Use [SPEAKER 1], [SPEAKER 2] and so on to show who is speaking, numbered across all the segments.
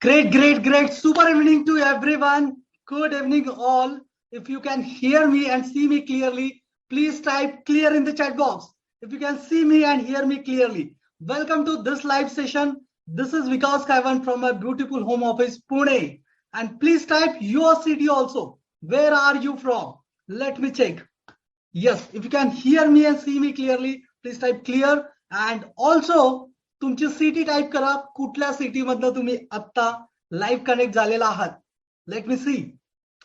[SPEAKER 1] Great. Super evening to everyone. Good evening, all. If you can hear me and see me clearly, please type clear in the chat box. If you can see me and hear me clearly, welcome to this live session. This is Vikas Kaivan from my beautiful home office, Pune. And please type your city also. Where are you from? Let me check. Yes, if you can hear me and see me clearly, please type clear. And also, तुमची city type करा, कुठल्या city मधलं तुम्ही आता live connect झालेला आहात. Let me see.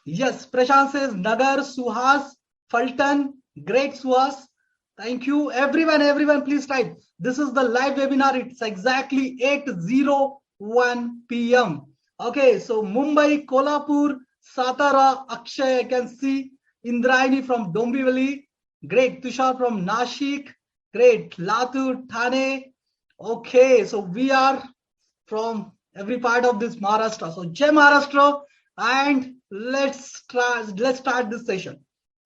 [SPEAKER 1] Yes, Prashant says Nagar, Suhas, Phaltan. Great Suhas, thank you. Everyone, please type. This is the live webinar. It's exactly 8:01 p.m. Okay, so Mumbai, Kolhapur, Satara, Akshay, I can see. Indrayani from Dombivli. Great. Tushar from Nashik. Great. Latur, Thane. Okay, so we are from every part of this Maharashtra. So Jai Maharashtra, and let's start this session.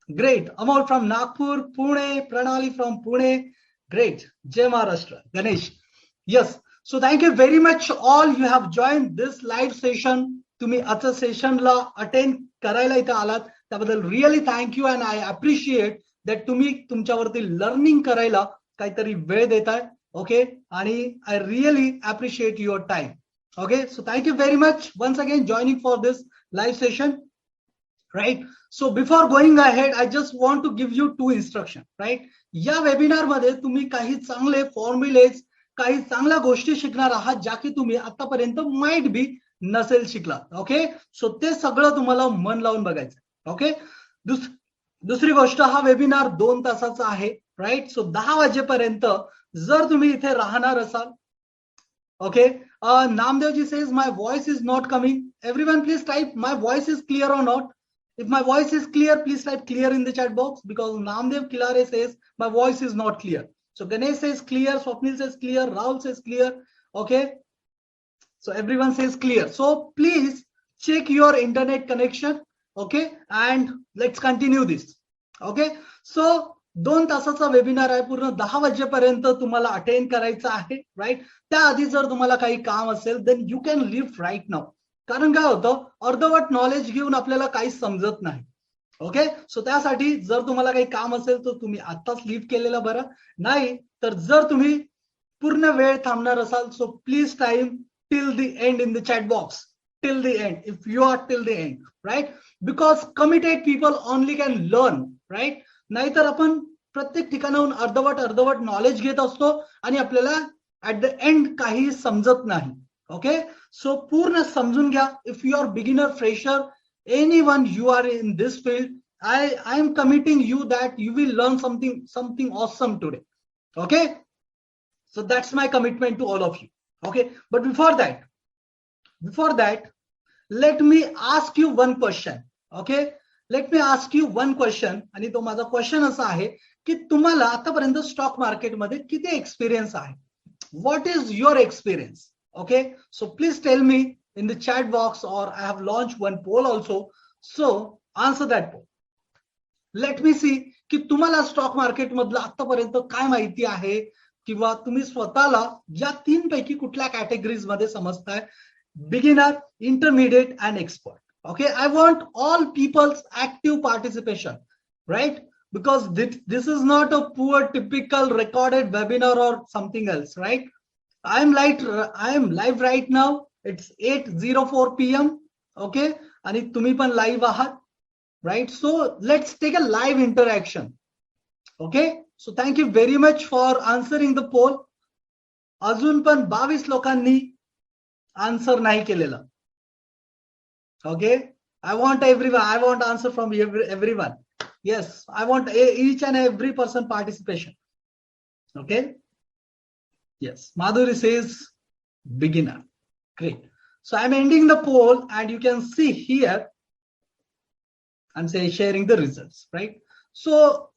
[SPEAKER 1] Great. Amol from Nagpur, Pune, Pranali from Pune. Great. Jai Maharashtra. Ganesh. Yes. So thank you very much all. You have joined this live session. तुम्ही आजच्या सेशनला attend करायला इथे आलात त्याबद्दल really thank you and I appreciate that तुम्ही तुमच्यावरती learning करायला काहीतरी वेळ देताय. Okay, and I really appreciate your time. Okay, so thank you very much once again joining for this live session, right? So before going ahead, I just want to give you two instructions, right? या webinar मध्ये तुम्ही काही चांगले formulas, काही चांगल्या गोष्टी शिकणार आहात ज्या की तुम्ही आतापर्यंत माइट बी नसेल शिकला. ओके, सो ते सगळं तुम्हाला मन लावून बघायचं. ओके, दुसरी गोष्ट, हा वेबिनार 2 तासाचा आहे, राईट? सो 10 वाजेपर्यंत जर तुम्ही इथे राहणार असाल. ओके, नामदेवजी says my voice is not coming. Everyone please type my voice is clear or not. If my voice is clear, please type clear in the chat box because Namdev Kilare says my voice is not clear. So Ganesh says clear, Swapnil says clear, Rahul says clear. Okay, so everyone says clear. So please check your internet connection. Okay, and let's continue this. Okay, so 2 तासाचा webinar आहे, पूर्ण 10 वाजेपर्यंत तुम्हाला attend करायचं आहे, right? त्याआधी जर तुम्हाला काही काम असेल then you can leave right now. कारण काय होतं, अर्धवट नॉलेज घेऊन आपल्याला काही समजत नाही. ओके, सो त्यासाठी जर तुम्हाला काही काम असेल तर तुम्ही आत्ताच लिव्ह केलेलं बरं. नाही तर जर तुम्ही पूर्ण वेळ थांबणार असाल, so please time till the end in the chat box. Till the end, if you are till the end, right? Because committed people only can learn, right? नाहीतर आपण प्रत्येक ठिकाणाहून अर्धवट नॉलेज घेत असतो आणि आपल्याला ऍट द एंड काही समजत नाही. ओके, सो पूर्ण समजून घ्या. If you are beginner, fresher, anyone you are in this field, I am committing you that you will learn something awesome today. Okay, so that's my commitment to all of you. Okay, but before that, let me ask you one question. Okay, let me ask you one question, आणि तो माझा question असा आहे की तुम्हाला आतापर्यंत stock मार्केटमध्ये किती एक्सपिरियन्स आहे? What is your experience? Okay, so please tell me in the chat box, or I have launch one poll also. So answer that poll. Let me see की तुम्हाला स्टॉक मार्केट मधलं आतापर्यंत काय माहिती आहे, किंवा तुम्ही स्वतःला या 3 पैकी कुठल्या कॅटेगरीज मध्ये समजताय? Beginner, intermediate and expert. Okay, I want all people's active participation, right? Because this is not a poor typical recorded webinar or something else, right? I am live right now. It's 8:04 p.m. Okay, आणि तुम्ही पण live आहात, right? So let's take a live interaction. Okay, so thank you very much for answering the poll. अजून पण 22 लोकांनी answer नाही केलेलं. Okay, I want answer from everyone. Yes, I want each and every person participation. Okay, yes, Madhuri says beginner. Great. So I'm ending the poll, and you can see here and say sharing the results, right? So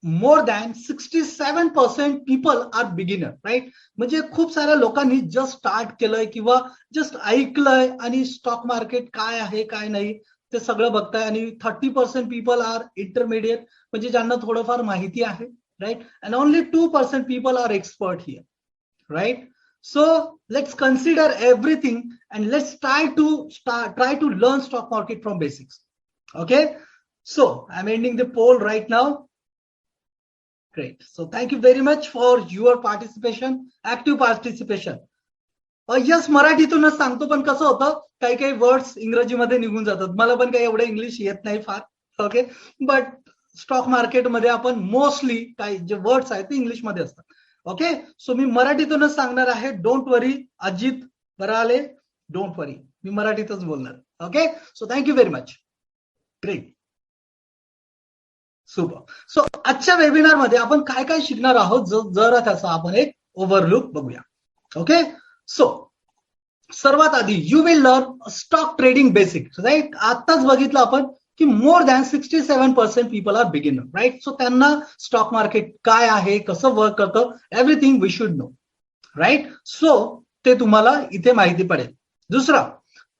[SPEAKER 1] more than 67% people are beginner, right? म्हणजे खूप साऱ्या लोकांनी just start केलंय किंवा just ऐकलंय आणि stock market काय आहे काय नाही ते सगळं बघताय. आणि 30% पीपल आर इंटरमिडिएट, म्हणजे ज्यांना थोडंफार माहिती आहे, right? And only 2% people are expert here, right? So let's consider everything and let's try to learn stock market from basics. Okay, so I'm ending the poll right now. Great. So thank you very much for your participation, active participation. Yes, मराठीतूनच सांगतो, पण कसं होतं काही काही words इंग्रजीमध्ये निघून जातात. मला पण काही एवढं इंग्लिश येत नाही फार. ओके, बट स्टॉक मार्केटमध्ये आपण मोस्टली काही जे वर्ड्स आहेत ते इंग्लिशमध्ये असतात. ओके, सो मी मराठीतूनच सांगणार आहे. Don't worry. Ajit Barale, don't worry, मी मराठीतच बोलणार. Okay, so thank you very much. Great, super. So आजच्या वेबिनार मध्ये आपण काय काय शिकणार आहोत जरा त्याचा आपण एक ओव्हरलुक बघूया. ओके, सो सर्वात आधी you will learn stock trading basic, right. आताच बघितलं आपण की more than 67% people are beginner, right. So त्यांना स्टॉक मार्केट काय आहे, कसं वर्क करतं, everything we should know, right. So ते तुम्हाला इथे माहिती पडेल. दुसरा,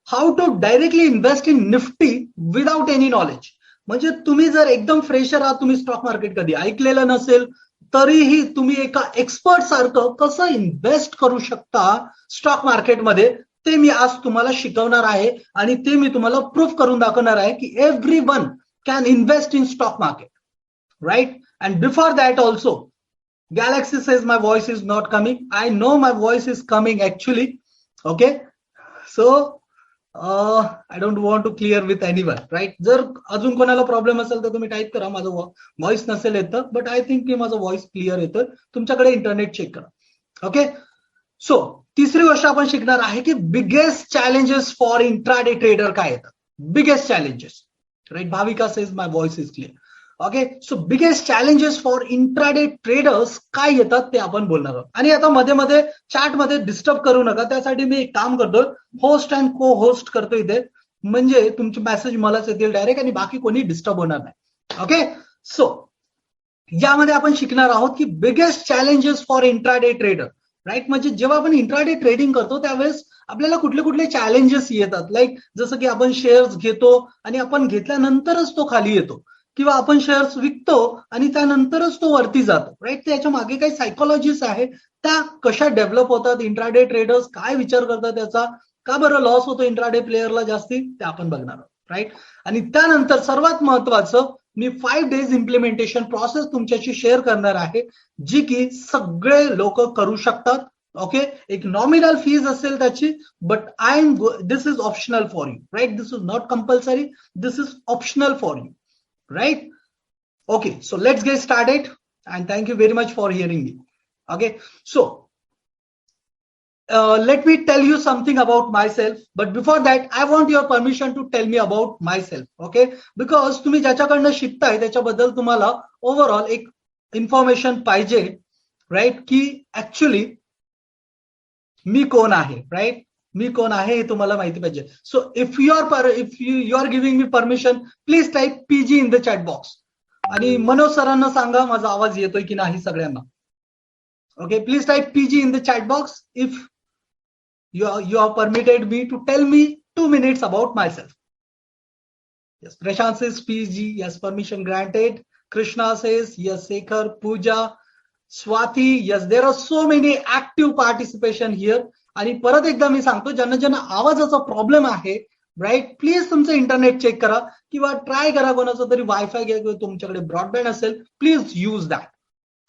[SPEAKER 1] how to directly invest in Nifty without any knowledge. म्हणजे तुम्ही जर एकदम फ्रेशर आहात, तुम्ही स्टॉक मार्केट कधी ऐकलेलं नसेल, तरीही तुम्ही एका एक्सपर्ट सारखं कसं इन्व्हेस्ट करू शकता स्टॉक मार्केटमध्ये, ते मी आज तुम्हाला शिकवणार आहे. आणि ते मी तुम्हाला प्रूफ करून दाखवणार आहे की everyone can invest in stock market, right. And before that also, Galaxy says my voice is not coming. I know my voice is coming actually. Okay, so I don't want to clear with anyone, right. जर अजून कोणाला problem असेल तर तुम्ही type करा. माझं voice नसेल येतं, बट आय थिंक की माझं व्हॉइस क्लिअर येतं. तुमच्याकडे इंटरनेट चेक करा. ओके, सो तिसरी गोष्ट आपण शिकणार आहे की biggest challenges for intraday trader काय येतात. Biggest challenges, right. Bhavika says my voice is clear. Okay, so biggest challenges for intraday traders काय येतात ते आपण बोलणार आहोत. आणि आता मध्ये मध्ये चॅट मध्ये डिस्टर्ब करू नका, त्यासाठी मी एक काम करतो, होस्ट अँड को होस्ट करतो इथे, म्हणजे तुमचे मेसेज मलाच येतील डायरेक्ट आणि बाकी कोणी डिस्टर्ब होणार नाही. ओके, सो यामध्ये आपण शिकणार आहोत की biggest challenges for intraday trader, right. म्हणजे जेव्हा आपण इंट्राडे ट्रेडिंग करतो त्यावेळेस आपल्याला कुठले कुठले चॅलेंजेस येतात. लाईक जसं की आपण शेअर्स घेतो आणि आपण घेतल्यानंतरच तो खाली येतो, किंवा आपण शेअर्स विकतो आणि त्यानंतरच तो वरती जातो, राईट. त्याच्या मागे काही सायकोलॉजीज आहे, त्या कशा डेव्हलप होतात, इंट्राडे ट्रेडर्स काय विचार करतात त्याचा, का बरं लॉस होतो इंट्राडे प्लेअरला जास्ती, ते आपण बघणार आहोत, राईट. आणि त्यानंतर सर्वात महत्वाचं, मी 5 डेज इम्प्लिमेंटेशन प्रोसेस तुमच्याशी शेअर करणार आहे, जी की सगळे लोक करू शकतात. ओके, एक नॉमिनल फीज असेल त्याची, but this is optional for you, right. This is not compulsory, this is optional for you, right. Okay, so let's get started and thank you very much for hearing me. Okay, so let me tell you something about myself, but before that I want your permission to tell me about myself. Okay, because तुम्ही ज्याच्याकडनं शिकताय त्याच्याबद्दल तुम्हाला overall एक information पाहिजे, right, की actually मी कोण आहे, right. मी कोण आहे हे तुम्हाला माहिती पाहिजे. So if you are giving me permission, please type PG in the chat box. आणि मनोज सरांना सांगा माझा आवाज येतोय की नाही सगळ्यांना. Okay, please type PG in the chat box if you have permitted me to tell me 2 minutes about myself. Yes, Prashant says PG, yes, permission granted. Krishna says yes, Sekhar, Pooja, Swati, yes, there are so many active participation here. आणि परत एकदा मी सांगतो, ज्यांना ज्यांना आवाजाचा problem आहे, right, please तुमचं internet check करा किंवा ट्राय करा कोणाचं तरी वायफाय घ्या, तुमच्याकडे ब्रॉडबँड असेल, please use that.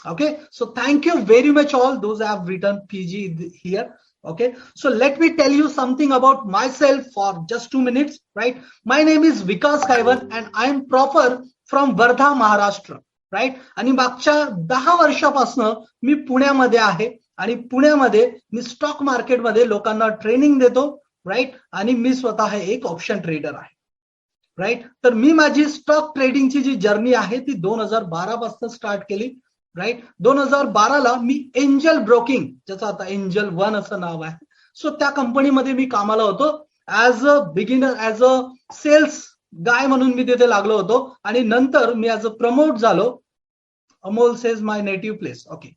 [SPEAKER 1] Okay, so thank you very much all those who have written PG here. Okay, so let me tell you something about myself for just 2 minutes, right. My name is Vikas Kaivan and I am proper from Wardha, Maharashtra, right. आणि मागच्या 10 वर्षापासून मी पुण्यामध्ये आहे आणि पुण्यामध्ये मी stock मार्केटमध्ये लोकांना training देतो, राईट. आणि मी स्वतः एक ऑप्शन ट्रेडर आहे, राईट. तर मी माझी स्टॉक ट्रेडिंगची जी जर्नी आहे ती 2012 पासून स्टार्ट केली, राईट. 2012ला मी एंजल ब्रोकिंग, ज्याचं आता एंजल 1 असं नाव आहे, सो त्या कंपनीमध्ये मी कामाला होतो as a beginner, as a sales गाय म्हणून मी तिथे लागलो होतो. आणि नंतर मी ऍज अ प्रमोट झालो. Amol says my native place. Okay,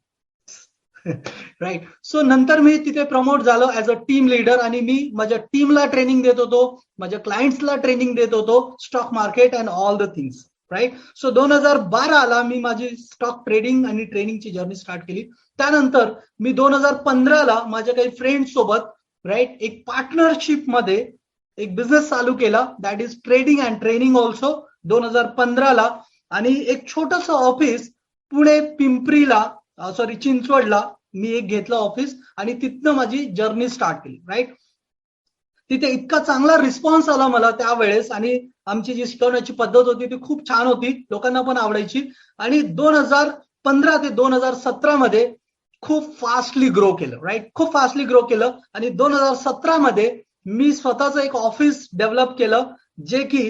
[SPEAKER 1] right. So नंतर मी तिथे प्रमोट झालो ऍज अ टीम लीडर आणि मी माझ्या टीमला ट्रेनिंग देत होतो, माझ्या क्लायंट्सला ट्रेनिंग देत होतो, stock market and all the things. Right. So 2012ला मी माझी स्टॉक ट्रेडिंग आणि ट्रेनिंगची जर्नी स्टार्ट केली. त्यानंतर मी 2015ला माझ्या काही फ्रेंड सोबत राईट एक पार्टनरशिप मध्ये एक बिझनेस चालू केला, that is trading and training also 2015ला. आणि एक छोटस ऑफिस पुणे पिंपरीला चिंचवडला मी एक घेतलं ऑफिस आणि तिथनं माझी जर्नी स्टार्ट केली. राईट. तिथे इतका चांगला रिस्पॉन्स आला मला त्यावेळेस आणि आमची जी शिकवण्याची पद्धत होती ती खूप छान होती, लोकांना पण आवडायची. आणि 2015 ते 2017 मध्ये खूप फास्टली ग्रो केलं. राईट. खूप फास्टली ग्रो केलं. आणि 2017 मध्ये मी स्वतःच एक ऑफिस डेव्हलप केलं, जे की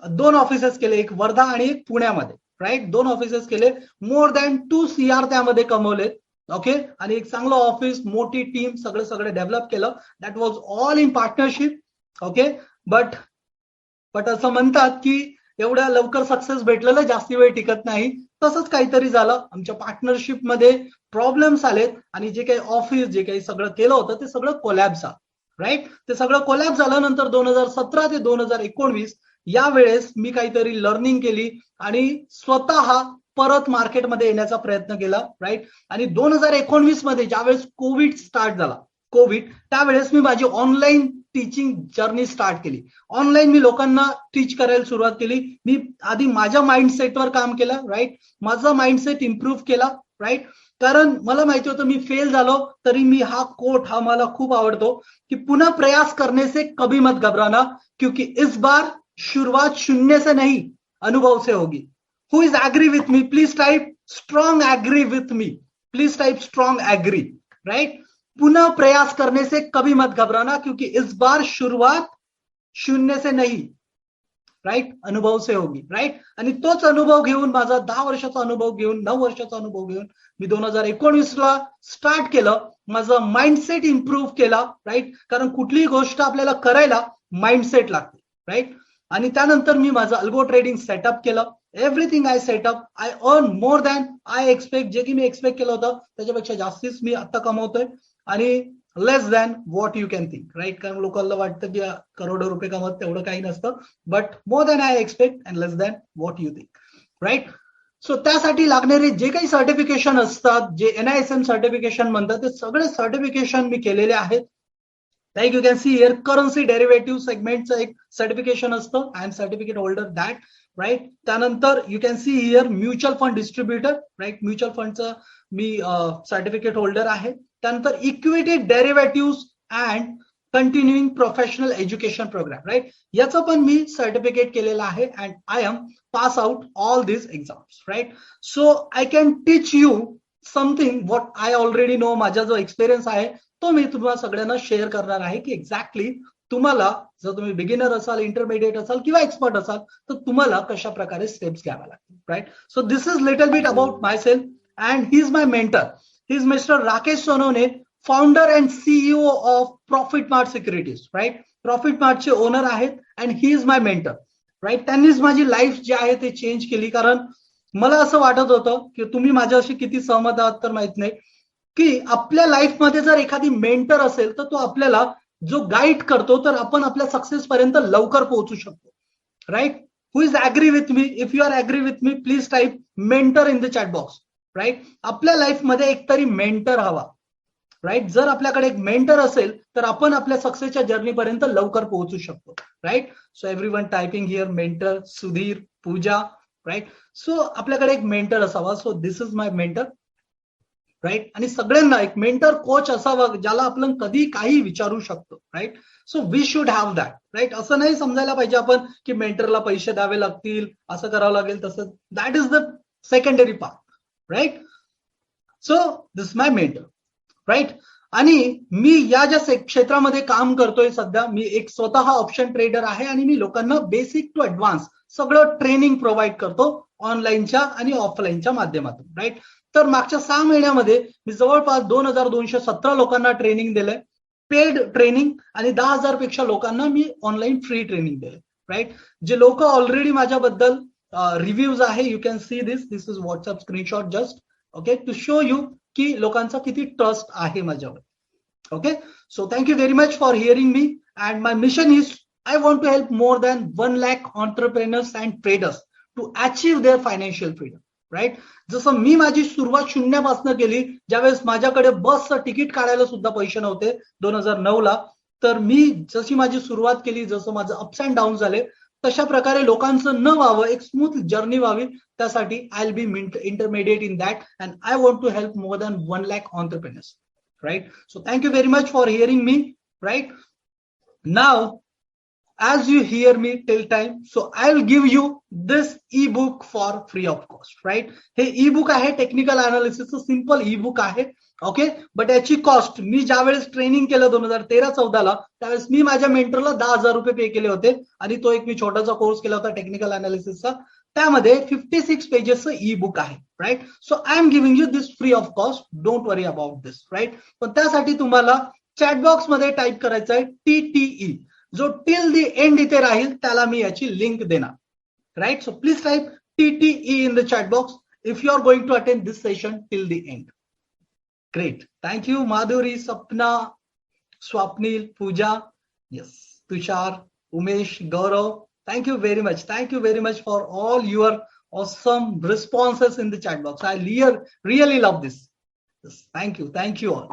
[SPEAKER 1] 2 ऑफिसेस केले, एक वर्धा आणि एक पुण्यामध्ये. राईट. 2 ऑफिसेस केले, मोर दॅन 2 CR त्यामध्ये कमवले. ओके. आणि एक चांगलं ऑफिस, मोठी टीम, सगळं डेव्हलप केलं. That was all in partnership. Okay. But असं म्हणतात की एवढ्या लवकर सक्सेस भेटलेलं जास्ती वेळ टिकत नाही. तसंच काहीतरी झालं. आमच्या पार्टनरशिप मध्ये प्रॉब्लेम्स आलेत आणि जे काही ऑफिस, जे काही सगळं केलं होतं ते सगळं कोलॅप्स झालं. राईट. ते सगळं कोलॅप्स झाल्यानंतर 2017 ते 2019 या वेळेस मी काहीतरी लर्निंग केली आणि स्वतः परत मार्केटमध्ये येण्याचा प्रयत्न केला. राईट. आणि 2019 मध्ये ज्यावेळेस कोविड स्टार्ट झाला, त्यावेळेस मी माझी ऑनलाईन टीचिंग जर्नी स्टार्ट केली. ऑनलाईन मी लोकांना टीच करायला सुरुवात केली. मी आधी माझ्या माइंडसेटवर काम केलं. राईट. माझा माइंडसेट इम्प्रूव्ह केला. राईट. कारण मला माहिती होतं मी फेल झालो तरी मी हा कोट हा मला खूप आवडतो की पुन्हा प्रयास करने से कभी मत घबराना, क्योंकि इस बार शुरुआत शून्य से नहीं अनुभव से होगी. Who is agree with me? Please type strong agree with me. Please type strong agree. Right? पुनः प्रयास करने से कभी मत घबराना, क्योंकि इस बार शुरुआत शून्य से नहीं राईट अनुभव से होगी. राईट. आणि तोच अनुभव घेऊन, माझा 10 वर्षाचा अनुभव घेऊन, 9 वर्षाचा अनुभव घेऊन मी 2019ला स्टार्ट केलं. माझं माइंडसेट इम्प्रूव्ह केला. राईट. कारण कुठलीही गोष्ट आपल्याला करायला माइंडसेट लागते. राईट. आणि त्यानंतर मी माझं अल्गो ट्रेडिंग सेटअप केलं. Everything I setup. I earn more than I expect. जे की मी एक्सपेक्ट केलं होतं त्याच्यापेक्षा जास्तीच मी आता कमवतोय आणि less than what you can think. Right. कारण लोकांना वाटतं की करोडो रुपये कमवत, तेवढं काही नसतं. But more than I expect and less than what you think. Right. So त्यासाठी लागणारे जे काही सर्टिफिकेशन असतात, जे NISM सर्टिफिकेशन म्हणतात, ते सगळे सर्टिफिकेशन मी केलेले आहेत. Like you can see here currency derivative सेगमेंटचं एक सर्टिफिकेशन असतं. I am certificate holder that. Right. त्यानंतर you can see here mutual fund distributor. Right. Mutual फंडचं मी सर्टिफिकेट होल्डर आहे. त्यानंतर equity derivative and continuing professional education program. Right. याचं पण मी सर्टिफिकेट केलेलं आहे and I am pass out all this exams. Right. So I can teach you something what I already no. माझा जो एक्सपिरियन्स आहे तो मी तुम्हाला सगळ्यांना शेअर करणार आहे की एक्झॅक्टली तुम्हाला, जर तुम्ही बिगिनर असाल, इंटरमिडिएट असाल किंवा एक्सपर्ट असाल, तर तुम्हाला कशा प्रकारे स्टेप्स घ्याव्या लागतील. Right. So this is little bit about myself and he is my mentor. He is mister Rakesh Sonawane, founder and CEO of profit mart securities. Right. Profit मार्टचे ओनर आहेत and he is my mentor. Right. त्यांनीच माझी life जी आहे ते change केली. कारण मला असं वाटत होतं की तुम्ही माझ्याशी किती सहमत आहात तर माहित नाही, की आपल्या लाईफमध्ये जर एखादी मेंटर असेल तर तो आपल्याला जो गाईड करतो तर आपण आपल्या सक्सेस पर्यंत लवकर पोहोचू शकतो. Right. Who is agree with me? If you are agree with me, please type mentor in the chat box. Right. आपल्या लाईफमध्ये एकतरी मेंटर हवा. राईट. जर आपल्याकडे एक मेंटर असेल तर आपण आपल्या सक्सेसच्या जर्नीपर्यंत लवकर पोहोचू शकतो. Right. So everyone typing here mentor, Sudhir, Pooja. Right. So आपल्याकडे एक मेंटर असावा. So this is my mentor. Right. आणि सगळ्यांना एक मेंटर, कोच असावा ज्याला आपण कधी काही विचारू शकतो. Right. So we should have that. Right. असं नाही समजायला पाहिजे आपण की मेंटरला पैसे द्यावे लागतील, असं करावं लागेल, तसं. That is the secondary part. Right. So this my mentor. Right. आणि मी या ज्या क्षेत्रामध्ये काम करतोय सध्या, मी एक स्वतः ऑप्शन ट्रेडर आहे आणि मी लोकांना बेसिक टू ऍडव्हान्स सगळं ट्रेनिंग प्रोव्हाइड करतो ऑनलाईनच्या आणि ऑफलाईनच्या माध्यमातून. राईट. तर मागच्या 6 महिन्यामध्ये मी जवळपास 2217 लोकांना ट्रेनिंग दिलंय, पेड ट्रेनिंग, आणि 10,000 पेक्षा लोकांना मी ऑनलाईन फ्री ट्रेनिंग दिलंय. राईट. जे लोक ऑलरेडी माझ्याबद्दल रिव्ह्यूज आहे, you can see this is WhatsApp screenshot just okay to show you की लोकांचा किती ट्रस्ट आहे माझ्यावर. Okay. So thank you very much for hearing me and my mission is I want to help more than 1 lakh entrepreneurs and traders to achieve their financial freedom. Right. जसं मी माझी सुरुवात शून्यापासून केली, ज्यावेळेस माझ्याकडे बसचं तिकीट काढायला सुद्धा पैसे नव्हते 2009ला, तर मी जशी माझी सुरुवात केली, जसं माझं अप्स अँड डाऊन झाले, तशा प्रकारे लोकांचं न व्हावं, एक स्मूथ जर्नी व्हावी, त्यासाठी I will be intermediate in that and I want to help more than 1 lakh entrepreneurs. Right. So thank you very much for hearing me. Right. Now, as you hear me till time, so I'll give you this ebook for free of cost. Right. हे ebook आहे technical अनालिसिसचं simple ebook आहे. Okay. But याची cost, मी ज्यावेळेस training केलं 2013-14ला, त्यावेळेस मी माझ्या मेंटरला 10,000 रुपये पे केले होते आणि तो एक मी छोटासा कोर्स केला होता टेक्निकल अनालिसिसचा. त्यामध्ये 56 पेजेसचं ई बुक आहे. Right. So I am giving you this free of cost. Don't worry about this. Right. पण त्यासाठी तुम्हाला चॅटबॉक्स मध्ये टाईप करायचं आहे TTE. जो टिल द एंड इथे राहील त्याला मी याची लिंक देणार. Right. So please type TTE in the chat box if you are going to attend this session till the end. Great. Thank you Madhuri, Sapna, Swapnil, Pooja, yes, Tushar, Umesh, Gaurav. Thank you very much. Thank you very much for all your awesome responses in the chat box. I really love this. Yes, thank you. Thank you all.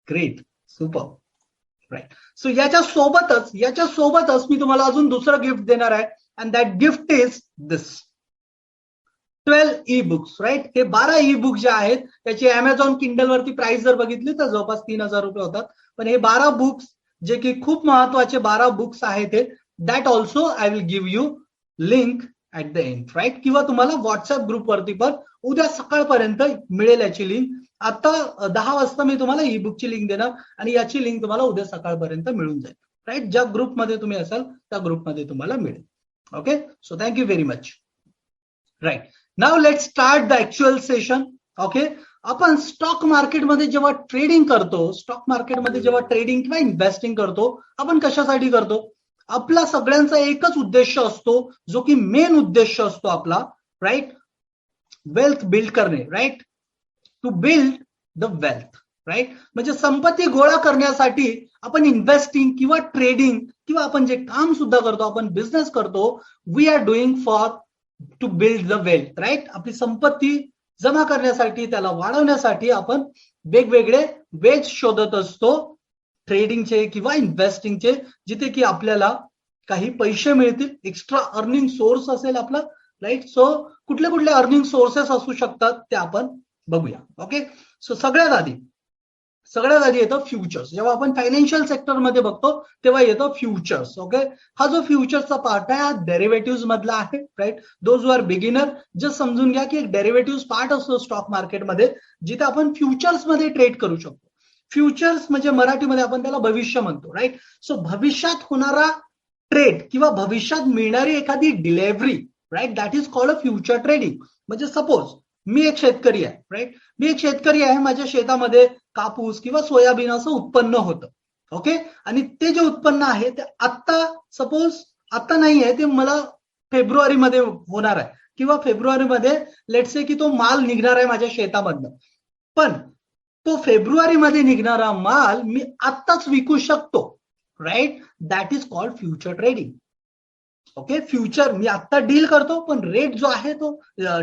[SPEAKER 1] Great. Super. Right. So याच्या सोबतच मी तुम्हाला अजून दुसरं gift देणार आहे. And that gift is this. 12 e-books. Right. हे 12 e-book जे आहेत त्याची Amazon Kindle वरती प्राइस जर बघितली तर जवळपास 3,000 रुपये होतात. पण हे 12 बुक्स जे की खूप महत्वाचे 12 बुक्स आहेत, that also I will give you link at the end. Right. किंवा तुम्हाला व्हॉट्सअप ग्रुपवरती पण उद्या सकाळपर्यंत मिळेल याची लिंक. आता 10 वाजता मी तुम्हाला ई बुकची लिंक देणार आणि याची लिंक तुम्हाला उद्या सकाळपर्यंत मिळून जाईल. राईट. ज्या ग्रुपमध्ये तुम्ही असाल त्या ग्रुपमध्ये तुम्हाला मिळेल. Okay. So thank you very much. Right. Now let's start the actual session. Okay. आपण स्टॉक मार्केटमध्ये जेव्हा ट्रेडिंग करतो, स्टॉक मार्केटमध्ये जेव्हा ट्रेडिंग किंवा इन्व्हेस्टिंग करतो, आपण कशासाठी करतो? आपला सगळ्यांचा एकच उद्देश असतो, जो की मेन उद्देश असतो आपला. राईट. वेल्थ बिल्ड करणे. Right. To build the wealth. Right. म्हणजे संपत्ती गोळा करण्यासाठी आपण इन्व्हेस्टिंग किंवा ट्रेडिंग किंवा आपण जे काम सुद्धा करतो, आपण बिझनेस करतो, we are doing for to build the wealth. Right. आपली संपत्ती जमा करण्यासाठी, त्याला वाढवण्यासाठी आपण वेगवेगळे वेज शोधत असतो, ट्रेडिंगचे किंवा इन्व्हेस्टिंगचे, जिथे की आपल्याला काही पैसे मिळतील, एक्स्ट्रा अर्निंग सोर्स असेल आपला. राईट. सो कुठले कुठले अर्निंग सोर्सेस असू शकतात ते आपण बघूया. ओके. सो सगळ्यात आधी येतं फ्युचर्स. जेव्हा आपण फायनान्शियल सेक्टरमध्ये बघतो तेव्हा येतं फ्युचर्स. ओके. हा जो फ्युचर्सचा पार्ट आहे हा डेरिव्हेटिव्ह मधला आहे. Right. Those are beginner just समजून घ्या की एक डेरिव्हेटिव्ह पार्ट असतो स्टॉक मार्केटमध्ये, जिथे आपण फ्युचर्स मध्ये ट्रेड करू शकतो. फ्युचर्स म्हणजे मराठीमध्ये आपण त्याला भविष्य म्हणतो. राईट. सो भविष्यात होणारा ट्रेड किंवा भविष्यात मिळणारी एखादी delivery, right, that is called a future trading. म्हणजे सपोज मी एक शेतकरी आहे. राईट. मी एक शेतकरी आहे, माझ्या शेतामध्ये कापूस किंवा सोयाबीन असं उत्पन्न होतं. ओके. आणि ते जे उत्पन्न आहे ते आता नाही आहे, ते मला फेब्रुवारीमध्ये होणार आहे किंवा फेब्रुवारीमध्ये लेट्स से की तो माल निघणार आहे माझ्या शेतामधनं. पण तो फेब्रुवारीमध्ये निघणारा माल मी आत्ताच विकू शकतो. Right. That is called future trading. Okay. Future मी आता डील करतो, पण रेट जो आहे तो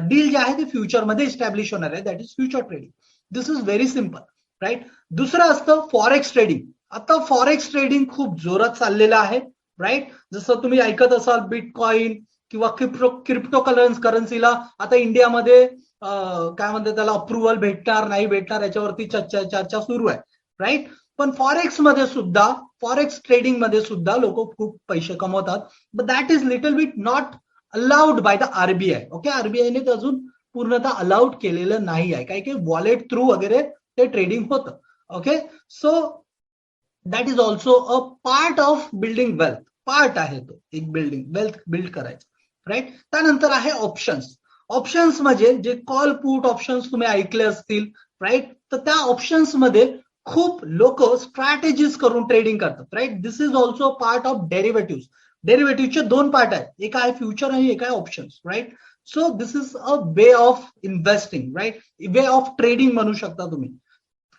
[SPEAKER 1] डील जे आहे ते फ्युचरमध्ये इस्टॅब्लिश होणार आहे. That is future trading. This is very simple. Right. दुसरं असतं फॉरेक्स ट्रेडिंग. आता फॉरेक्स ट्रेडिंग खूप जोरात चाललेलं आहे. राईट. जसं तुम्ही ऐकत असाल बिटकॉइन किंवा क्रिप्टो करन्सीला आता इंडियामध्ये काय म्हणतात त्याला अप्रुव्हल भेटणार नाही भेटणार याच्यावरती चर्चा सुरू आहे. राईट. पण फॉरेक्स ट्रेडिंग मध्ये सुद्धा लोक खूप पैसे कमवतात. But that is little bit not allowed by the RBI. Okay. RBIने ते अजून पूर्णतः अलाउड केलेलं नाही आहे. काही वॉलेट थ्रू वगैरे ते ट्रेडिंग होतं. Okay. So that is also a part of building wealth. Part आहे तो एक वेल्थ बिल्ड करायचं. राईट. त्यानंतर आहे ऑप्शन्स. ऑप्शन्स म्हणजे जे कॉल पुट ऑप्शन्स तुम्ही ऐकले असतील. राईट. तर त्या ऑप्शन्स मध्ये खूप लोक स्ट्रॅटेजीज करून ट्रेडिंग करतात. Right. This is also part of derivative. डेरिव्हेटिव्हचे 2 पार्ट आहेत, एक आहे फ्युचर आणि एक आहे options. Right. So this is a way of investing. Right. Way of trading म्हणू शकता तुम्ही.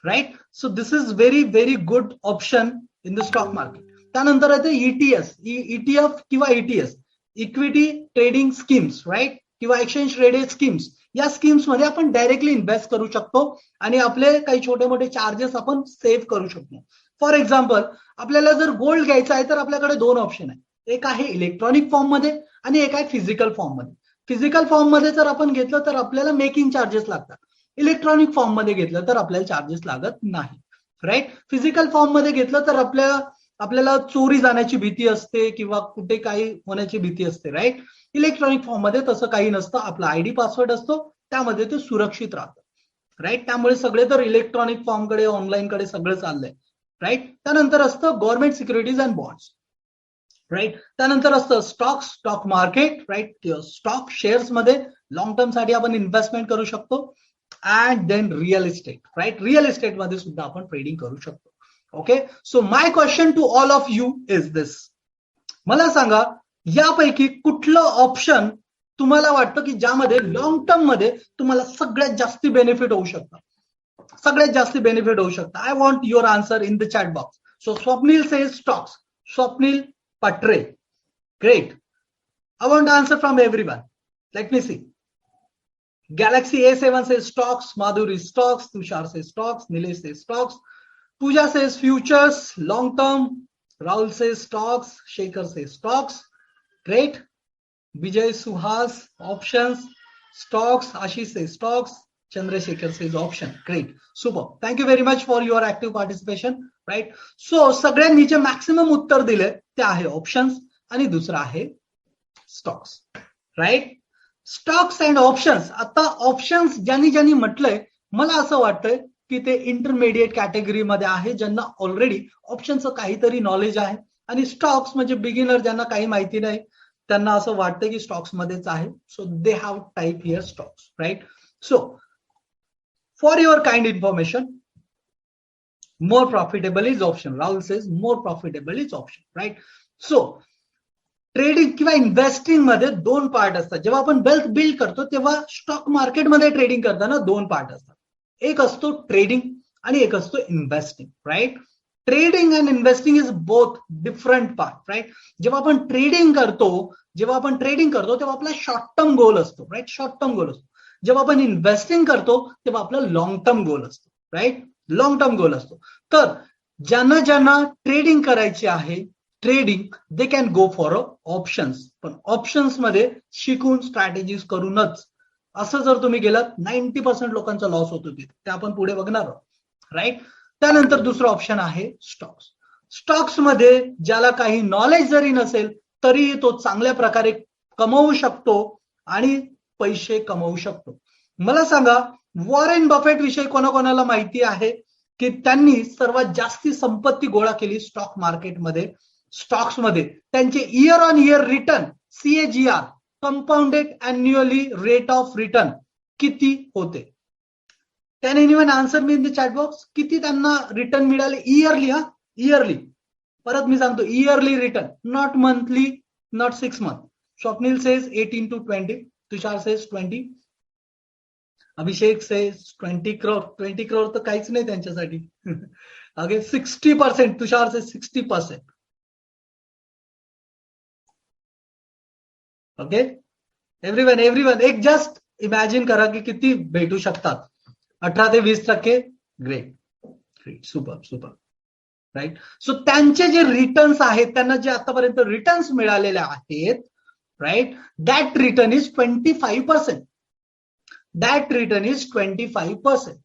[SPEAKER 1] Right. So this is very very good option in the stock market. त्यानंतर आहे ETS, ETF किंवा ETS. Equity trading schemes, right, किंवा exchange traded schemes, या schemes मध्ये आपण डायरेक्टली इन्व्हेस्ट करू शकतो आणि आपले काही छोटे मोठे चार्जेस आपण सेव्ह करू शकतो. फॉर एक्झाम्पल, आपल्याला जर गोल्ड घ्यायचा आहे तर आपल्याकडे दोन ऑप्शन आहे. एक आहे इलेक्ट्रॉनिक फॉर्म मध्ये आणि एक आहे फिजिकल फॉर्म मध्ये. फिजिकल फॉर्म मध्ये जर आपण घेतलं तर आपल्याला मेकिंग चार्जेस लागतात. इलेक्ट्रॉनिक फॉर्म मध्ये घेतलं तर आपल्याला चार्जेस लागत नाही, राईट. फिजिकल फॉर्म मध्ये घेतलं तर आपल्याला चोरी जाण्याची भीती असते किंवा कुठे काही होण्याची भीती असते, राईट. इलेक्ट्रॉनिक फॉर्म मध्ये तसं काही नसतं. आपला आयडी पासवर्ड असतो, त्यामध्ये ते सुरक्षित राहतं, राईट. त्यामुळे सगळे तर इलेक्ट्रॉनिक फॉर्म कडे, ऑनलाईन कडे सगळं चाललंय, राईट. त्यानंतर असतं government securities and bonds, right. त्यानंतर असतं stock market, right. Stock shares मध्ये लॉंग टर्म साठी आपण इन्व्हेस्टमेंट करू शकतो. And then real estate, right. Real estate मध्ये सुद्धा आपण ट्रेडिंग करू शकतो. Okay, so my question to all of you is this. मला सांगा, यापैकी कुठलं ऑप्शन तुम्हाला वाटतं की ज्यामध्ये लॉंग टर्म मध्ये तुम्हाला सगळ्यात जास्त बेनिफिट होऊ शकतं, सगळ्यात जास्त बेनिफिट होऊ शकतं? I want your answer in the chat box. So Swapnil says stocks. Swapnil पटरे, great. I want to answer from everyone. Let me see. Galaxy A7 says stocks. Madhuri stocks. Tushar says stocks. Nilesh says stocks. Pooja says futures, long term. Rahul says stocks. Shekhar says stocks. Great. Vijay Suhas, options, stocks. Ashish says stocks. Chandrasekhar says option. Great. Super. Thank you very much for your active participation. Right. So सगळ्यांनी जे maximum उत्तर दिले ते आहे options आणि दुसरा आहे stocks, right. Stocks and options. आता ऑप्शन्स ज्यांनी म्हटलंय, मला असं वाटतंय की ते इंटरमिडिएट कॅटेगरीमध्ये आहे, ज्यांना ऑलरेडी ऑप्शनचं काहीतरी नॉलेज आहे. आणि स्टॉक्स म्हणजे बिगिनर, ज्यांना काही माहिती नाही, त्यांना असं वाटतं की स्टॉक्स मध्येच आहे. So they have type here stocks, right. So for your kind information, more profitable is option. Rahul says more profitable is option, right? So trading किंवा इन्व्हेस्टिंग मध्ये दोन पार्ट असतात. जेव्हा आपण वेल्थ बिल्ड करतो तेव्हा स्टॉक मार्केटमध्ये ट्रेडिंग करताना दोन पार्ट असतात. एक असतो ट्रेडिंग आणि एक असतो investing, right. Trading and investing is both different part, right. जेव्हा आपण ट्रेडिंग करतो तेव्हा आपला शॉर्ट टर्म गोल असतो, राईट. शॉर्ट टर्म गोल असतो. जेव्हा आपण इन्व्हेस्टिंग करतो तेव्हा आपला लॉंग टर्म गोल असतो, राईट. लॉंग टर्म गोल असतो. तर ज्यांना ट्रेडिंग करायची आहे, trading, they can go for options. पण ऑप्शन्स मध्ये शिकून स्ट्रॅटेजीज करूनच, असं जर तुम्ही गेलात, 90% लोकांचा लॉस होतो ते आपण पुढे बघणार आहोत, राईट. त्यानंतर दुसरं ऑप्शन आहे स्टॉक्स. स्टॉक्स मध्ये ज्याला काही नॉलेज जरी नसेल तरी तो चांगल्या प्रकारे कमवू शकतो आणि पैसे कमवू शकतो. मला सांगा, वॉरेन बफेट विषयी कोणाकोणाला माहिती आहे की त्यांनी सर्वात जास्ती संपत्ती गोळा केली स्टॉक मार्केटमध्ये, स्टॉक्स मध्ये? त्यांचे year on year return, CAGR, compounded annually rate of return, किती होते? Can anyone answer me in the chat box? किती त्यांना रिटर्न मिळाले इयरली? इयरली. परत मी सांगतो, yearly return, not monthly, not 6 months. Swapnil says 18 to 20. Tushar says 20. Abhishek says 20 crore. 20 crore तर काहीच नाही त्यांच्यासाठी. ओके, 60%. तुषार सेज 60%. ओके, एव्हरीवन एक जस्ट इमॅजिन करा की किती भेटू शकतात. 18 ते 20%. Great, super, right. सो त्यांचे जे रिटर्न्स आहेत, त्यांना जे आतापर्यंत रिटर्न्स मिळालेले आहेत, right, that return is 25%. That return is 25%.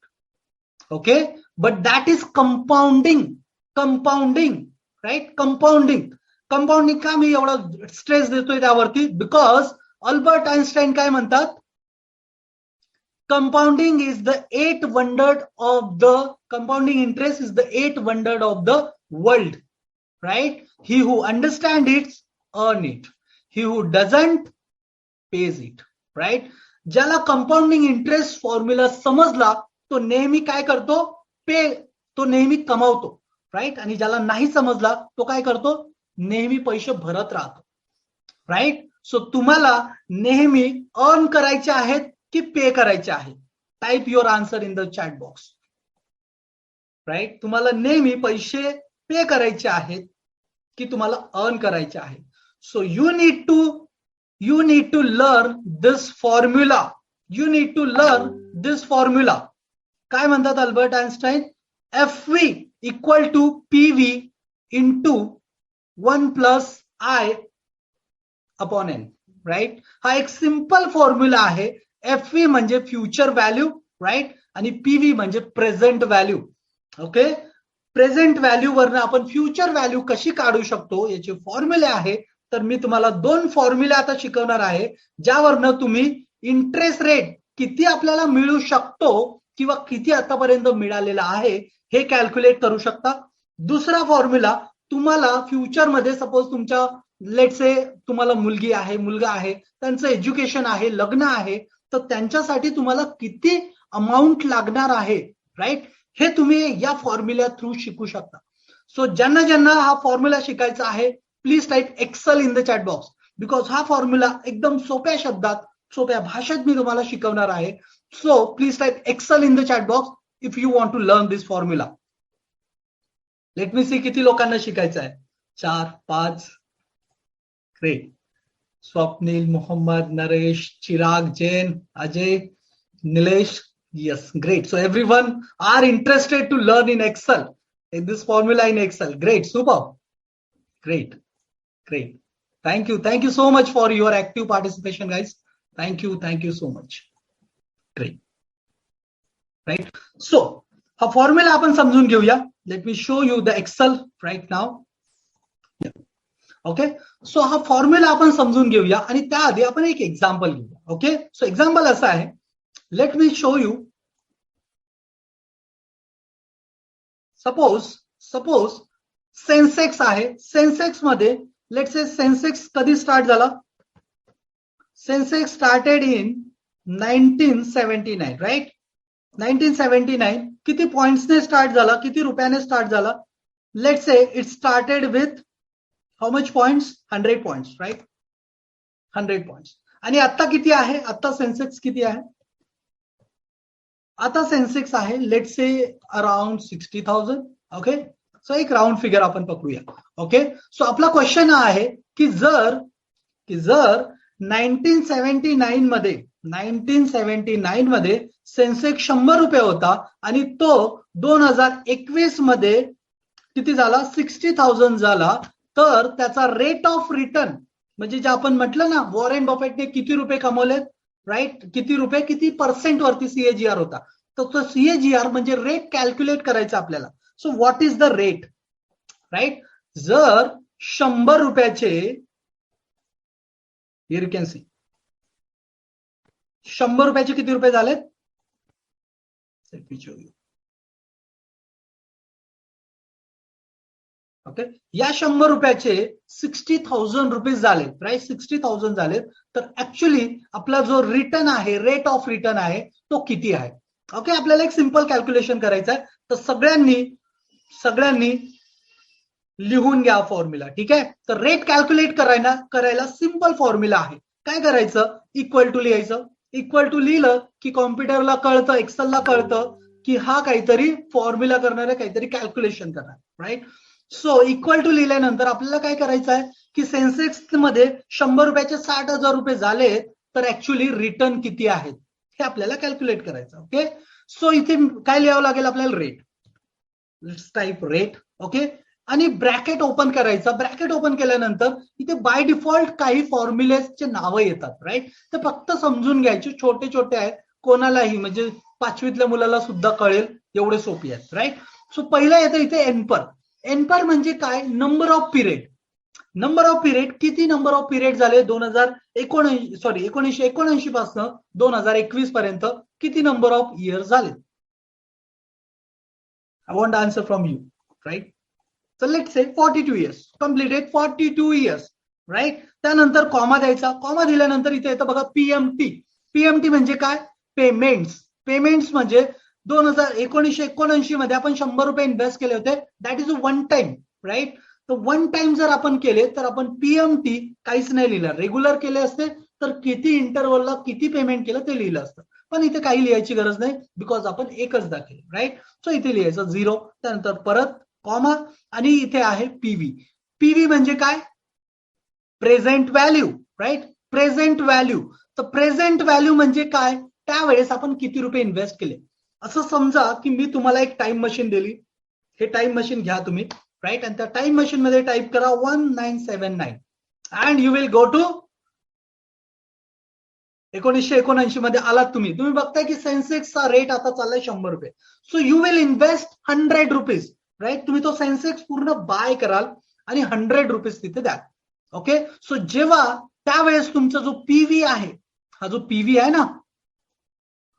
[SPEAKER 1] Okay, but that is compounding, right. Compounding का मी एवढा स्ट्रेस देतोय त्यावरती? बिकॉज अल्बर्ट आइन्स्टाईन काय म्हणतात? Compounding is the 8 wonders of the compounding interest is the 8 wonders of the world, right? He who understands it earn it, he who doesn't pays it, right? ज्याला compounding interest formula समजला तो नेहमी काय करतो? तो नेहमी कमावतो, राईट. आणि ज्याला नाही समजला तो काय करतो? नेहमी पैसे भरत राहतो, राईट. सो तुम्हाला नेहमी अर्न करायचे आहेत की पे करायचे आहे? Type your answer in the chat box, right. तुम्हाला नेहमी पैसे पे करायचे आहेत की तुम्हाला अर्न करायचे आहे? So you need to you need to learn this formula. You need to learn this formula. काय म्हणतात Albert Einstein? FV equal to PV into 1 plus I upon N, right? हा एक सिंपल फॉर्म्युला आहे. FV म्हणजे future value, right, आणि PV म्हणजे present value. Okay, present value वरनं आपण फ्युचर व्हॅल्यू कशी काढू शकतो याचे फॉर्म्युले आहे. तर मी तुम्हाला 2 फॉर्म्युले आता शिकवणार आहे, ज्यावरनं तुम्ही इंटरेस्ट रेट किती आपल्याला मिळू शकतो किंवा किती आतापर्यंत मिळालेला आहे हे कॅल्क्युलेट करू शकता. दुसरा फॉर्म्युला तुम्हाला फ्युचरमध्ये, सपोज तुमच्या लेट्स से तुम्हाला मुलगी आहे, मुलगा आहे, त्यांचं एज्युकेशन आहे, लग्न आहे, तर त्यांच्यासाठी तुम्हाला किती अमाऊंट लागणार आहे, राईट, हे तुम्ही या फॉर्म्युला थ्रू शिकू शकता. सो ज्यांना ज्यांना हा फॉर्म्युला शिकायचा आहे, please type Excel in the chat box, because हा फॉर्म्युला एकदम सोप्या शब्दात, सोप्या भाषेत मी तुम्हाला शिकवणार आहे. So please type Excel in the chat box if you want to learn this formula. Let me see किती लोकांना शिकायचं आहे. 4, 5. Great. Swapnil, Mohammed, Naresh, Chirag, Jain, Ajay, Nilesh. Yes, great. So everyone are interested to learn in Excel, in this formula in Excel. Great, super. Great, great. Thank you so much for your active participation, guys. Thank you so much. Great. Right. So हा formula आपण समजून घेऊया. Let me show you the Excel right now. Yeah. Okay, so हा formula आपण समजून घेऊया आणि त्याआधी आपण एक एक्झाम्पल घेऊया. ओके, सो एक्झाम्पल असं आहे. Let me show you. Suppose Sensex आहे. सेन्सेक्स मध्ये लेट्स से सेन्सेक्स कधी स्टार्ट झाला? Sensex started in 1979, right. 1979. किती पॉइंट्सने स्टार्ट झाला? किती रुपयाने स्टार्ट झाला? Let's say it started with how much points? 100 points, right. 100 points. आणि आता किती आहे? आता सेन्सेक्स किती आहे? आता सेन्सेक्स आहे let's say around 60,000. Okay, so एक राउंड फिगर आपण पकडूया. ओके, सो आपला क्वेश्चन हा आहे की जर 1979 मध्ये सेन्सेक्स 100 रुपये होता आणि तो 2021 मध्ये किती झाला? 60,000 झाला, तर त्याचा रेट ऑफ रिटर्न म्हणजे जे आपण म्हटलं ना, वॉरेन बफेटने किती रुपये कमवलेत, राईट, किती रुपये, किती पर्सेंट वरती सीएजीआर होता, तर तो सीएजीआर म्हणजे रेट कॅल्क्युलेट करायचा आपल्याला. So what is the rate, right. जर 100 रुपयाचे, हिअर यू कॅन सी, 100 रुपयाचे किती रुपये झालेत? ओके, या 100 रुपयाचे 60,000 रुपीज झाले, राईट. 60,000 झाले, तर ऍक्च्युली आपला जो रिटर्न आहे, रेट ऑफ रिटर्न आहे, तो किती आहे? ओके, आपल्याला एक सिंपल कॅल्क्युलेशन करायचं आहे. तर सगळ्यांनी लिहून घ्या फॉर्म्युला, ठीक आहे. तर रेट कॅल्क्युलेट करायला सिंपल फॉर्म्युला आहे. काय करायचं? इक्वल टू लिहायचं. इक्वल टू लिहिलं की कॉम्प्युटरला कळतं, एक्सेलला कळतं की हा काहीतरी फॉर्म्युला करणार आहे, काहीतरी कॅल्क्युलेशन करणार, राईट. सो इक्वल टू लिहिल्यानंतर आपल्याला काय करायचं आहे की सेन्सेक्स मध्ये 100 रुपयाचे 60,000 रुपये झाले, तर ऍक्च्युली रिटर्न किती आहेत हे आपल्याला कॅल्क्युलेट करायचं. ओके, सो इथे काय लिहावं लागेल आपल्याला? Rate. Let's type rate. Okay, आणि ब्रॅकेट ओपन करायचं. ब्रॅकेट ओपन केल्यानंतर इथे बाय डिफॉल्ट काही फॉर्म्युलेचे नावं येतात, राईट. ते फक्त समजून घ्यायचे, छोटे छोटे आहेत, कोणालाही म्हणजे 5वीतल्या मुलाला सुद्धा कळेल, एवढे सोपी आहेत, राईट. सो पहिलं येतं इथे एनपर. एनपर म्हणजे काय? Number of period. Number of period, किती नंबर ऑफ पिरियड झाले 1979 पासून 2021 पर्यंत किती नंबर ऑफ इयर झाले? I want answer from you, right. So let's say 42 years, completed 42 years, right. त्यानंतर कॉमा द्यायचा. कॉमा दिल्यानंतर इथे येतं बघा पीएमटी. पीएमटी म्हणजे काय? पेमेंट्स. पेमेंट्स म्हणजे 1979 मध्ये आपण 100 रुपये इन्व्हेस्ट केले होते, that is a one time, right. तर वन टाइम जर आपण केले तर आपण पीएमटी काहीच नाही लिहिलं. रेग्युलर केले असते तर किती इंटरव्हलला किती पेमेंट केलं ते लिहिलं असतं, पण इथे काही लिहायची गरज नाही, बिकॉज आपण एकचदा केले, राईट. सो इथे लिहायचं 0, त्यानंतर परत कॉमा, आणि इथे आहे पीव्ही. पीव्ही म्हणजे काय? Present value, right. Present value. तर प्रेझेंट व्हॅल्यू म्हणजे काय, त्यावेळेस आपण किती रुपये इन्व्हेस्ट केले. असं समजा की मी तुम्हाला एक टाइम मशीन दिली, हे टाइम मशीन घ्या तुम्ही, राईट, आणि त्या टाइम मशीन मध्ये टाइप करा 1979 and you will go to 1979 मध्ये आलात तुम्ही बघताय की सेन्सेक्सचा रेट आता चाललाय 100 रुपये. So you will invest 100 rupees, right. तुम्ही तो सेन्सेक्स पूर्ण बाय कराल आणि 100 रुपीज तिथे द्या. ओके. सो जेव्हा त्यावेळेस तुमचा जो पीव्ही आहे, हा जो पीव्ही आहे ना,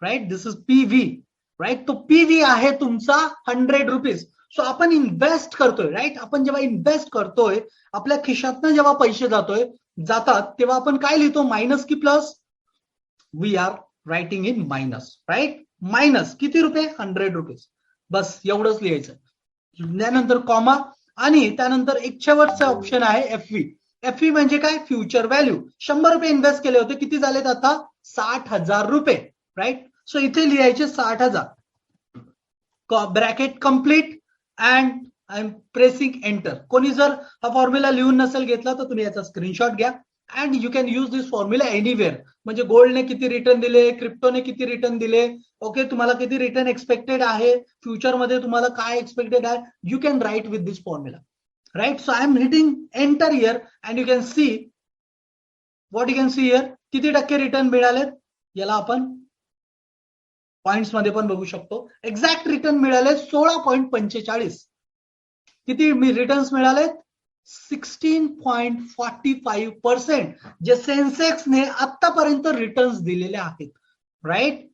[SPEAKER 1] right, this is PV, right, तो पीव्ही आहे तुमचा 100 रुपीज. सो आपण इन्व्हेस्ट करतोय, राईट. आपण जेव्हा इन्व्हेस्ट करतोय, आपल्या खिशातनं जेव्हा पैसे जातात तेव्हा आपण काय लिहितो, मायनस की plus. We are writing in minus, right. Minus किती रुपये, 100 रुपीज. बस एवढंच लिहायचं. त्यानंतर कॉमा आणि त्यानंतर एक शेवटचा ऑप्शन आहे एफव्ही. एफव्ही म्हणजे काय, फ्युचर व्हॅल्यू. 100 रुपये इन्व्हेस्ट केले होते, किती झालेत आता, 60,000 रुपये, राईट. सो इथे लिहायचे 60,000, bracket complete and I am pressing enter. कोणी जर हा फॉर्म्युला लिहून नसेल घेतला तर तुम्ही याचा स्क्रीनशॉट घ्या and you can use this formula anywhere. म्हणजे गोल्डने किती रिटर्न दिले, क्रिप्टोने किती रिटर्न दिले, ओके, तुम्हाला किती रिटर्न एक्सपेक्टेड आहे, फ्युचरमध्ये तुम्हाला काय एक्सपेक्टेड आहे, you can write with this formula, right. So I am hitting enter here and you can see what you can see here, किती टक्के रिटर्न मिळालेत. याला आपण पॉइंट्स मध्ये पण बघू शकतो. एक्झॅक्ट रिटर्न मिळाले 16.45. किती रिटर्न्स मिळालेत, 16.45%, जे सेन्सेक्सने आतापर्यंत रिटर्न्स दिलेले आहेत, राईट.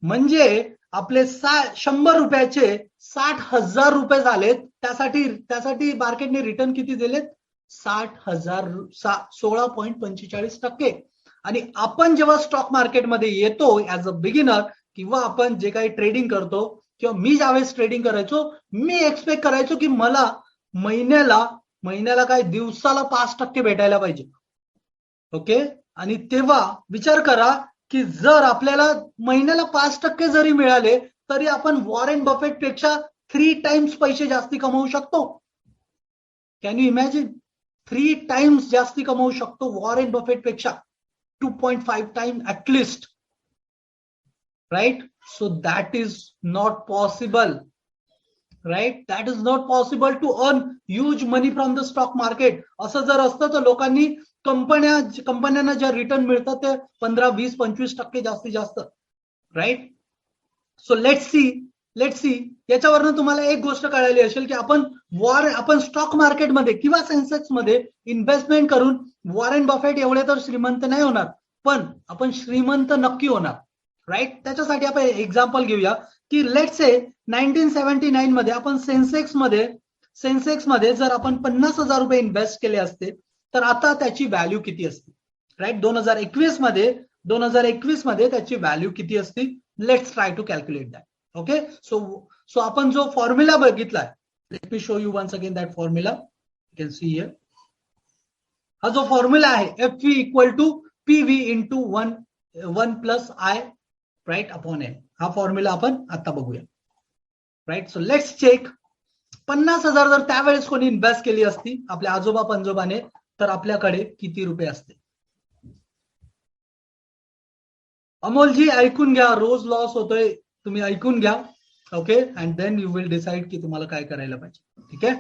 [SPEAKER 1] म्हणजे आपले 100 रुपयाचे 60,000 रुपये झालेत. त्यासाठी मार्केटने रिटर्न किती दिलेत, 60,000, 16.45%. आणि आपण जेव्हा स्टॉक मार्केटमध्ये येतो ऍज अ बिगिनर, किंवा आपण जे काही ट्रेडिंग करतो, किंवा मी ज्यावेळेस ट्रेडिंग करायचो, मी एक्सपेक्ट करायचो की मला महिन्याला काय, दिवसाला 5% भेटायला पाहिजे. ओके. आणि तेव्हा विचार करा की जर आपल्याला महिन्याला 5% जरी मिळाले तरी आपण वॉरेन बफेट पेक्षा 3 टाइम्स पैसे जास्ती कमवू शकतो. कॅन यू इमॅजिन, 3 टाइम्स जास्ती कमवू शकतो वॉरेन बफेट पेक्षा, 2.5 time at least, right. So that is not possible, right. That is not possible to earn huge money from the stock market. असं जर असतं तर लोकांनी कंपन्यांना ज्या रिटर्न मिळतात ते 15, 20, 25% जास्तीत जास्त, राईट. सो लेट्स सी याच्यावरनं तुम्हाला एक गोष्ट कळाली असेल की आपण स्टॉक मार्केटमध्ये किंवा सेन्सेक्स मध्ये इन्व्हेस्टमेंट करून वॉरेन बफेट एवढे तर श्रीमंत नाही होणार, पण आपण श्रीमंत नक्की होणार, राईट. त्याच्यासाठी आपण एक्झाम्पल घेऊया की लेट्स से 1979 मध्ये आपण सेन्सेक्स मध्ये जर आपण 50,000 रुपये इन्व्हेस्ट केले असते तर आता त्याची व्हॅल्यू किती असते, राईट. 2021 मध्ये त्याची व्हॅल्यू किती असते. Let's try to calculate that. Okay. So आपण जो फॉर्म्युला बघितलाय, let me show you once again that formula. You can see here, हा जो फॉर्म्युला आहे F V equal to PV into 1 plus I, right, upon N. हा formula आपण आता बघूया, राईट. So let's check. 50,000 जर त्यावेळेस कोणी इन्व्हेस्ट केली असती आपल्या आजोबा पंजोबाने, तर आपल्याकडे किती रुपये असते. अमोलजी ऐकून घ्या, रोज लॉस होतोय, तुम्ही ऐकून घ्या. Okay. And then you will decide की तुम्हाला काय करायला पाहिजे. ठीक आहे.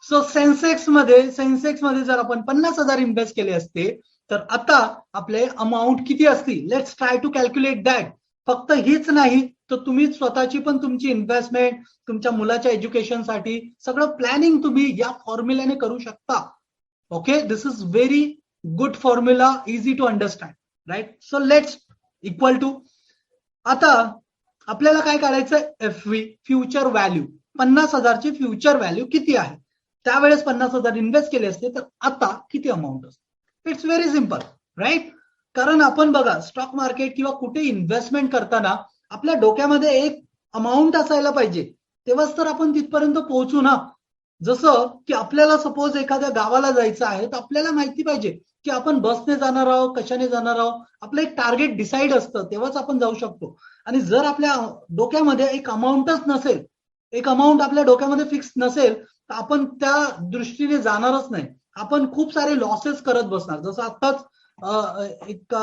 [SPEAKER 1] सो सेन्सेक्स मध्ये जर आपण 50,000 इन्व्हेस्ट केले असते तर आता आपले अमाऊंट किती असती. Let's try to calculate that. फक्त हीच नाही तर तुम्ही स्वतःची पण तुमची इन्व्हेस्टमेंट, तुमच्या मुलाच्या एज्युकेशनसाठी सगळं प्लॅनिंग तुम्ही या फॉर्म्युल्याने करू शकता. Okay. This is very good formula, easy to understand, right. So let's equal to, आता आपल्याला काय काढायचं, एफव्ही, फ्युचर व्हॅल्यू. 50,000 ची फ्युचर व्हॅल्यू किती आहे. त्यावेळेस 50,000 इन्व्हेस्ट केले असते तर आता किती अमाऊंट असते. It's very simple, right. कारण आपण बघा स्टॉक मार्केट किंवा कुठे इन्व्हेस्टमेंट करताना आपल्या डोक्यामध्ये एक अमाऊंट असायला पाहिजे, तेव्हाच तर आपण तिथपर्यंत पोहोचू ना. जसं की आपल्याला सपोज एखाद्या गावाला जायचं आहे तर आपल्याला माहिती पाहिजे की आपण बसने जाणार आहोत, कशाने जाणार आहोत. आपलं एक टार्गेट डिसाईड असतं, तेव्हाच आपण जाऊ शकतो. आणि जर आपल्या डोक्यामध्ये एक अमाऊंटच नसेल, एक अमाऊंट आपल्या डोक्यामध्ये फिक्स नसेल तर आपण त्या दृष्टीने जाणारच नाही. आपण खूप सारे लॉसेस करत बसणार. जसं आत्ताच एक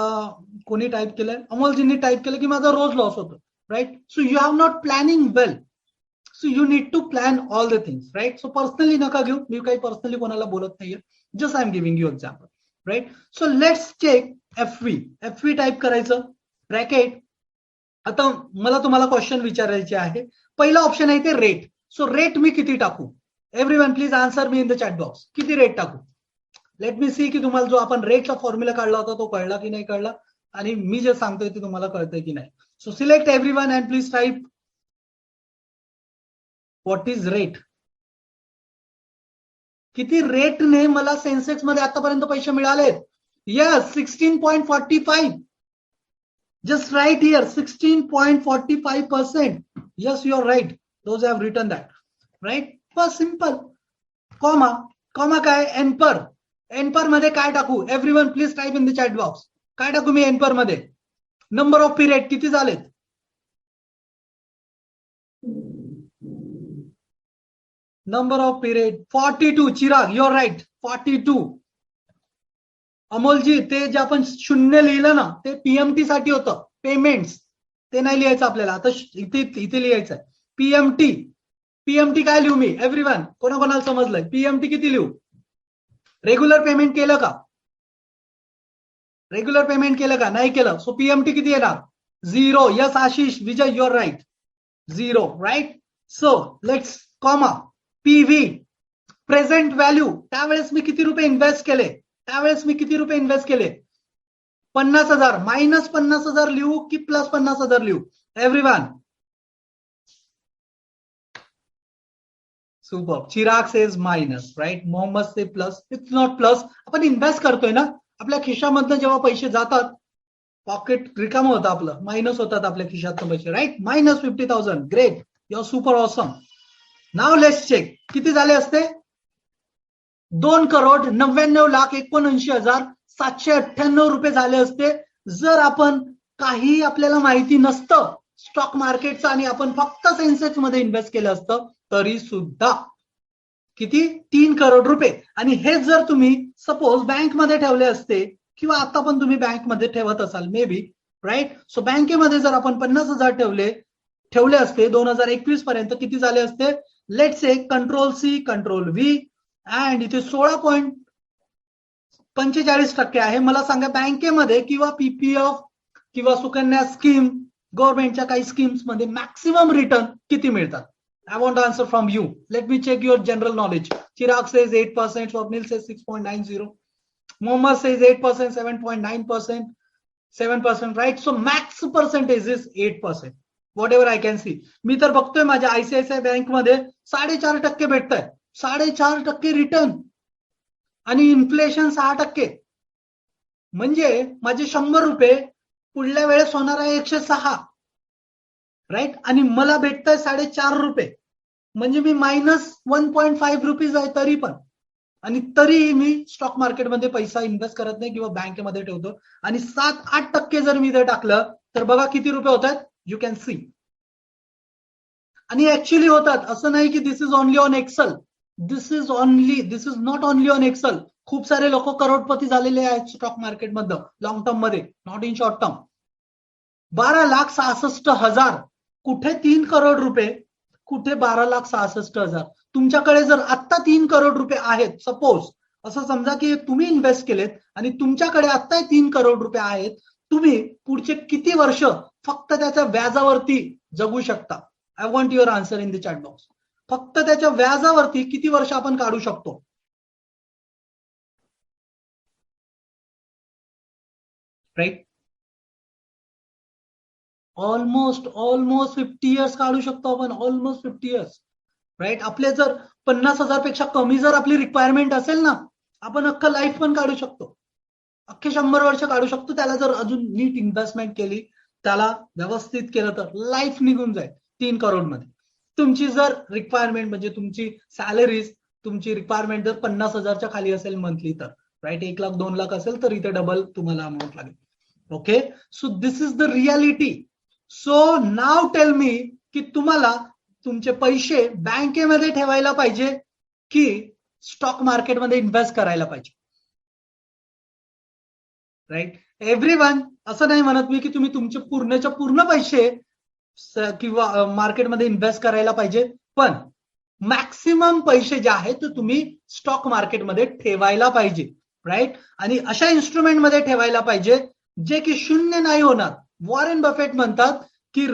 [SPEAKER 1] कोणी टाईप केलंय, अमोलजींनी टाईप केलं की माझा रोज लॉस होतो, right. So you have not planning well. So you need to plan all the things, right. So personally नका घेऊ, मी काही पर्सनली कोणाला बोलत नाहीये, just I am giving you example, right. So let's check F type करायचं, bracket. आता मला तुम्हाला क्वेश्चन विचारायचे आहे. पहिला ऑप्शन आहे ते रेट. सो रेट मी किती टाकू? Everyone please answer me in the chat box. किती रेट टाकू? लेट मी सी की तुम्हाला जो आपण रेटचा फॉर्म्युला काढला होता तो कळला की नाही कळला, आणि मी जे सांगतोय ते तुम्हाला कळतंय की नाही. So select everyone and please type what is rate. किती रेटने मला सेन्सेक्स मध्ये आतापर्यंत पैसे मिळालेत? Yes, 16.45. Just write here 16.45%. Yes, you're right. Those have written that. Right? Bus simple. Comma काय? एनपर. एनपर मध्ये काय टाकू? Everyone please type in the chat box. काय टाकू मी एनपर मध्ये? नंबर ऑफ पिरियड किती झालेत? Number of period 42. Chirag, your right, 42. अमोलजी, ते जे आपण शून्य लिहिलं ना, ते पीएमटी साठी होतं, पेमेंट्स. ते नाही लिहायचं आपल्याला, आता इथे लिहायचं आहे पीएमटी. पीएमटी काय लिहू मी? एव्हरीवन, कोणाकोणाला समजलंय? पीएमटी किती लिहू? रेग्युलर पेमेंट केलं का? रेग्युलर पेमेंट केलं का? नाही केलं. सो पीएमटी किती येणार? 0. Yes Ashish, Vijay, your right, 0. Right. So let's comma. PV, present value. त्यावेळेस मी किती रुपये इन्व्हेस्ट केले? 50,000. मायनस 50,000 लिहू की प्लस 50,000 लिहू? Everyone. Super. Chirag says minus, right. Mohammed say plus. It's not plus. आपण इन्व्हेस्ट करतोय ना, आपल्या खिशामधनं जेव्हा पैसे जातात, पॉकेट रिकाम होतं आपलं, मायनस होतात आपल्या खिशातनं पैसे, right. Minus 50,000. Great, you are super awesome. Now let's check. किती झाले असते? 2,99,79,798 रुपये झाले असते जर आपण काही आपल्याला माहिती नसतं स्टॉक मार्केटचं आणि आपण फक्त सेन्सेक्स मध्ये इन्व्हेस्ट केलं असतं तरी सुद्धा. किती? 3 करोड रुपये. आणि हे जर तुम्ही सपोज बँकमध्ये ठेवले असते, किंवा आता पण तुम्ही बँकमध्ये ठेवत असाल मे बी, राईट. सो बँकेमध्ये जर आपण 50,000 ठेवले असते 2021 पर्यंत, किती झाले असते? Let's say control C, control V, and इथे 16.45% आहे. मला सांगा बँकेमध्ये किंवा पीपीएफ किंवा सुकन्या स्कीम, गव्हर्नमेंटच्या काही स्कीम्स मध्ये मॅक्सिमम रिटर्न किती मिळतात? I want answer from you. Let me check your general knowledge. Chirag says 8%, Swapnil says 6.90, Mohammed says 8%, 7.9%, 7%, right. So max percentage is 8%. Whatever I can see. मी तर बघतोय माझ्या आयसीआयसीआय बँकमध्ये 4.5% भेटतंय. 4.5% रिटर्न, आणि इन्फ्लेशन 6%. म्हणजे माझे 100 रुपये पुढल्या वेळेस होणार आहे 106, राईट. आणि मला भेटतंय 4.5 रुपये. म्हणजे मी मायनस 1.5 रुपीज आहे तरी पण, आणि तरी मी स्टॉक मार्केटमध्ये पैसा इन्व्हेस्ट करत नाही किंवा बँकेमध्ये ठेवतो. आणि 7-8% जर मी ते टाकलं तर बघा किती रुपये होतात. You can see. आणि ऍक्च्युअली होतात. असं नाही की this is only on Excel. This is not only on Excel. खूप सारे लोक करोडपती झालेले आहेत स्टॉक मार्केटमधलं लॉंग टर्म मध्ये, नॉट इन शॉर्ट टर्म. 12,66,000. कुठे 3 करोड रुपये, कुठे 12,66,000. तुमच्याकडे जर आत्ता 3 करोड रुपये आहेत, सपोज असं समजा की तुम्ही इन्व्हेस्ट केलेत आणि तुमच्याकडे आत्ता 3 करोड रुपये आहेत, तुम्ही पुढचे किती वर्ष फक्त त्याच्या व्याजावरती जगू शकता? I want your answer in the chat box. फक्त त्याच्या व्याजावरती किती वर्ष आपण काढू शकतो? राईट. ऑलमोस्ट 50 इयर्स काढू शकतो आपण. Almost 50 years, right. आपले जर 50,000 पेक्षा कमी जर आपली रिक्वायरमेंट असेल ना, आपण अख्खं लाईफ पण काढू शकतो. अख्खे 100 वर्ष काढू शकतो. त्याला जर अजून नीट इन्व्हेस्टमेंट केली, त्याला व्यवस्थित केलं तर लाईफ निघून जाईल 3 करोड मध्ये. तुमची जर रिक्वायरमेंट म्हणजे तुमची सॅलरीज, तुमची रिक्वायरमेंट जर 50,000च्या खाली असेल मंथली तर, राईट, 1 लाख 2 लाख असेल तर इथे डबल तुम्हाला अमाऊंट लागेल. Okay. So this is the reality. So now tell me की तुम्हाला तुमचे पैसे बँकेमध्ये ठेवायला पाहिजे की स्टॉक मार्केटमध्ये इन्व्हेस्ट करायला पाहिजे? राईट. एव्हरीवन, असं नाही म्हणत मी की तुम्ही तुमचे पूर्णच्या पूर्ण पैसे किंवा मार्केटमध्ये इन्व्हेस्ट करायला पाहिजे, पण मॅक्सिमम पैसे जे आहेत ते तुम्ही स्टॉक मार्केटमध्ये ठेवायला पाहिजे, राईट. आणि अशा इन्स्ट्रुमेंटमध्ये ठेवायला पाहिजे जे की शून्य नाही होणार. वॉरेन बफेट म्हणतात की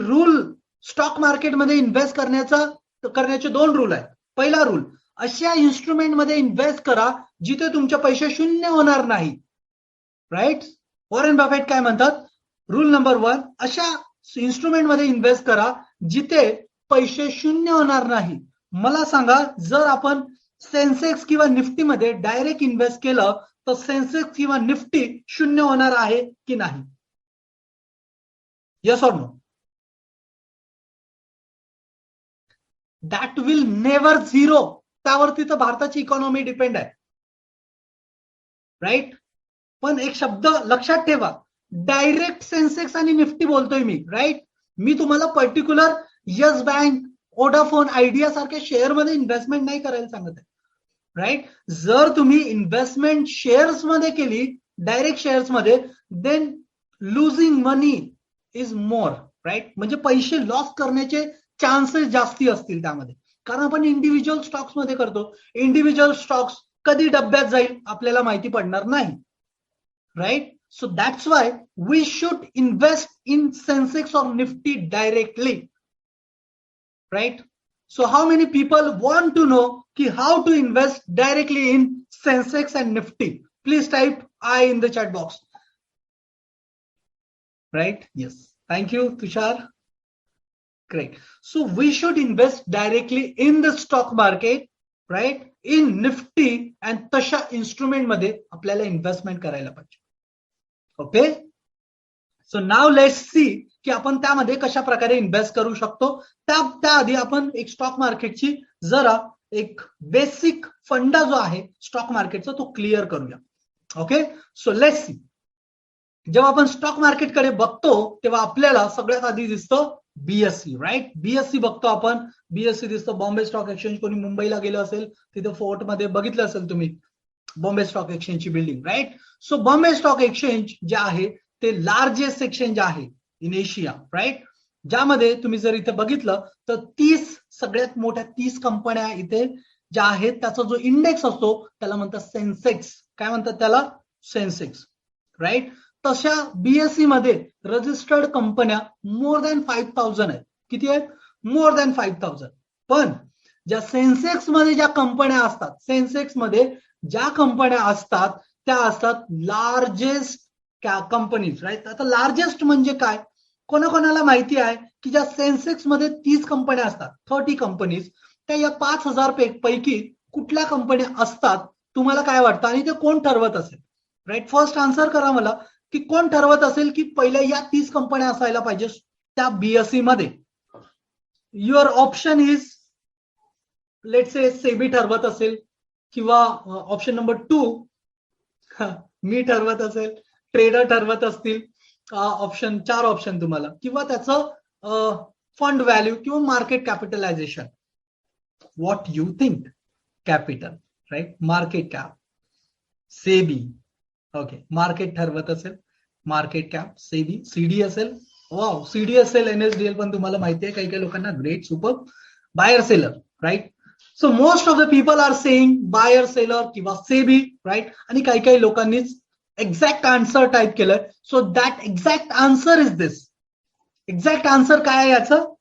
[SPEAKER 1] स्टॉक मार्केटमध्ये इन्व्हेस्ट करण्याचे 2 रूल आहेत. पहिला रूल, अशा इन्स्ट्रुमेंटमध्ये इन्व्हेस्ट करा जिथे तुमचे पैसे शून्य होणार नाही, राईट. वॉरेन बफेट काय म्हणतात, रूल नंबर 1, अशा इन्स्ट्रुमेंटमध्ये इन्व्हेस्ट करा जिथे पैसे शून्य होणार नाही. मला सांगा, जर आपण सेन्सेक्स किंवा निफ्टीमध्ये डायरेक्ट इन्व्हेस्ट केलं तर सेन्सेक्स किंवा निफ्टी शून्य होणार आहे की नाही? Yes or no? That will never zero. त्यावरती तर भारताची इकॉनॉमी डिपेंड आहे, राईट. पण एक शब्द लक्षात ठेवा, डायरेक्ट सेन्सेक्स आणि निफ्टी बोलतोय मी, राईट. मी तुम्हाला particular yes bank, Vodafone, idea सारख्या शेअरमध्ये इन्व्हेस्टमेंट नाही करायला सांगत आहे, राईट. जर तुम्ही इन्व्हेस्टमेंट शेअर्स मध्ये केली, डायरेक्ट शेअर्स मध्ये, then losing money is more, right. म्हणजे पैसे लॉस करण्याचे चान्सेस जास्ती असतील त्यामध्ये, कारण आपण इंडिव्हिज्युअल स्टॉक्स मध्ये करतो. इंडिव्हिज्युअल स्टॉक्स कधी डब्यात जाईल आपल्याला माहिती पडणार नाही, right. So that's why we should invest in Sensex or Nifty directly, right? So how many people want to know how to invest directly in Sensex and Nifty? Please type I in the chat box, right? Yes, thank you, Tushar. Great. So we should invest directly in the stock market, right? In Nifty and तशा instrument मध्ये आपल्याला investment करायला पाहिजे. Okay, so now let's see की आपण त्यामध्ये कशा प्रकारे इन्व्हेस्ट करू शकतो. त्याआधी आपण एक स्टॉक मार्केटची जरा एक बेसिक फंडा जो आहे स्टॉक मार्केटचा तो क्लिअर करूया. Okay, so let's see. जेव्हा आपण स्टॉक मार्केटकडे बघतो तेव्हा आपल्याला सगळ्यात आधी दिसतं बीएससी, राईट. बीएससी बघतो आपण, बीएससी दिसतं, बॉम्बे स्टॉक एक्सचेंज. कोणी मुंबईला गेलं असेल तिथे फोर्ट मध्ये बघितलं असेल तुम्ही बॉम्बे स्टॉक एक्सचेंजची building, right. So Bombay stock exchange जे आहे ते लार्जेस्ट एक्सचेंज आहे इन एशिया, राईट. ज्यामध्ये तुम्ही जर इथे बघितलं तर 30 सगळ्यात मोठ्या 30 कंपन्या इथे ज्या आहेत त्याचा जो इंडेक्स असतो त्याला म्हणतात सेन्सेक्स. काय म्हणतात त्याला? सेन्सेक्स, राईट. तशा बीएससी मध्ये रजिस्टर्ड कंपन्या मोर दॅन 5000 आहेत. किती आहेत? More than 5000. पण ज्या सेन्सेक्स मध्ये ज्या कंपन्या असतात, सेन्सेक्स मध्ये ज्या कंपन्या असतात त्या असतात लार्जेस्ट कंपनीज, राईट. आता लार्जेस्ट म्हणजे काय, कोणाकोणाला माहिती आहे की ज्या सेन्सेक्स मध्ये 30 कंपन्या असतात, 30 कंपनीज, त्या या 5000 पैकी कुठल्या कंपन्या असतात? तुम्हाला काय वाटतं आणि ते कोण ठरवत असेल? राईट, फर्स्ट आन्सर करा मला की कोण ठरवत असेल की पहिल्या या 30 कंपन्या असायला पाहिजे त्या बीएससी मध्ये. Your option is, let's say SEBI ठरवत असेल, किंवा ऑप्शन नंबर 2 मी ठरवत असेल, ट्रेडर ठरवत असतील. 4 ऑप्शन तुम्हाला, किंवा त्याचं फंड व्हॅल्यू किंवा market capitalization. What you think? Capital, right, market cap, SEBI. Okay, market ठरवत असेल, मार्केट कॅप, सेबी, सीडी असेल. वाव, सीडी असेल, एनएसडीएल पण तुम्हाला माहिती आहे काही काही लोकांना. Great, super. Buyer seller, right. So most of the people are saying buyer seller किंवा सेबी, राईट. आणि काही काही लोकांनीच एक्झॅक्ट आन्सर टाईप केलंय. So that exact answer is this. Exact answer काय आहे याचं?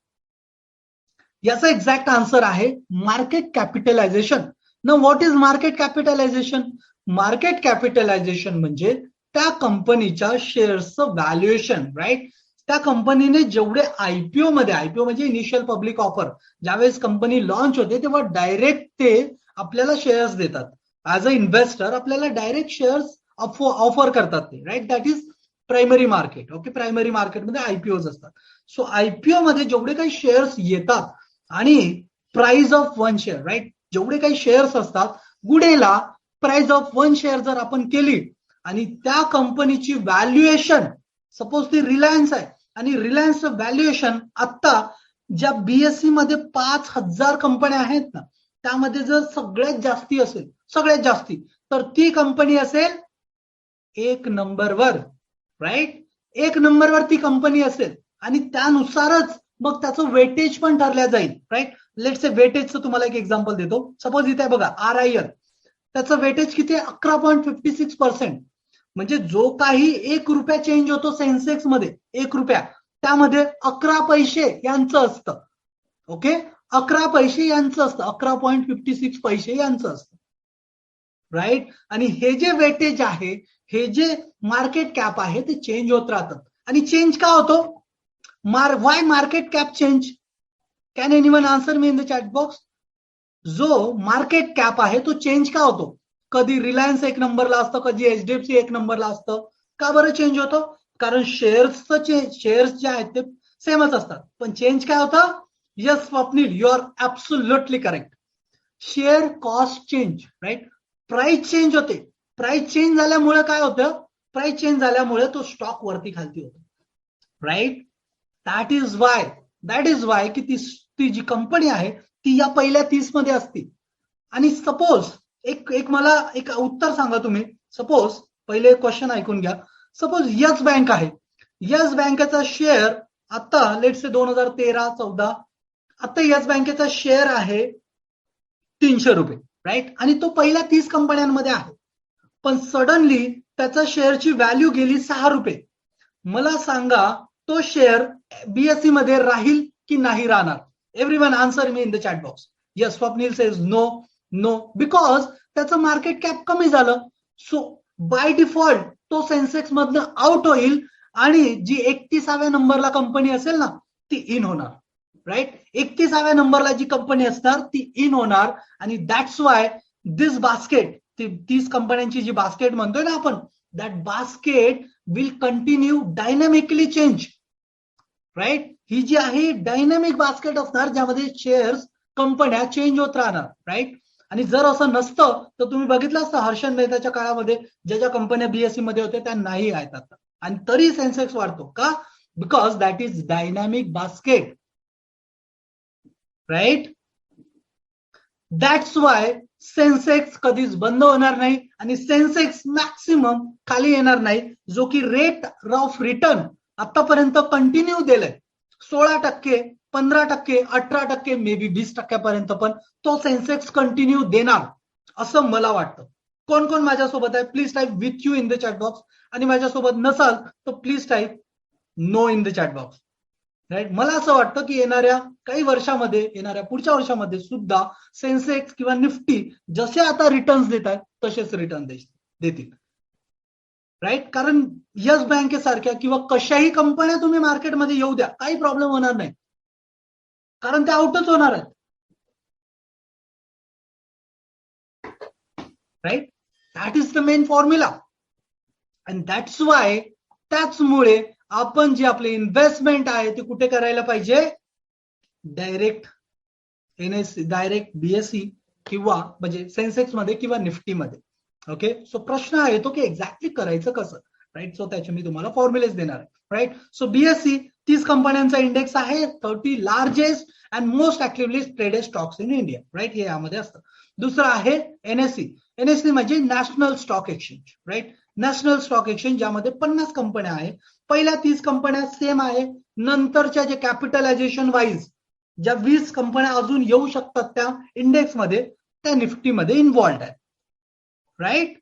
[SPEAKER 1] याचं एक्झॅक्ट आन्सर आहे मार्केट कॅपिटलायझेशन. ना what is market capitalisation? Market capitalisation म्हणजे त्या कंपनीच्या शेअर्सचं व्हॅल्युएशन, राईट. त्या कंपनीने जेवढे आयपीओ म्हणजे इनिशियल पब्लिक ऑफर, ज्यावेळेस कंपनी लॉन्च होते तेव्हा डायरेक्ट ते आपल्याला शेअर्स देतात. ऍज अ इन्व्हेस्टर आपल्याला डायरेक्ट शेअर्स ऑफर करतात ते, right. That is primary market. Okay, primary मार्केटमध्ये आयपीओ असतात. सो आयपीओ मध्ये जेवढे काही शेअर्स येतात आणि प्राइस ऑफ 1 शेअर, राईट, जेवढे काही शेअर्स असतात, गुडेला प्राइस ऑफ 1 शेअर जर आपण केली आणि त्या कंपनीची व्हॅल्युएशन, सपोज ती रिलायन्स आहे आणि रिलायन्सचं व्हॅल्युएशन आता ज्या बीएससी मध्ये 5000 कंपन्या आहेत ना त्यामध्ये जर सगळ्यात जास्ती असेल, सगळ्यात जास्ती, तर ती कंपनी असेल एक नंबरवर, राईट, एक नंबरवर ती कंपनी असेल आणि त्यानुसारच मग त्याचं वेटेज पण ठरल्या जाईल, राईट. लेट्स से वेटेजचं तुम्हाला एक एक्झाम्पल देतो. सपोज इथे बघा RIL, त्याचं वेटेज किती आहे? 11.56%. म्हणजे जो काही 1 रुपया चेंज होतो सेन्सेक्स मध्ये, 1 रुपया, त्यामध्ये 11 पैसे यांचं असतं. ओके, 11 पैसे यांचं असतं, 11.56 पैसे यांचं असतं, राईट. आणि हे जे वेटेज आहे, हे जे मार्केट कॅप आहे, ते चेंज होत राहतात. आणि चेंज का होतो? Y market cap change? Can anyone answer me in the chat box? जो मार्केट कॅप आहे तो चेंज का होतो? कधी रिलायन्स एक नंबरला असतं, कधी HDFC एक नंबरला असतं. का बरं चेंज होतं? कारण शेअर्स जे आहेत ते सेमच असतात, पण चेंज काय होतं? Yes Swapnil, you are absolutely correct. Share cost change, right. Price change होते. प्राइस चेंज झाल्यामुळे काय होतं? प्राइस चेंज झाल्यामुळे तो स्टॉक वरती खालती होतो, राईट. दॅट इज वाय की ती जी कंपनी आहे ती या पहिल्या 30 मध्ये असते. आणि सपोज एक मला एक उत्तर सांगा तुम्ही. सपोज पहिले क्वेश्चन ऐकून घ्या. सपोज यस बँक आहे. यस बँकेचा शेअर आता लेट्स से 2013-14, आता यस बँकेचा शेअर आहे 300 रुपये, राईट. आणि तो पहिल्या 30 कंपन्यांमध्ये आहे. पण सडनली त्याचा शेअरची व्हॅल्यू गेली 6 रुपये. मला सांगा तो शेअर BSE मध्ये राहील की नाही राहणार? Everyone answer me in the chat box. Yes Swapnil says no, because त्याचं मार्केट कॅप कमी झालं. सो बाय डिफॉल्ट तो सेन्सेक्स मधनं आउट होईल आणि जी 31व्या नंबरला कंपनी असेल ना ती इन होणार, राईट. 31व्या नंबरला जी कंपनी असणार ती इन होणार. आणि दॅट्स वाय दिस बास्केट, 30 कंपन्यांची जी बास्केट म्हणतोय ना आपण, that basket will continue dynamically change, right. ही जी आहे डायनामिक बास्केट असणार ज्यामध्ये शेअर्स, कंपन्या चेंज होत राहणार, राईट. आणि जर असं नसतं तर तुम्ही बघितलं असतं हर्षद मेहताच्या काळामध्ये ज्या कंपन्या BSE मध्ये होत्या त्या नाही आहेत आता, आणि तरी सेन्सेक्स वाढतो. का? Because that is dynamic basket, right. That's why Sensex कधीच बंद होणार नाही आणि सेन्सेक्स मॅक्सिमम खाली येणार नाही. जो की रेट ऑफ रिटर्न आतापर्यंत कंटिन्यू दिलंय 16%, 15%, 18%, मे बी 20% पण तो सेन्सेक्स कंटिन्यू देणार असं मला वाटतं. कोण कोण माझ्यासोबत आहे? Please type with you in the chat box. आणि माझ्यासोबत नसाल तर please type no in the chat box, right. मला असं वाटतं की येणाऱ्या काही वर्षामध्ये, येणाऱ्या पुढच्या वर्षामध्ये सुद्धा सेन्सेक्स किंवा निफ्टी जसे आता रिटर्न्स देत आहेत तसेच रिटर्न देतील, राईट. कारण यस बँकेसारख्या किंवा कशाही कंपन्या तुम्ही मार्केटमध्ये येऊ द्या, काही प्रॉब्लेम होणार नाही, कारण त्या आउटच होणार आहेत, right. That is the main formula. And that's why, त्याचमुळे आपण जे आपले इन्व्हेस्टमेंट आहे ते कुठे करायला पाहिजे? डायरेक्ट NSE, डायरेक्ट BSE किंवा म्हणजे सेन्सेक्स मध्ये किंवा निफ्टी मध्ये. ओके, सो प्रश्न आहे तो की एक्झॅक्टली करायचं कसं, राईट. सो त्याचे मी तुम्हाला फॉर्म्युलेस देणार आहे, राईट. सो BSE 30 कंपन्यांचा इंडेक्स आहे, 30 largest and most actively traded stocks in India, right. हे यामध्ये असतं. दुसरं आहे NSE म्हणजे national stock exchange, right. National stock exchange ज्यामध्ये 50 कंपन्या आहेत. पहिल्या 30 कंपन्या सेम आहे. नंतरच्या जे कॅपिटलायझेशन वाईज ज्या 20 कंपन्या अजून येऊ शकतात त्या इंडेक्समध्ये, त्या निफ्टीमध्ये इन्व्हॉल्ड आहेत, right.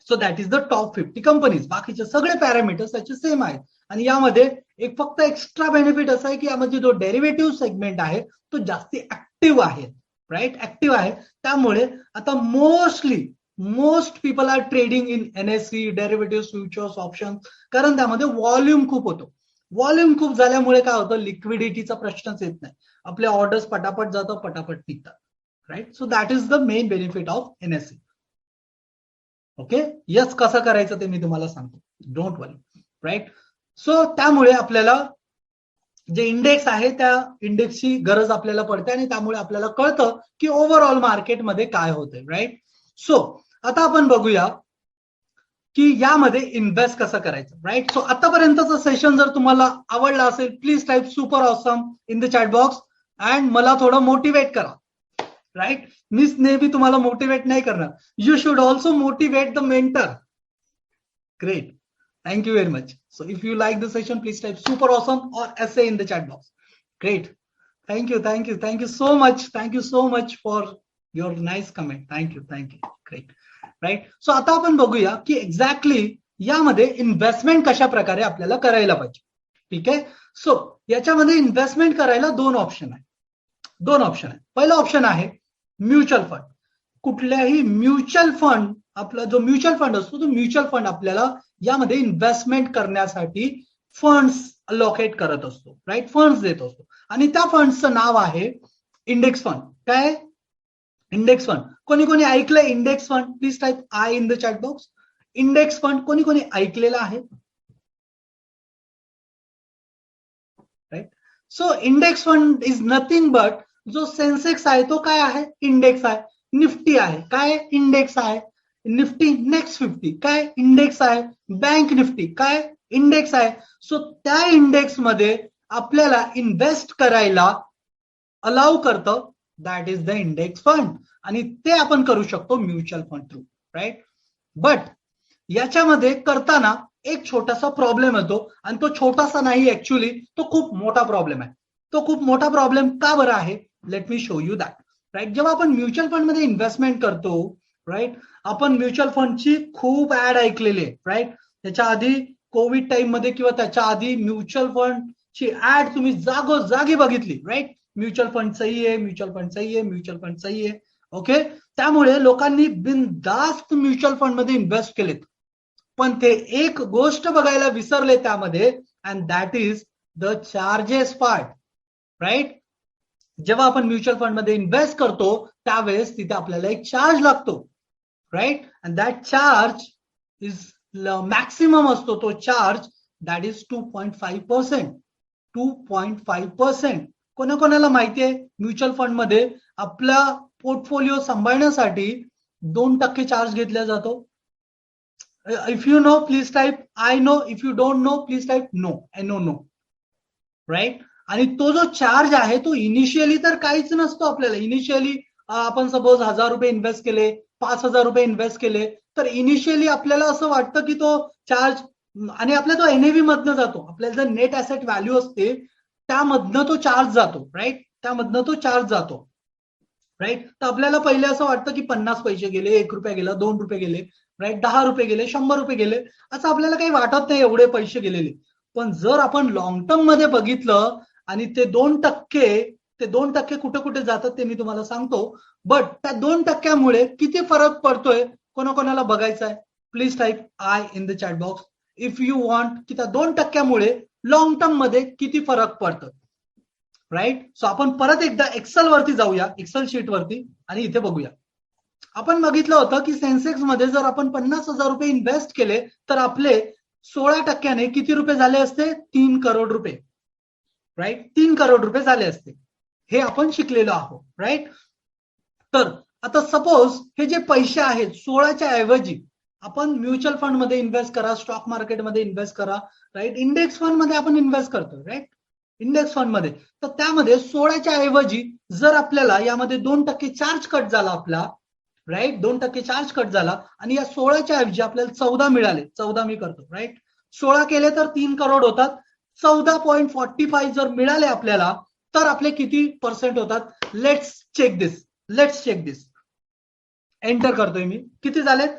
[SPEAKER 1] So that is the top 50 companies. बाकीचे सगळे पॅरामीटर्स त्याचे सेम आहेत. आणि यामध्ये एक फक्त एक्स्ट्रा बेनिफिट असं आहे की यामध्ये जो डेरिव्हेटिव्ह सेगमेंट आहे तो जास्ती ऍक्टिव्ह आहे, राईट. ऍक्टिव्ह आहे. त्यामुळे आता most people are trading in NSE, derivative, futures, option, कारण त्यामध्ये व्हॉल्यूम खूप होतो. व्हॉल्यूम खूप झाल्यामुळे काय होतं? लिक्विडिटीचा प्रश्नच येत नाही. आपले ऑर्डर्स पटापट जातात, पटापट निघतात, right. So that is the main benefit of NSE. Okay, yes कसं करायचं ते मी तुम्हाला सांगतो, डोंट वरी, राईट. सो त्यामुळे आपल्याला जे इंडेक्स आहे त्या इंडेक्सची गरज आपल्याला पडते आणि त्यामुळे आपल्याला कळतं की ओव्हरऑल मार्केटमध्ये काय होतंय, राईट. सो आता आपण बघूया की यामध्ये इन्व्हेस्ट कसं करायचं, राईट. सो आतापर्यंतचं सेशन जर तुम्हाला आवडलं असेल, please type super awesome in the chat box and मला थोडं मोटिवेट करा, राईट. मी नेहमी तुम्हाला मोटिवेट नाही करणार. You should also motivate the mentor, Great. Thank you very much. So if you like the session, please type super awesome or essay in the chat box. Great. Thank you. Thank you. Thank you so much. Thank you so much for your nice comment. Thank you. Thank you. Great. Right. So आता आपण बघूया की exactly यामध्ये investment कशा प्रकारे आपल्याला करायला पाहिजे. ठीक आहे. सो याच्यामध्ये इन्व्हेस्टमेंट करायला दोन ऑप्शन आहे. पहिला ऑप्शन आहे म्युच्युअल फंड. कुठल्याही म्युच्युअल फंड, आपला जो म्युच्युअल फंड असतो तो म्युच्युअल फंड आपल्याला यामध्ये इन्व्हेस्टमेंट करण्यासाठी फंड्स अलोकेट करत असतो. राईट. फंड्स देत असतो आणि त्या फंड्सचं नाव आहे इंडेक्स फंड. काय? Index fund. कोणी कोणी ऐकलंय index fund? Please type I in the chat box. Index fund कोणी कोणी ऐकलेलं आहे? Right. So index fund is nothing but जो सेन्सेक्स आहे तो काय आहे? इंडेक्स आहे. निफ्टी आहे काय? इंडेक्स आहे. निफ्टी नेक्स्ट 50 काय? इंडेक्स आहे. बँक निफ्टी काय? इंडेक्स आहे. सो त्या इंडेक्स मध्ये आपल्याला इन्व्हेस्ट करायला अलाउ करतं. That is the index fund आणि ते आपण करू शकतो mutual fund through. Right. But याच्यामध्ये करताना एक छोटासा प्रॉब्लेम येतो आणि तो छोटासा नाही, ऍक्च्युली तो खूप मोठा प्रॉब्लेम आहे. तो खूप मोठा प्रॉब्लेम का बरं आहे? Let me show you that. Right. जेव्हा आपण म्युच्युअल फंड मध्ये इन्व्हेस्टमेंट करतो, राईट, आपण म्युच्युअल फंडची खूप ऍड ऐकलेली आहे. राईट. त्याच्या आधी कोविड टाइम मध्ये किंवा त्याच्या आधी म्युच्युअल फंडची ऍड तुम्ही जागोजागी बघितली. राईट. म्युच्युअल फंड सही आहे, म्युच्युअल फंड सही आहे, म्युच्युअल फंड सही आहे. ओके. त्यामुळे लोकांनी बिनधास्त म्युच्युअल फंड मध्ये इन्व्हेस्ट केलेत. पण ते एक गोष्ट बघायला विसरले त्यामध्ये, and that is the charges part. Right. जेव्हा आपण म्युच्युअल फंड मध्ये इन्व्हेस्ट करतो त्यावेळेस तिथे आपल्याला एक चार्ज लागतो. Right. And that charge is maximum असतो तो चार्ज, दॅट इज 2.5%. 2.5%. कोणाकोणाला माहिती आहे म्युच्युअल फंड मध्ये आपला पोर्टफोलिओ सांभाळण्यासाठी 2% चार्ज घेतला जातो? If you know please type I know. If you don't know please type no. I know. Right. आणि तो जो चार्ज आहे तो इनिशियली तर काहीच नसतो आपल्याला. इनिशियली आपण सपोज 1000 रुपये इन्व्हेस्ट केले, 5000 रुपये इन्व्हेस्ट केले, तर इनिशियली आपल्याला असं वाटतं की तो चार्ज, आणि आपला तो एनएव्ही मधनं जातो. आपल्याला जर नेट ऍसेट व्हॅल्यू असते त्यामधनं तो चार्ज जातो. राईट. त्यामधनं तो चार्ज जातो. राईट. तर आपल्याला पहिले असं वाटतं की 50 पैसे गेले, 1 रुपया गेला, 2 रुपये गेले, राईट, 10 रुपये गेले, 100 रुपये गेले, असं आपल्याला काही वाटत नाही एवढे पैसे गेलेले. पण जर आपण लॉंग टर्म मध्ये बघितलं आणि ते 2% कुठे कुठे जातात ते मी तुम्हाला सांगतो. बट त्या 2%मुळे किती फरक पडतोय कोणाकोणाला बघायचं आहे? Please type I in the chat box if you want की त्या 2%मुळे लॉंग टर्म मध्ये किती फरक पडतो. राईट. सो आपण परत एकदा एक्सेल वरती जाऊया, एक्सेल शीट वरती, आणि इथे बघूया. आपण बघितलं होतं की सेन्सेक्स मध्ये जर आपण 50,000 रुपये इन्व्हेस्ट केले तर आपले 16% किती रुपये झाले असते? 3 करोड रुपये. राईट. 3 करोड रुपये झाले असते. हे आपण शिकलेलो आहोत. राईट. तर आता सपोज हे जे पैसे आहेत 16च्या ऐवजी आपण म्युच्युअल फंड मध्ये इन्व्हेस्ट करा, स्टॉक मार्केटमध्ये इन्व्हेस्ट करा, राईट, इंडेक्स फंड मध्ये आपण इन्व्हेस्ट करतो. राईट. इंडेक्स फंड मध्ये तर त्यामध्ये 16च्या ऐवजी जर आपल्याला यामध्ये 2% चार्ज कट झाला आपला, राईट, 2% चार्ज कट झाला आणि या 16च्या ऐवजी आपल्याला 14 मिळाले. 14 मी करतो. राईट. 16 केले तर 3 करोड होतात. 14.45 जर मिळाले आपल्याला तर आपले किती पर्सेंट होतात? Let's check this. एंटर करतोय मी. किती झालेत?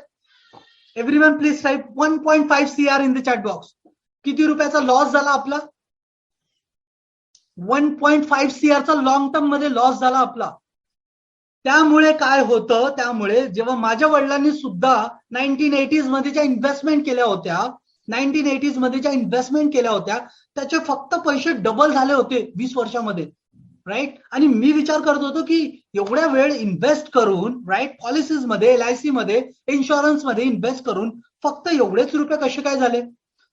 [SPEAKER 1] Everyone please type 1.5 CR in the chat box. किती रुपयाचा लॉस झाला आपला? 1.5 CR चा लॉंग टर्म मध्ये लॉस झाला आपला. त्यामुळे काय होतं? त्यामुळे जेव्हा माझ्या वडिलांनी सुद्धा 1980s मध्ये ज्या इन्व्हेस्टमेंट केल्या होत्या त्याचे फक्त पैसे डबल झाले होते 20 वर्षामध्ये. राईट. आणि मी विचार करत होतो की एवढ्या वेळ इन्व्हेस्ट करून, राईट, पॉलिसीज मध्ये, LIC मध्ये, इन्शुरन्स मध्ये इन्व्हेस्ट करून फक्त एवढेच रुपये कसे काय झाले?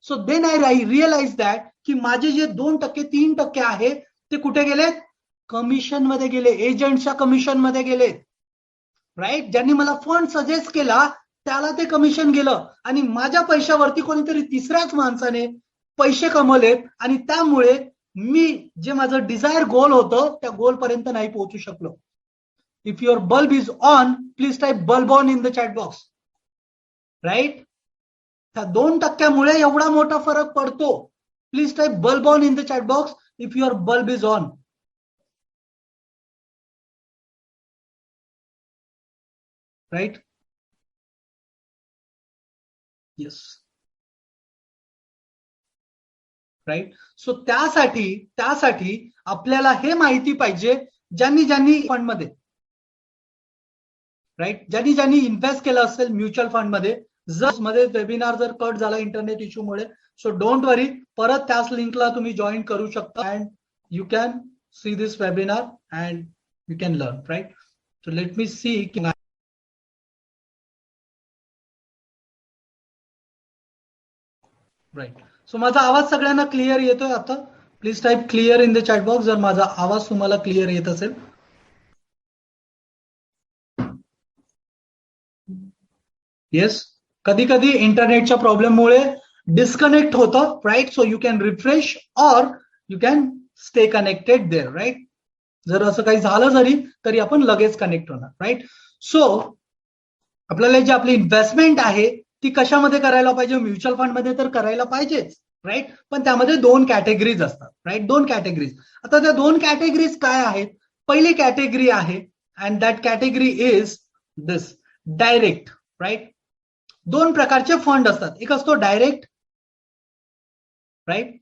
[SPEAKER 1] So then I realise that की माझे जे 2%, 3% आहे ते कुठे गेलेत? कमिशन मध्ये गेले, एजंटच्या कमिशन मध्ये गेले. राईट. ज्यांनी मला फंड सजेस्ट केला त्याला ते कमिशन गेलं आणि माझ्या पैशावरती कोणीतरी तिसऱ्याच माणसाने पैसे कमवलेत आणि त्यामुळे मी जे माझं डिझायर गोल होतं त्या गोल पर्यंत नाही पोहोचू शकलो. If your bulb is on please type bulb on in the chat box. Right. त्या 2% एवढा मोठा फरक पडतो. Please type bulb on in the chat box if your bulb is on. Right. Yes. Right. So त्यासाठी आपल्याला हे माहिती पाहिजे, ज्यांनी फंडमध्ये, राईट, ज्यांनी इन्व्हेस्ट केलं असेल म्युच्युअल फंड मध्ये, जर मध्ये वेबिनार जर कट झाला इंटरनेट इश्यूमुळे, सो डोंट वरी, परत त्याच लिंकला तुम्ही जॉईन करू शकता and you can see this webinar and you can learn. Right. So let me see. Right. So माझा आवाज सगळ्यांना क्लिअर येतोय आता? Please type clear in the chat box जर माझा आवाज तुम्हाला क्लिअर येत असेल. येस. कधी कधी इंटरनेटच्या प्रॉब्लेममुळे डिस्कनेक्ट होतं. Right. So you can refresh or you can stay connected there. Right. जर असं काही झालं जरी तरी आपण लगेच कनेक्ट होणार. राईट. सो आपल्याला जी आपली इन्व्हेस्टमेंट आहे ती कशामध्ये करायला पाहिजे? म्युच्युअल फंड मध्ये तर करायला पाहिजेच. राईट. पण त्यामध्ये 2 कॅटेगरीज असतात. राईट. 2 कॅटेगरीज. आता त्या 2 कॅटेगरीज काय आहेत? पहिली कॅटेगरी आहे and that category is this direct. Right. 2 प्रकारचे फंड असतात. एक असतो डायरेक्ट, राईट,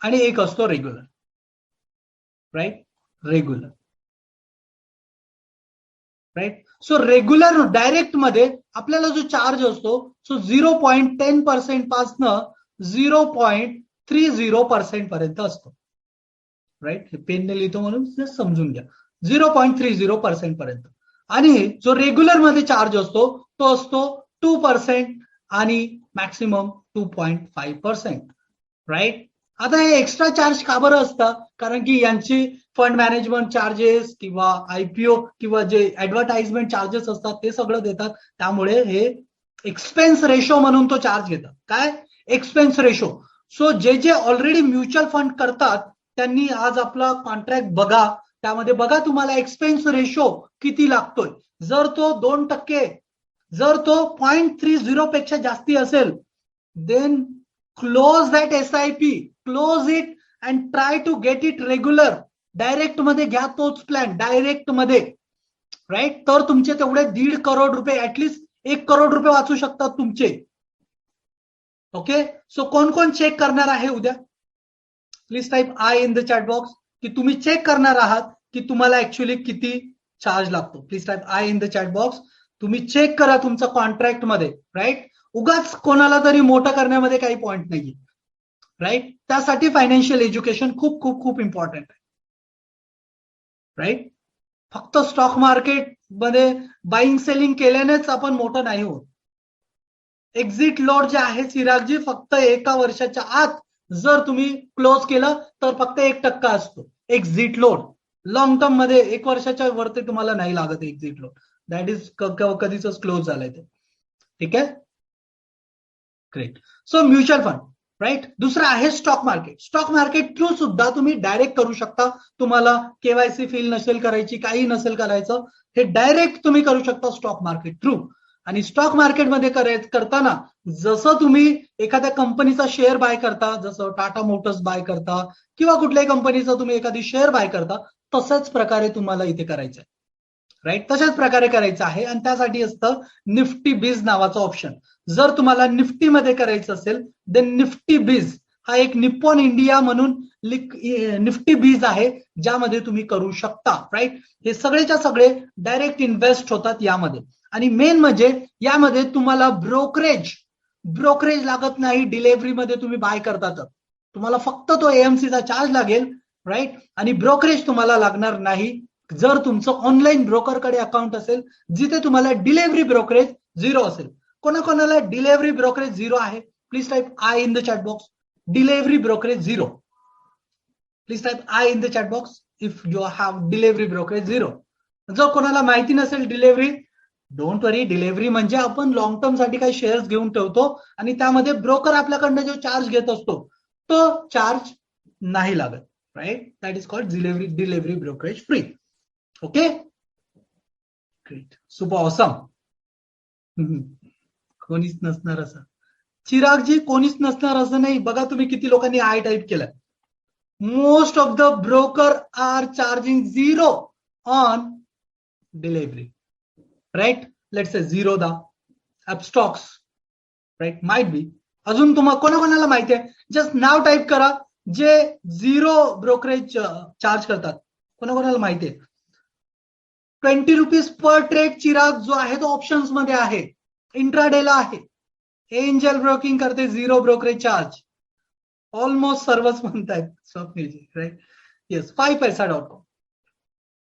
[SPEAKER 1] आणि एक असतो regular. Right. Regular. Right. So regular direct मध्ये आपल्याला जो चार्ज असतो सो 0.10% पासनं 0.30% पर्यंत असतो. राईट. हे पेनने लिहितो म्हणून समजून घ्या. 0.30% पर्यंत. आणि जो रेग्युलर मध्ये चार्ज असतो तो असतो 2% आणि मॅक्सिमम 2.5%. राईट. आता हे एक्स्ट्रा चार्ज का बरं असतं? कारण की यांची फंड मॅनेजमेंट चार्जेस किंवा आयपीओ किंवा जे ऍडव्हर्टाइजमेंट चार्जेस असतात ते सगळं देतात. त्यामुळे हे एक्सपेन्स रेशो म्हणून तो चार्ज घेतात. काय? Expense ratio. सो जे ऑलरेडी म्युच्युअल फंड करतात त्यांनी आज आपला कॉन्ट्रॅक्ट बघा, त्यामध्ये बघा तुम्हाला एक्सपेन्स रेशो किती लागतोय. जर तो 2%, जर तो 0.30 पेक्षा जास्ती असेल, then close that SIP, close it and try to get it regular. Direct मध्ये घ्या तोच प्लॅन, डायरेक्ट मध्ये. राईट. तर तुमचे तेवढे 1.5 करोड रुपये, ऍटलिस्ट 1 करोड रुपये वाचू शकतात तुमचे. ओके. सो कोण कोण चेक करणार आहे उद्या? Please type I in the chat box की तुम्ही चेक करणार आहात की तुम्हाला ऍक्च्युअली किती चार्ज लागतो. Please type I in the chat box. तुम्ही चेक करा तुमचं कॉन्ट्रॅक्ट मध्ये. राईट. उगाच कोणाला तरी मोठं करण्यामध्ये काही पॉइंट नाहीये. राईट. त्यासाठी फायनान्शियल एज्युकेशन खूप खूप खूप इम्पॉर्टंट आहे. राईट. फक्त स्टॉक मार्केट मध्ये बाईंग सेलिंग केल्यानेच आपण मोठं नाही होत. एक्झिट लॉट जे आहे चिरागजी, फक्त 1 वर्षाच्या आत जर तुम्ही क्लोज केलं तर फक्त 1% असतो एक्झिट लॉट. लॉंग टर्म मध्ये 1 वर्षाच्या वरती तुम्हाला नाही लागत एक्झिट लॉट. दॅट इज कधीच क्लोज झालाय ते. ठीक आहे. Great. So mutual fund. Right. दुसरं आहे stock market. Stock market through सुद्धा तुम्ही डायरेक्ट करू शकता. तुम्हाला केवायसी फील नसेल करायची, काही नसेल करायचं, हे डायरेक्ट तुम्ही करू शकता स्टॉक मार्केट थ्रू. आणि स्टॉक मार्केटमध्ये करताना जसं तुम्ही एखाद्या कंपनीचा शेअर बाय करता, जसं टाटा मोटर्स बाय करता किंवा कुठल्याही कंपनीचा तुम्ही एखादी शेअर बाय करता, तशाच प्रकारे तुम्हाला इथे करायचं आहे. राईट. तशाच प्रकारे करायचं आहे आणि त्यासाठी असतं निफ्टी बीज नावाचं ऑप्शन. जर तुम्हाला निफ्टीमध्ये करायचं असेल देन निफ्टी बीज हा एक निप्पॉन इंडिया म्हणून निफ्टी बीज आहे ज्यामध्ये तुम्ही करू शकता. राईट. हे सगळेच्या सगळे डायरेक्ट इन्व्हेस्ट होतात यामध्ये. आणि मेन म्हणजे यामध्ये तुम्हाला ब्रोकरेज लागत नाही. डिलिव्हरीमध्ये तुम्ही बाय करता तर तुम्हाला फक्त तो AMCचा चार्ज लागेल. राईट. आणि ब्रोकरेज तुम्हाला लागणार नाही जर तुमचं ऑनलाईन ब्रोकरकडे अकाउंट असेल जिथे तुम्हाला डिलिव्हरी ब्रोकरेज 0 असेल. कोणाकोणाला डिलिव्हरी ब्रोकरेज 0 आहे? Please type I in the chat box. Delivery brokerage 0. Please type I in the chat box if you have delivery brokerage 0. जर कोणाला माहिती नसेल डिलिव्हरी, डोंट वरी. डिलिव्हरी म्हणजे आपण लॉंग टर्म साठी काही शेअर्स घेऊन ठेवतो आणि त्यामध्ये ब्रोकर आपल्याकडनं जो चार्ज घेत असतो तो चार्ज नाही लागत. Right. That is called delivery brokerage free. Okay. Great. Super awesome. कोणीच नसणार असं. चिरागजी कोणीच नसणार असं नाही. बघा तुम्ही किती लोकांनी आय टाईप केलं. Most of the broker are charging 0 on delivery, right. Let's say Zerodha, Upstox, right, might be. अजून तुम्हाला कोणाकोणाला माहिती आहे? जस्ट नाव टाईप करा जे 0 ब्रोकरेज चार्ज करतात. कोणाकोणाला माहिती आहे? 20 रुपीज पर ट्रेड चिराग जो आहे तो ऑप्शन्स मध्ये आहे, इंट्राडेला आहे. एंजल ब्रोकिंग करते 0 ब्रोकरेज चार्ज. ऑलमोस्ट सर्वच म्हणतायत Swapni ji, right. Yes, 5paisa.com.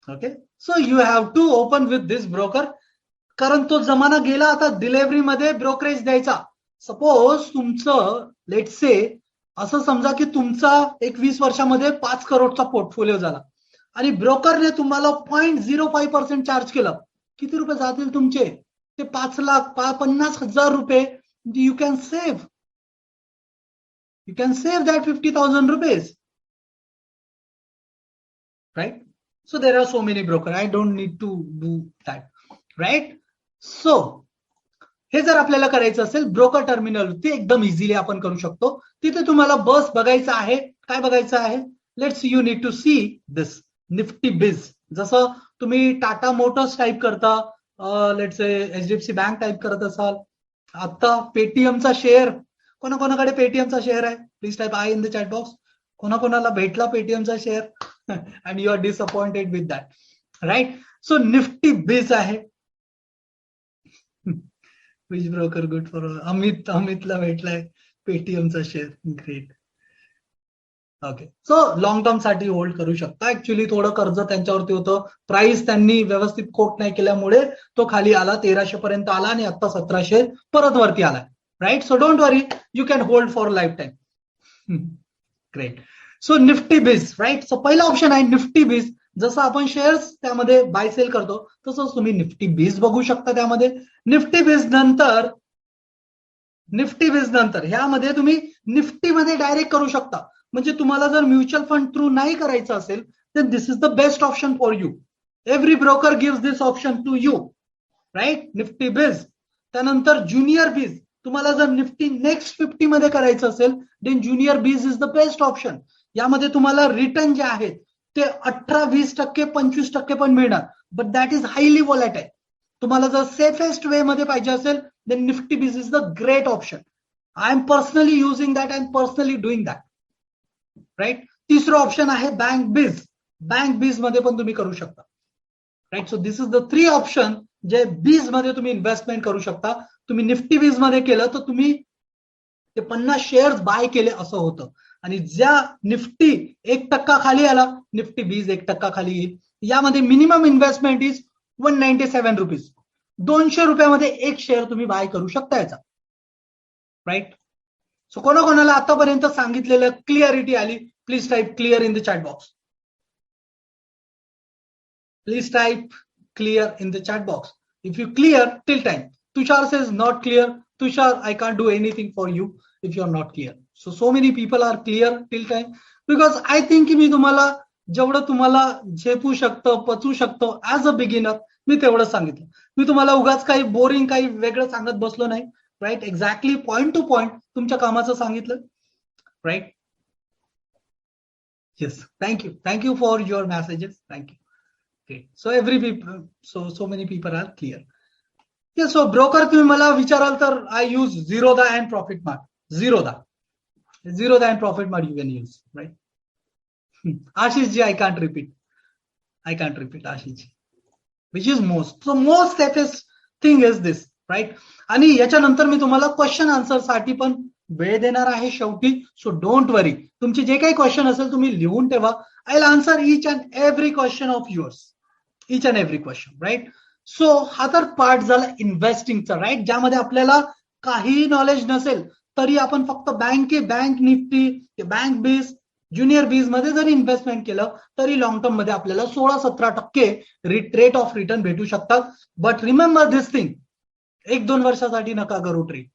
[SPEAKER 1] Okay, so you have to open with this broker. कारण तो जमाना गेला आता डिलिव्हरी मध्ये ब्रोकरेज द्यायचा. सपोज तुमचं लेट्स से असं समजा की तुमचा एक 20 वर्षामध्ये 5 करोडचा पोर्टफोलिओ झाला आणि ब्रोकरने तुम्हाला 0.05% चार्ज केलं. किती रुपये जातील तुमचे? ते 5,50,000 रुपये. You can save. You can save that 50,000 rupees, right? So there are so many brokers. I don't need to do that, right? So हे जर आपल्याला करायचं असेल ब्रोकर टर्मिनल, ते एकदम इझिली आपण करू शकतो. तिथे तुम्हाला बस बघायचं आहे. काय बघायचं आहे? Let's you need to see this nifty बिज. जसं तुम्ही टाटा मोटर्स टाईप करता, लेट्स एचडीएफसी बँक टाईप करत असाल. आता पेटीएमचा शेअर, कोणाकोणाकडे पेटीएमचा शेअर आहे? Please type I in the chat box. कोणाकोणाला भेटला पेटीएमचा share and you are disappointed with that, right. So Nifty bees आहे. विच ब्रोकर गुड फॉर अमितला भेटलाय पेटीएमचा share. Great. Okay, so long term साठी होल्ड करू शकता. ऍक्च्युली थोडं कर्ज त्यांच्यावरती होतं. प्राइस त्यांनी व्यवस्थित कोट नाही केल्यामुळे तो खाली आला, 1300 पर्यंत आला आणि आता 1700 परत वरती आला, right. So don't worry, you can hold for life time. Great. So Nifty BeES, right. So पहिला ऑप्शन आहे निफ्टी बिज. जसं आपण शेअर्स त्यामध्ये बाय सेल करतो तसंच तुम्ही निफ्टी बीज बघू शकता त्यामध्ये. निफ्टी बीज नंतर ह्यामध्ये तुम्ही निफ्टीमध्ये डायरेक्ट करू शकता. म्हणजे तुम्हाला जर म्युच्युअल फंड थ्रू नाही करायचं असेल तर this is the best option for you. Every broker gives this option to you, right. Nifty bees. त्यानंतर ज्युनियर बीज. तुम्हाला जर निफ्टी नेक्स्ट 50 मध्ये करायचं असेल देन ज्युनियर बीज इज द बेस्ट ऑप्शन. यामध्ये तुम्हाला रिटर्न जे आहेत ते 18, 20%, 25% पण मिळणार, but that is highly volatile. तुम्हाला जर सेफेस्ट वे मध्ये पाहिजे असेल then Nifty BeES is the great option. I am personally using that and personally doing that, right. तिसरं ऑप्शन आहे बँक बीज. बँक बीज मध्ये पण तुम्ही करू शकता, right. So this is the 3 option जे बीज मध्ये तुम्ही इन्व्हेस्टमेंट करू शकता. तुम्ही निफ्टी बीज मध्ये केलं तर तुम्ही ते 50 शेअर्स बाय केले असं होतं आणि ज्या निफ्टी 1% खाली आला, निफ्टी बीज 1% खाली येईल. यामध्ये मिनिमम इन्व्हेस्टमेंट इज 197 रुपीज. 200 रुपयामध्ये एक शेअर तुम्ही बाय करू शकता याचा, राईट. सो कोणाकोणाला आतापर्यंत सांगितलेलं क्लिअरिटी आली? Please type clear in the chat box. Please type clear in the chat box if you clear till time. Tushar says not clear. Tushar, I can't do anything for you if you are not clear. So many people are clear till time because I think की मी तुम्हाला जेवढं तुम्हाला झेपू शकतं, पचू शकतं as a beginner मी तेवढं सांगितलं. मी तुम्हाला उगाच काही बोरिंग काही वेगळं सांगत बसलो नाही, right. Exactly point to point तुमच्या कामाचं सांगितलं, right. Yes, thank you for your messages. Thank you. Okay, so every people, so many people are clear. So broker तुम्ही मला विचाराल तर I use Zerodha and Profit Mart. Zerodha and Profit Mart you can use, right. Ashish ji, I can't repeat Ashish ji. Which is most safest thing is this, right. आणि याच्यानंतर मी तुम्हाला question answer साठी पण वेळ देणार आहे शेवटी. सो डोंट वरी, तुमचे जे काही क्वेश्चन असेल तुम्ही लिहून ठेवा. I will answer each and every question of yours, each and every question, right. So हा तर पार्ट झाला इन्व्हेस्टिंगचा, राईट. ज्यामध्ये आपल्याला काही नॉलेज नसेल तरी आपण फक्त बँक निफ्टी, बँक बीज, ज्युनियर बीज मध्ये जरी इन्व्हेस्टमेंट केलं तरी लॉंग टर्म मध्ये आपल्याला 16-17% रेट ऑफ रिटर्न भेटू शकतात. बट रिमेंबर दिस थिंग, 1-2 वर्षासाठी नका करू ट्रेड.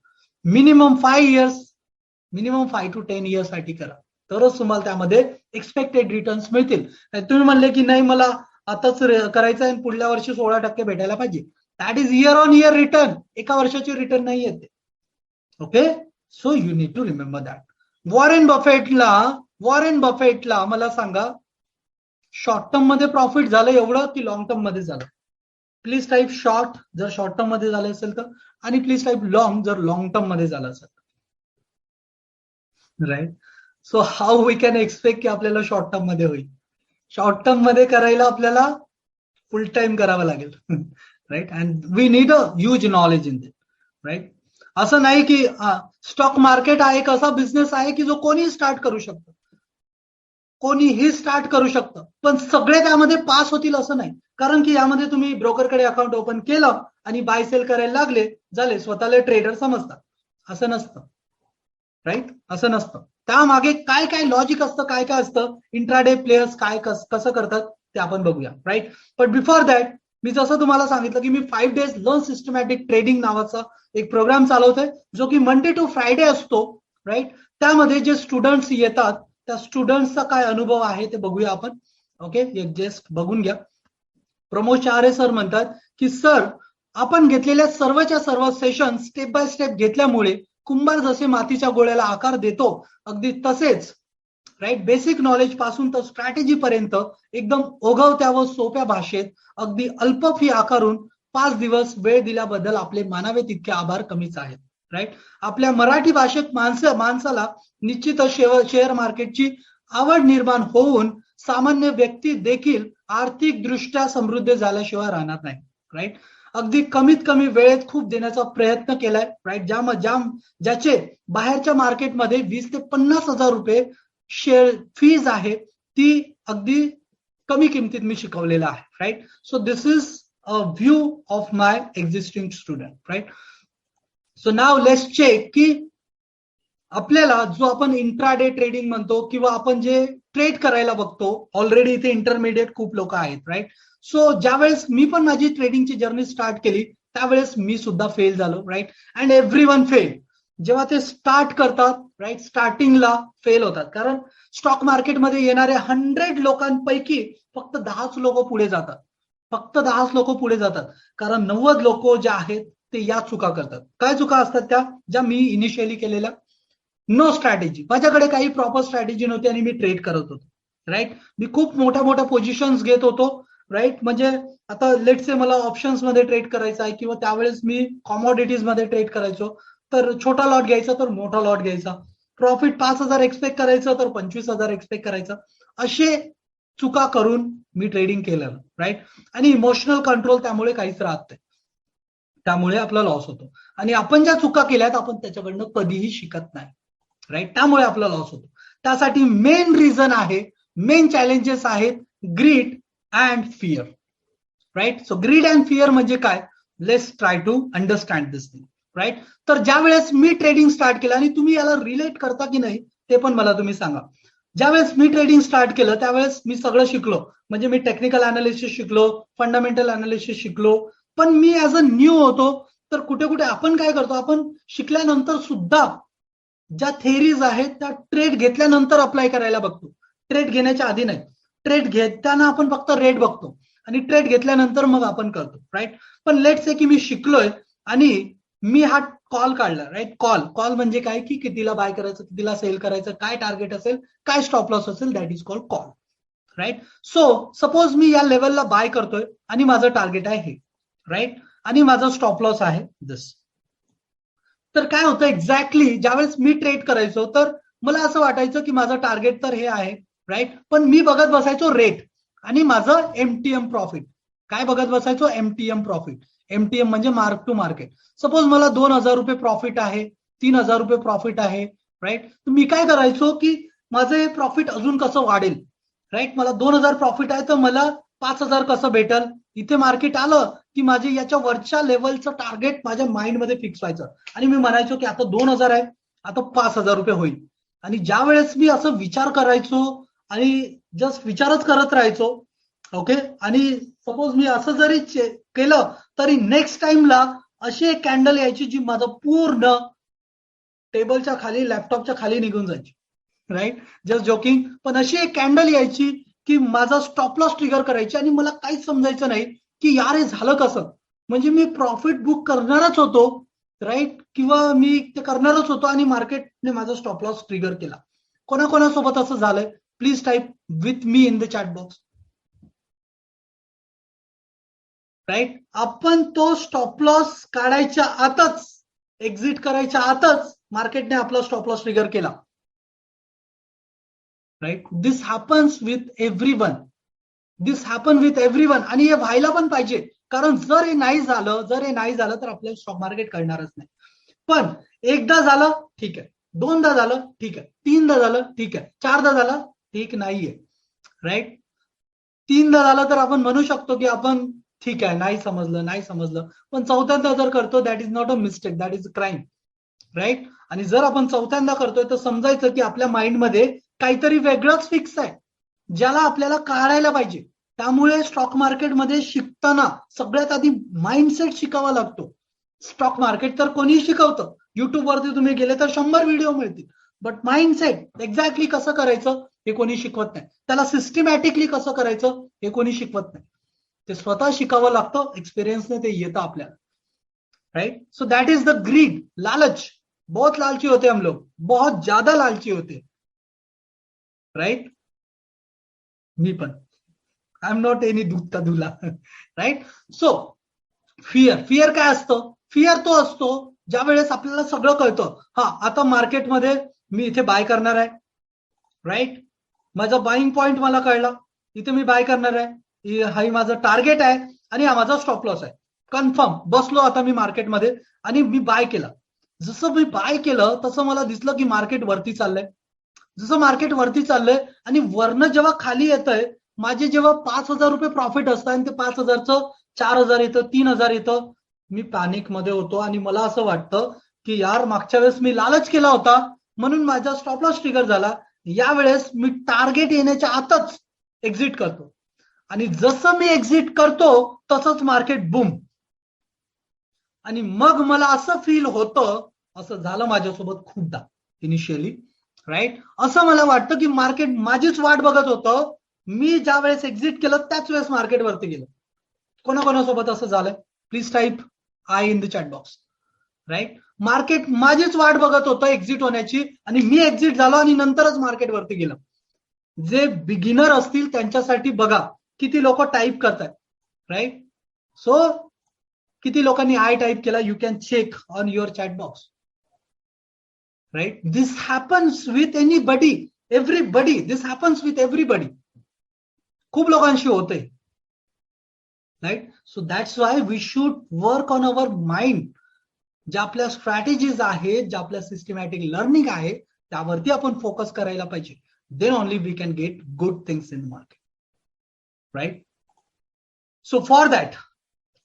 [SPEAKER 1] मिनिमम 5 to 10 इयर्स साठी करा, तरच तुम्हाला त्यामध्ये एक्सपेक्टेड रिटर्न्स मिळतील. तुम्ही म्हणले की नाही मला आताच करायचं आहे पुढल्या वर्षी 16% भेटायला पाहिजे, that is year on year return. एका वर्षाची रिटर्न नाही येते, okay. So you need to remember that. Warren बफेटला मला सांगा, शॉर्ट टर्म मध्ये प्रॉफिट झालं एवढं की लॉंग टर्म मध्ये झालं? प्लीज टाईप शॉर्ट जर शॉर्ट टर्म मध्ये झालं असेल तर, आणि प्लीज टाईप लॉंग जर लॉंग टर्म मध्ये झालं असेल. Right. So how we can expect की आपल्याला शॉर्ट टर्म मध्ये होईल? शॉर्ट टर्म मध्ये करायला आपल्याला फुल टाइम करावं लागेल. Right. And we need a huge knowledge in it. Right. असं नाही की स्टॉक मार्केट हा एक असा बिझनेस आहे की जो कोणी स्टार्ट करू शकतं, कोणीही स्टार्ट करू शकतं, पण सगळे त्यामध्ये पास होतील असं नाही. कारण की यामध्ये तुम्ही ब्रोकरकडे अकाउंट ओपन केलं आणि बाय सेल करायला लागले, झाले स्वतःला ट्रेडर समजतात, असं नसतं. राईट. असं नसतं. त्यामागे काय काय लॉजिक असतं, काय काय असतं, इंट्राडे प्लेयर्स काय कसं करतात ते आपण बघूया. राईट. बट बिफोर दॅट मी जसं तुम्हाला सांगितलं की मी 5 days लर्न सिस्टमॅटिक ट्रेडिंग नावाचा एक प्रोग्राम चालवतोय, जो की मंडे टू फ्रायडे असतो. राईट. त्यामध्ये जे स्टुडंट्स येतात त्या स्टुडंट्सचा काय अनुभव आहे ते बघूया आपण. ओके. एक जस्ट बघून घ्या. प्रमोद शहारे सर म्हणतात की सर, आपण घेतलेल्या सर्वच्या सर्व सेशन स्टेप बाय स्टेप घेतल्यामुळे कुंभार जसे मातीच्या गोळ्याला आकार देतो, अगदी तसेच राईट बेसिक नॉलेज पासून तर स्ट्रॅटेजी पर्यंत एकदम ओघवत्या व सोप्या भाषेत अगदी अल्प फी आकारून 5 दिवस वेळ दिल्याबद्दल आपले मानावे तितके आभार कमीच आहेत. राईट. आपल्या मराठी भाषेत माणसाला निश्चितच शेअर मार्केटची आवड निर्माण होऊन सामान्य व्यक्ती देखील आर्थिक दृष्ट्या समृद्ध झाल्याशिवाय राहणार नाही. राईट. अगदी कमीत कमी वेळेत खूप देण्याचा प्रयत्न केलाय. राईट. ज्याचे बाहेरच्या मार्केटमध्ये 20 ते 50 हजार रुपये शेअर फीज आहे, ती अगदी कमी किमतीत मी शिकवलेला आहे. Right. So this is a view of my existing student. Right. So now let's check की आपल्याला जो आपण इंट्राडे ट्रेडिंग म्हणतो किंवा आपण जे ट्रेड करायला बघतो, ऑलरेडी इथे इंटरमिडिएट खूप लोक आहेत. राईट. सो ज्यावेळेस मी पण माझी ट्रेडिंगची जर्नी स्टार्ट केली त्यावेळेस मी सुद्धा फेल झालो. राईट. And everyone fail. जेव्हा ते स्टार्ट करतात, राईट, स्टार्टिंगला फेल होतात. कारण स्टॉक मार्केटमध्ये येणाऱ्या 100 लोकांपैकी फक्त 10च लोक पुढे जातात. फक्त 10च लोक पुढे जातात. कारण 90 लोक जे आहेत ते या चुका करतात. काय चुका असतात त्या? ज्या मी इनिशियली केलेल्या. No strategy. माझ्याकडे काही प्रॉपर स्ट्रॅटेजी नव्हती आणि मी ट्रेड करत होतो. राईट. मी खूप मोठ्या मोठ्या पोझिशन्स घेत होतो. राईट. म्हणजे आता लेट से मला ऑप्शन्स मध्ये ट्रेड करायचं आहे किंवा त्यावेळेस मी कॉमोडिटीज मध्ये ट्रेड करायचो, तर छोटा लॉट घ्यायचा तर मोठा लॉट घ्यायचा. प्रॉफिट 5,000 एक्सपेक्ट करायचं तर 25,000 एक्सपेक्ट करायचं. असे चुका करून मी ट्रेडिंग केलं. राईट. आणि इमोशनल कंट्रोल त्यामुळे काहीच राहत नाही. त्यामुळे आपला लॉस होतो. आणि आपण ज्या चुका केल्यात आपण त्याच्याकडनं कधीही शिकत नाही. राईट. त्यामुळे आपला लॉस होतो. त्यासाठी मेन रिझन आहे, मेन चॅलेंजेस आहेत greed and fear. Right. So greed and fear म्हणजे काय? Let's try to understand this thing. Right. तर ज्या वेळेस मी ट्रेडिंग स्टार्ट केलं, आणि तुम्ही याला रिलेट करता की नाही ते पण मला तुम्ही सांगा. ज्यावेळेस मी ट्रेडिंग स्टार्ट केलं त्यावेळेस मी सगळं शिकलो. म्हणजे मी टेक्निकल अनालिसिस शिकलो, फंडामेंटल अनालिसिस शिकलो, पण मी ऍज अ न्यू होतो. तर कुठे कुठे आपण काय करतो, आपण शिकल्यानंतर सुद्धा ज्या थेरीज आहेत त्या ट्रेड घेतल्यानंतर अप्लाय करायला बघतो. ट्रेड घेण्याच्या आधी नाही. ट्रेड घेताना आपण फक्त रेट बघतो आणि ट्रेड घेतल्यानंतर मग आपण करतो. राईट. पण लेट्स से की मी शिकलोय आणि मी हा कॉल काढला. राईट. कॉल म्हणजे काय की कितीला बाय करायचं, कितीला सेल करायचं, काय टार्गेट असेल, काय स्टॉप लॉस असेल, that is called call. Right. So suppose मी या लेवलला बाय करतोय आणि माझं टार्गेट आहे हे. राईट. आणि माझा स्टॉप लॉस आहे दिस. तर काय होतं एक्झॅक्टली, ज्यावेळेस मी ट्रेड करायचो तर मला असं वाटायचं की माझं टार्गेट तर हे आहे. राईट. पण मी बघत बसायचो रेट आणि माझं एमटीएम प्रॉफिट. काय बघत बसायचो? MTM profit. एमटीएम म्हणजे मार्क टू मार्केट. सपोज मला 2,000 रुपये प्रॉफिट आहे, 3,000 रुपये प्रॉफिट आहे. राईट. तर मी काय करायचो की माझं हे प्रॉफिट अजून कसं वाढेल. राईट. मला 2,000 प्रॉफिट आहे तर मला 5,000 कसं भेटल. इथे मार्केट आलं की माझे याच्या वरच्या लेवलचं टार्गेट माझ्या माइंडमध्ये फिक्स व्हायचं आणि मी म्हणायचो की आता 2,000 आहे, आता 5,000 रुपये होईल. आणि ज्या वेळेस मी असं विचार करायचो आणि जस्ट विचारच करत राहायचो, ओके, आणि सपोज मी असं जरी केलं तरी नेक्स्ट टाइमला अशी एक कॅन्डल यायची जी माझं पूर्ण टेबलच्या खाली, लॅपटॉपच्या खाली निघून जायची. राईट. Just joking. पण अशी एक कॅन्डल यायची की माझा स्टॉप लॉस ट्रिगर करायची आणि मला काहीच समजायचं नाही की यार हे झालं कसं. म्हणजे मी प्रॉफिट बुक करणारच होतो राईट, किंवा मी ते करणारच होतो आणि मार्केटने माझा स्टॉप लॉस ट्रिगर केला. कोणाकोणासोबत असं झालंय? Please type with me in the chat box. Right, आपण तो स्टॉप लॉस काढायच्या आतच, एक्झिट करायच्या आतच मार्केटने आपला स्टॉप लॉस ट्रिगर केला. Right, this happens with everyone, this happen with everyone. आणि हे व्हायला पण पाहिजे, कारण जर हे नाही झालं तर आपल्याला स्टॉक मार्केट कळणारच नाही. पण एकदा झालं ठीक आहे, दोनदा झालं ठीक आहे, तीनदा झालं ठीक आहे, चारदा झालं ठीक नाहीये. राईट, तीनदा झालं तर आपण म्हणू शकतो की आपण ठीक आहे, नाही समजलं. पण चौथ्यांदा जर करतो, that is not a mistake, that is a crime. Right, आणि जर आपण चौथ्यांदा करतोय तर समजायचं की आपल्या माइंडमध्ये काहीतरी वेगळंच फिक्स आहे, ज्याला आपल्याला काढायला पाहिजे. त्यामुळे स्टॉक मार्केटमध्ये शिकताना सगळ्यात आधी माइंडसेट शिकावा लागतो. स्टॉक मार्केट तर कोणी शिकवतं, युट्यूबवरती तुम्ही गेले तर 100 व्हिडिओ मिळतील, बट माइंडसेट एक्झॅक्टली कसं करायचं हे कोणी शिकवत नाही. त्याला सिस्टमॅटिकली कसं करायचं हे कोणी शिकवत नाही. ते स्वतः शिकावं लागतं, एक्सपिरियन्सने ते येतं आपल्याला. Right, so that is the greed, लालच. बहुत लालची होते हम लोग, बहुत ज्यादा लालची होते. राइट, मी पण, आय एम नॉट एनी दूध का धुला. राइट, सो फिअर काय असतं? फिअर तो असतो ज्या वेळेस आपल्याला सगळं कळतं, हा आता मार्केटमध्ये मी इथे बाय करणार आहे. राइट, माझा बाईंग पॉइंट मला कळला, इथे मी बाय करणार आहे, हा माझं टार्गेट आहे आणि हा माझा स्टॉप लॉस आहे. कन्फर्म बसलो आता मी मार्केटमध्ये आणि मी बाय केलं. जसं मी बाय केलं तसं मला दिसलं की मार्केट वरती चाललंय. जसं मार्केट वरती चाललंय आणि वरनं जेव्हा खाली येतंय, माझे जेव्हा 5,000 रुपये प्रॉफिट असतं आणि ते 5,000चं 4,000 येतं, 3,000 येतं, मी पॅनिक मध्ये होतो आणि मला असं वाटतं की यार मागच्या वेळेस मी लालच केला होता म्हणून माझा स्टॉप लॉस ट्रिगर झाला. यावेळेस मी टार्गेट येण्याच्या आतच एक्झिट करतो आणि जसं मी एक्झिट करतो तसंच मार्केट बूम. आणि मग मला असं फील होतं, असं झालं माझ्यासोबत खूपदा इनिशियली. राईट, असं मला वाटतं की मार्केट माझीच वाट बघत होतं, मी ज्या वेळेस एक्झिट केलं त्याच वेळेस मार्केट वरती गेलं. कोणाकोणासोबत असं झालंय? Please type I in the chat box. Right, market माझीच वाट बघत होतं एक्झिट होण्याची आणि मी एक्झिट झालो आणि नंतरच मार्केट वरती गेलं. जे बिगिनर असतील त्यांच्यासाठी बघा किती लोक टाईप करतात. राईट, सो किती लोकांनी आय टाईप केला, you can check on your chat box. Right, this happens with anybody, everybody, this happens with everybody. खूप लोकांशी होते. Right, so that's why we should work on our mind. ज्या आपल्या strategies आहेत, ज्या आपल्या सिस्टमॅटिक लर्निंग आहे, त्यावरती आपण फोकस करायला पाहिजे. Then only we can get good things in the market. Right, so for that,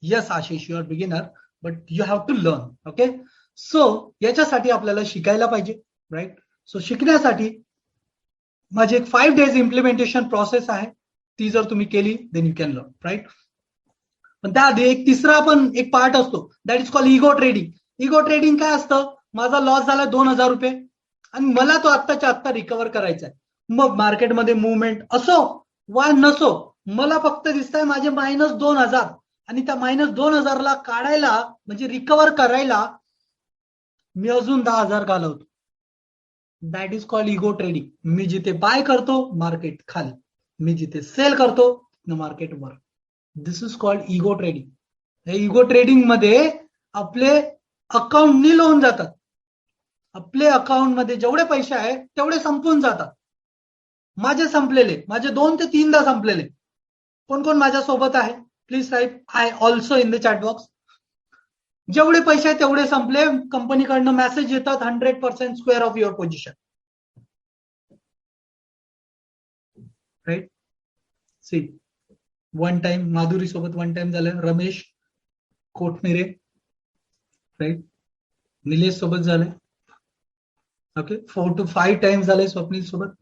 [SPEAKER 1] yes Ashish, you are beginner but you have to learn. Okay, so याच्यासाठी आपल्याला शिकायला पाहिजे. राईट, सो शिकण्यासाठी माझी एक 5 days इम्प्लिमेंटेशन प्रोसेस आहे, ती जर तुम्ही केली then you can learn. Right, पण त्याआधी एक तिसरा पण एक पार्ट असतो, that is called ego trading. Ego trading काय असतं? माझा लॉस झाला 2,000 रुपये आणि मला तो आत्ताच्या आत्ता रिकव्हर करायचा आहे. मग मार्केटमध्ये मुवमेंट असो वा नसो, मला फक्त दिसतंय माझे -2,000 आणि त्या -2,000 ला काढायला म्हणजे रिकव्हर करायला मी अजून 10,000 घालवतो. That is called ego trading. मी जिथे बाय करतो मार्केट खाली, मी जिथे सेल करतो मार्केट वर. दिस इज कॉल्ड इगो ट्रेडिंग. हे इगो ट्रेडिंग मध्ये आपले अकाउंट नील होऊन जातात. आपले अकाउंट मध्ये जेवढे पैसे आहेत तेवढे संपून जातात. माझे संपलेले, माझे 2 ते 3दा संपलेले. कोण कोण माझ्या सोबत आहे? Please type I also in the chat box. जेवढे पैसे आहेत तेवढे संपले. कंपनीकडनं मेसेज येतात 100% square off your position. Right, see one time Madhuri सोबत वन टाइम झालं, रमेश कोटमिरे, राईट, निलेश सोबत झालंय. ओके, 4 to 5 टाइम्स झालंय स्वप्नील सोबत.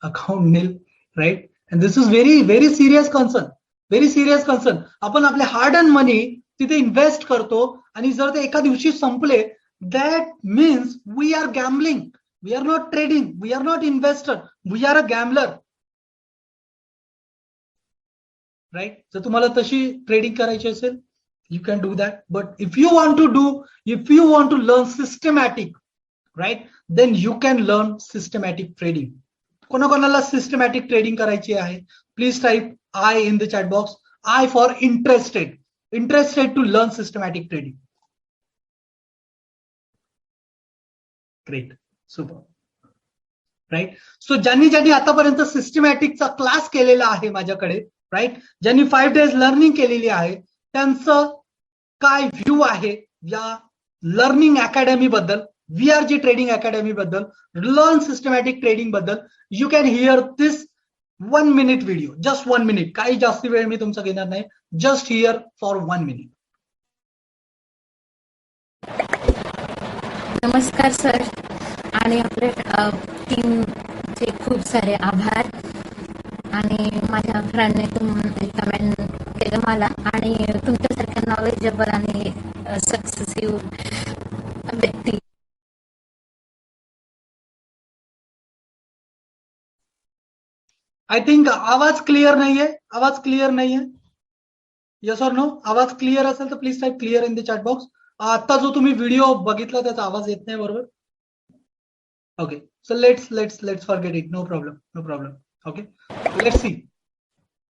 [SPEAKER 1] Account nil. Right, and this is very very serious concern, very serious concern. आपण आपले हार्ड अँड मनी तिथे इन्व्हेस्ट करतो आणि जर ते एका दिवशी संपले, that means we are gambling. We are not trading, we are not investor, we are a gambler. Right, जर तुम्हाला तशी ट्रेडिंग करायची असेल You can do that. But if you want to learn systematic, right, then you can learn systematic trading. कोणाकोणाला systematic trading करायची आहे? Please type I in the chat box. I for interested to learn systematic trading. Great, super. Right. So ज्यांनी आतापर्यंत सिस्टमॅटिकचा class केलेला आहे माझ्याकडे, right, ज्यांनी 5 days learning केलेली आहे, त्यांचं काय व्ह्यू आहे या लर्निंग अकॅडमी बद्दल, VRG ट्रेडिंग अकॅडमी बद्दल, लर्न सिस्टमॅटिक ट्रेडिंग बद्दल? You can hear this 1 minute video, just 1 minute. काही जास्त वेळ मी तुमचा घेणार नाही. Just here for 1 minute.
[SPEAKER 2] नमस्कार सर आणि आपले टीमचे खूप सारे आभार. आणि माझ्या फ्रेंडने कमेंट केलं मला, आणि तुमच्यासारख्या नॉलेजेबल आणि सक्सेसिव्ह व्यक्ती.
[SPEAKER 1] आय थिंक आवाज क्लिअर नाहीये. Yes or no? आवाज क्लिअर असेल तर please type clear in the chat box. आता जो तुम्ही व्हिडिओ बघितला त्याचा आवाज येत नाही, बरोबर? Okay, so let's forget it. No problem. Okay, let's see.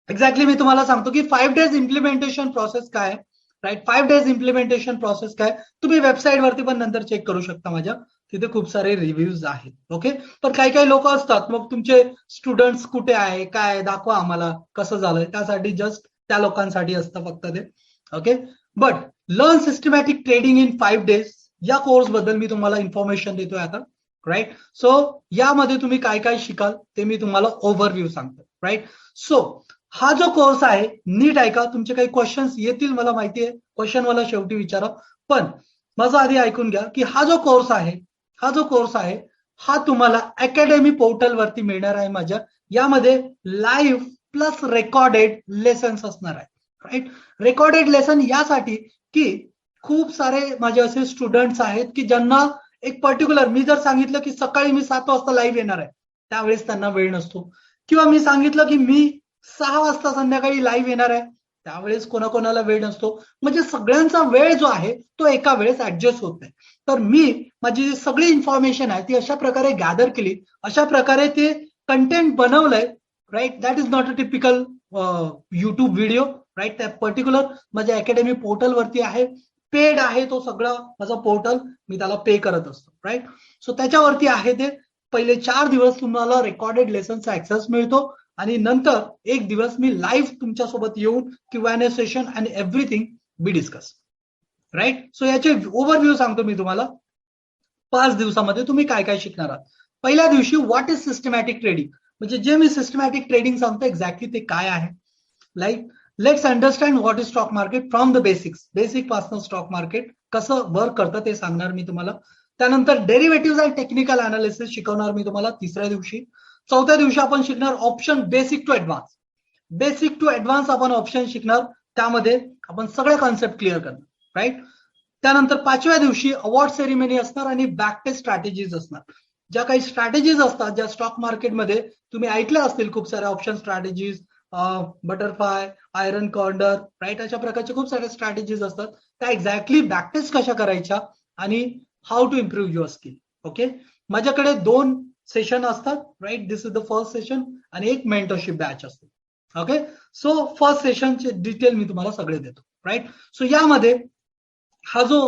[SPEAKER 1] Exactly मी तुम्हाला सांगतो की 5 days इम्प्लिमेंटेशन प्रोसेस काय, राईट. 5 days इम्प्लिमेंटेशन प्रोसेस काय, तुम्ही वेबसाईट वरती पण नंतर चेक करू शकता माझ्या, तिथे खूप सारे रिव्ह्यूज आहेत. ओके, पण काही लोक असतात, मग तुमचे स्टुडंट्स कुठे आहे, काय दाखवा आम्हाला कसं झालंय, त्यासाठी जस्ट त्या लोकांसाठी असतं फक्त ते. Okay, but learn systematic trading in 5 days या कोर्स बद्दल मी तुम्हाला इन्फॉर्मेशन देतोय आता, राईट. सो यामध्ये तुम्ही काय शिकाल ते मी तुम्हाला ओव्हरव्ह्यू सांगतो, राईट. सो हा जो कोर्स आहे, नीट ऐका. तुमचे काही क्वेश्चन्स येतील मला माहिती आहे, क्वेश्चन मला शेवटी विचारा, पण माझं आधी ऐकून घ्या की हा जो कोर्स आहे हा तुम्हाला अकॅडमी पोर्टल वरती मिळणार आहे माझ्या. यामध्ये लाईव्ह प्लस रेकॉर्डेड लेसन्स असणार आहे, राईट. रेकॉर्डेड लेसन यासाठी की खूप सारे माझे असे स्टुडंट्स आहेत की ज्यांना एक पर्टिक्युलर, मी जर सांगितलं की सकाळी मी 7 वाजता लाईव्ह येणार आहे, त्यावेळेस त्यांना वेळ नसतो. किंवा मी सांगितलं की मी 6 वाजता संध्याकाळी लाईव्ह येणार आहे, त्यावेळेस कोणाकोणाला वेळ नसतो. म्हणजे सगळ्यांचा वेळ जो आहे तो एका वेळेस ऍडजस्ट होत नाही. तर मी माझी जी सगळी इन्फॉर्मेशन आहे ती अशा प्रकारे गॅदर केली, अशा प्रकारे ते कंटेंट बनवलंय, right. That is not a typical YouTube video, right. त्या पर्टिक्युलर माझ्या अकॅडमी पोर्टल वरती आहे, पेड आहे तो सगळा माझा पोर्टल, मी त्याला पे करत असतो, राईट. सो त्याच्यावरती आहे ते. पहिले 4 दिवस तुम्हाला रेकॉर्डेड लेसनचा ऍक्सेस मिळतो, आणि नंतर 1 दिवस मी लाईव्ह तुमच्यासोबत येऊन Q&A session and everything be discuss, right. So याचे ओव्हरव्ह्यू सांगतो मी तुम्हाला. 5 दिवसामध्ये तुम्ही काय शिकणार आहात. पहिल्या दिवशी व्हॉट इज सिस्टमॅटिक ट्रेडिंग, म्हणजे जे मी सिस्टमॅटिक ट्रेडिंग सांगतो एक्झॅक्टली ते काय आहे. Like let's understand what is stock market from the basic पासून स्टॉक मार्केट कसं वर्क करतं ते सांगणार मी तुम्हाला. त्यानंतर डेरिव्हेटिव्ह अँड टेक्निकल अनालिसिस शिकवणार मी तुम्हाला 3ऱ्या दिवशी. 4थ्या दिवशी आपण शिकणार ऑप्शन बेसिक टू ऍडव्हान्स आपण ऑप्शन शिकणार, त्यामध्ये आपण सगळे कॉन्सेप्ट क्लिअर करणार, राईट. त्यानंतर 5व्या दिवशी अवॉर्ड सेरेमनी असणार आणि बॅकटेस्ट स्ट्रॅटेजीज असणार. ज्या काही स्ट्रॅटेजीज असतात ज्या स्टॉक मार्केटमध्ये तुम्ही ऐकल्या असतील, खूप साऱ्या option strategies, butterfly, iron corner, right. अशा प्रकारच्या खूप साऱ्या स्ट्रॅटेजीज असतात, त्या एक्झॅक्टली बॅकटेस्ट कशा करायच्या आणि how to improve your skill. Okay, माझ्याकडे 2 सेशन असतात, right. This is the first session आणि एक मेंटरशिप बॅच असते. ओके, सो फर्स्ट सेशनचे डिटेल मी तुम्हाला सगळे देतो, राईट. सो यामध्ये हा जो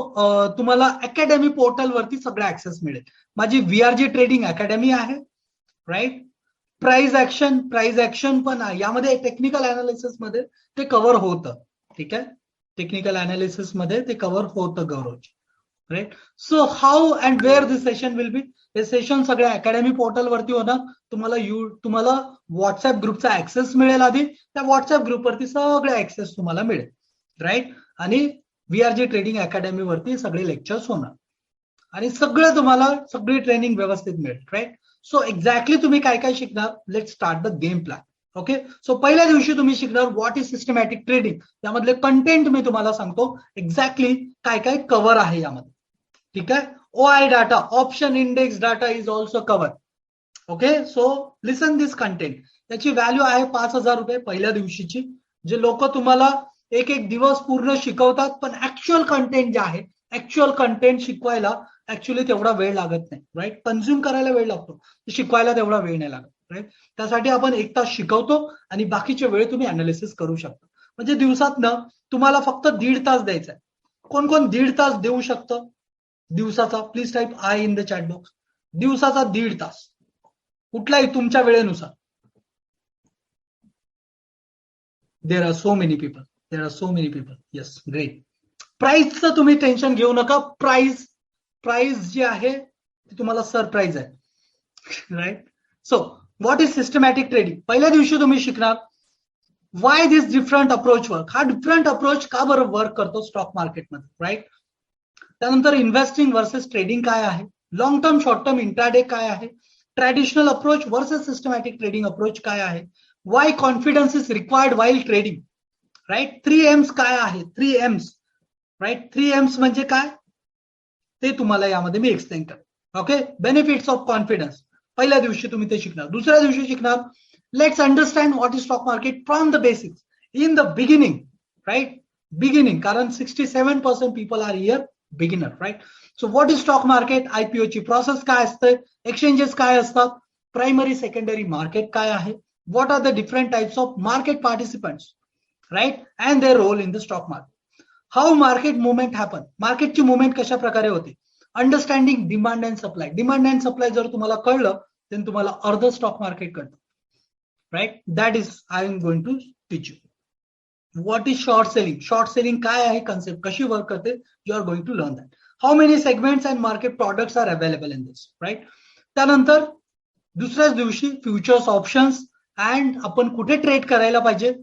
[SPEAKER 1] तुम्हाला अकॅडमी पोर्टल वरती सगळं ऍक्सेस मिळेल. माझी VRG ट्रेडिंग अकॅडमी आहे, राईट. प्राइस ऍक्शन पण आहे यामध्ये. टेक्निकल अनालिसिस मध्ये ते कव्हर होतं, ठीक आहे. टेक्निकल अनालिसिस मध्ये ते कव्हर होतं Gaurav ji, right. So how and where this session will be, हे सेशन सगळ्या अकॅडमी पोर्टल वरती होणार. तुम्हाला व्हॉट्सअप ग्रुपचा ऍक्सेस मिळेल आधी, त्या व्हॉट्सअप ग्रुपवरती सगळे ऍक्सेस तुम्हाला मिळेल, राईट. आणि VRG ट्रेडिंग अकॅडमी वरती सगळे लेक्चर्स होणार आणि सगळं तुम्हाला सगळी ट्रेनिंग व्यवस्थित मिळेल, राईट. सो एक्झॅक्टली तुम्ही काय शिकणार, let start the game plan. Okay, so पहिल्या दिवशी तुम्ही शिकणार व्हॉट इज सिस्टमॅटिक ट्रेडिंग. त्यामधले कंटेंट मी तुम्हाला सांगतो एक्झॅक्टली काय कव्हर आहे यामध्ये, ठीक आहे. OI data, option index data is also cover. Okay, so listen this content. त्याची व्हॅल्यू आहे 5,000 रुपये पहिल्या दिवशीची. जे लोक तुम्हाला एक एक दिवस पूर्ण शिकवतात, पण ऍक्च्युअल कंटेंट जे आहे, ऍक्च्युअल कंटेंट शिकवायला ऍक्च्युअली तेवढा वेळ लागत नाही, राईट. कन्झ्युम करायला वेळ लागतो, शिकवायला तेवढा वेळ नाही लागत, राईट. त्यासाठी आपण 1 तास शिकवतो आणि बाकीचे वेळ तुम्ही अनालिसिस करू शकता. म्हणजे दिवसातनं तुम्हाला फक्त 1.5 तास द्यायचा आहे. कोण कोण 1.5 तास देऊ शकतं दिवसाचा? Please type I in the chat box. दिवसाचा 1.5 तास, कुठलाही तुमच्या वेळेनुसार. There are so many people, there are so many people. Yes, great. प्राइसचं तुम्ही टेन्शन घेऊ नका. प्राइस जी आहे ती तुम्हाला सरप्राईज आहे, right. So what is systematic trading? पहिल्या दिवशी तुम्ही शिकणार why this different approach work. हा डिफरंट अप्रोच का बरं वर्क करतो स्टॉक मार्केटमध्ये, राईट. त्यानंतर इन्व्हेस्टिंग वर्सेस ट्रेडिंग काय आहे, long term short term intraday काय आहे, traditional approach versus systematic trading approach काय आहे, why confidence is required while trading, right. 3 M's काय आहे, 3 M's, राईट. 3 M's म्हणजे काय ते तुम्हाला यामध्ये मी एक्सप्लेन करेन. ओके. बेनिफिट्स ऑफ कॉन्फिडन्स पहिल्या दिवशी तुम्ही ते शिकणार. दुसऱ्या दिवशी शिकणार let's understand what is stock market from the basics in the beginning, right. Beginning, कारण 67% people are here beginner, right. So what is stock market, IPO ची प्रोसेस काय असते, एक्सचेंजेस काय असतात, प्रायमरी सेकंडरी मार्केट काय आहे, what are the different types of market participants, right, and their role in the stock market. How market movement happen, मार्केटची movement कशा प्रकारे होते, understanding demand and supply. Demand and supply जर तुम्हाला कळलं तर तुम्हाला अर्ध स्टॉक मार्केट कळतं, right. That is I am going to teach you. What is short selling, short selling काय आहे, कन्सेप्ट कशी वर्क करते, you are going to learn that. How many segments and market products are available in this, right. त्यानंतर दुसऱ्याच दिवशी futures, options and आपण कुठे trade करायला पाहिजे,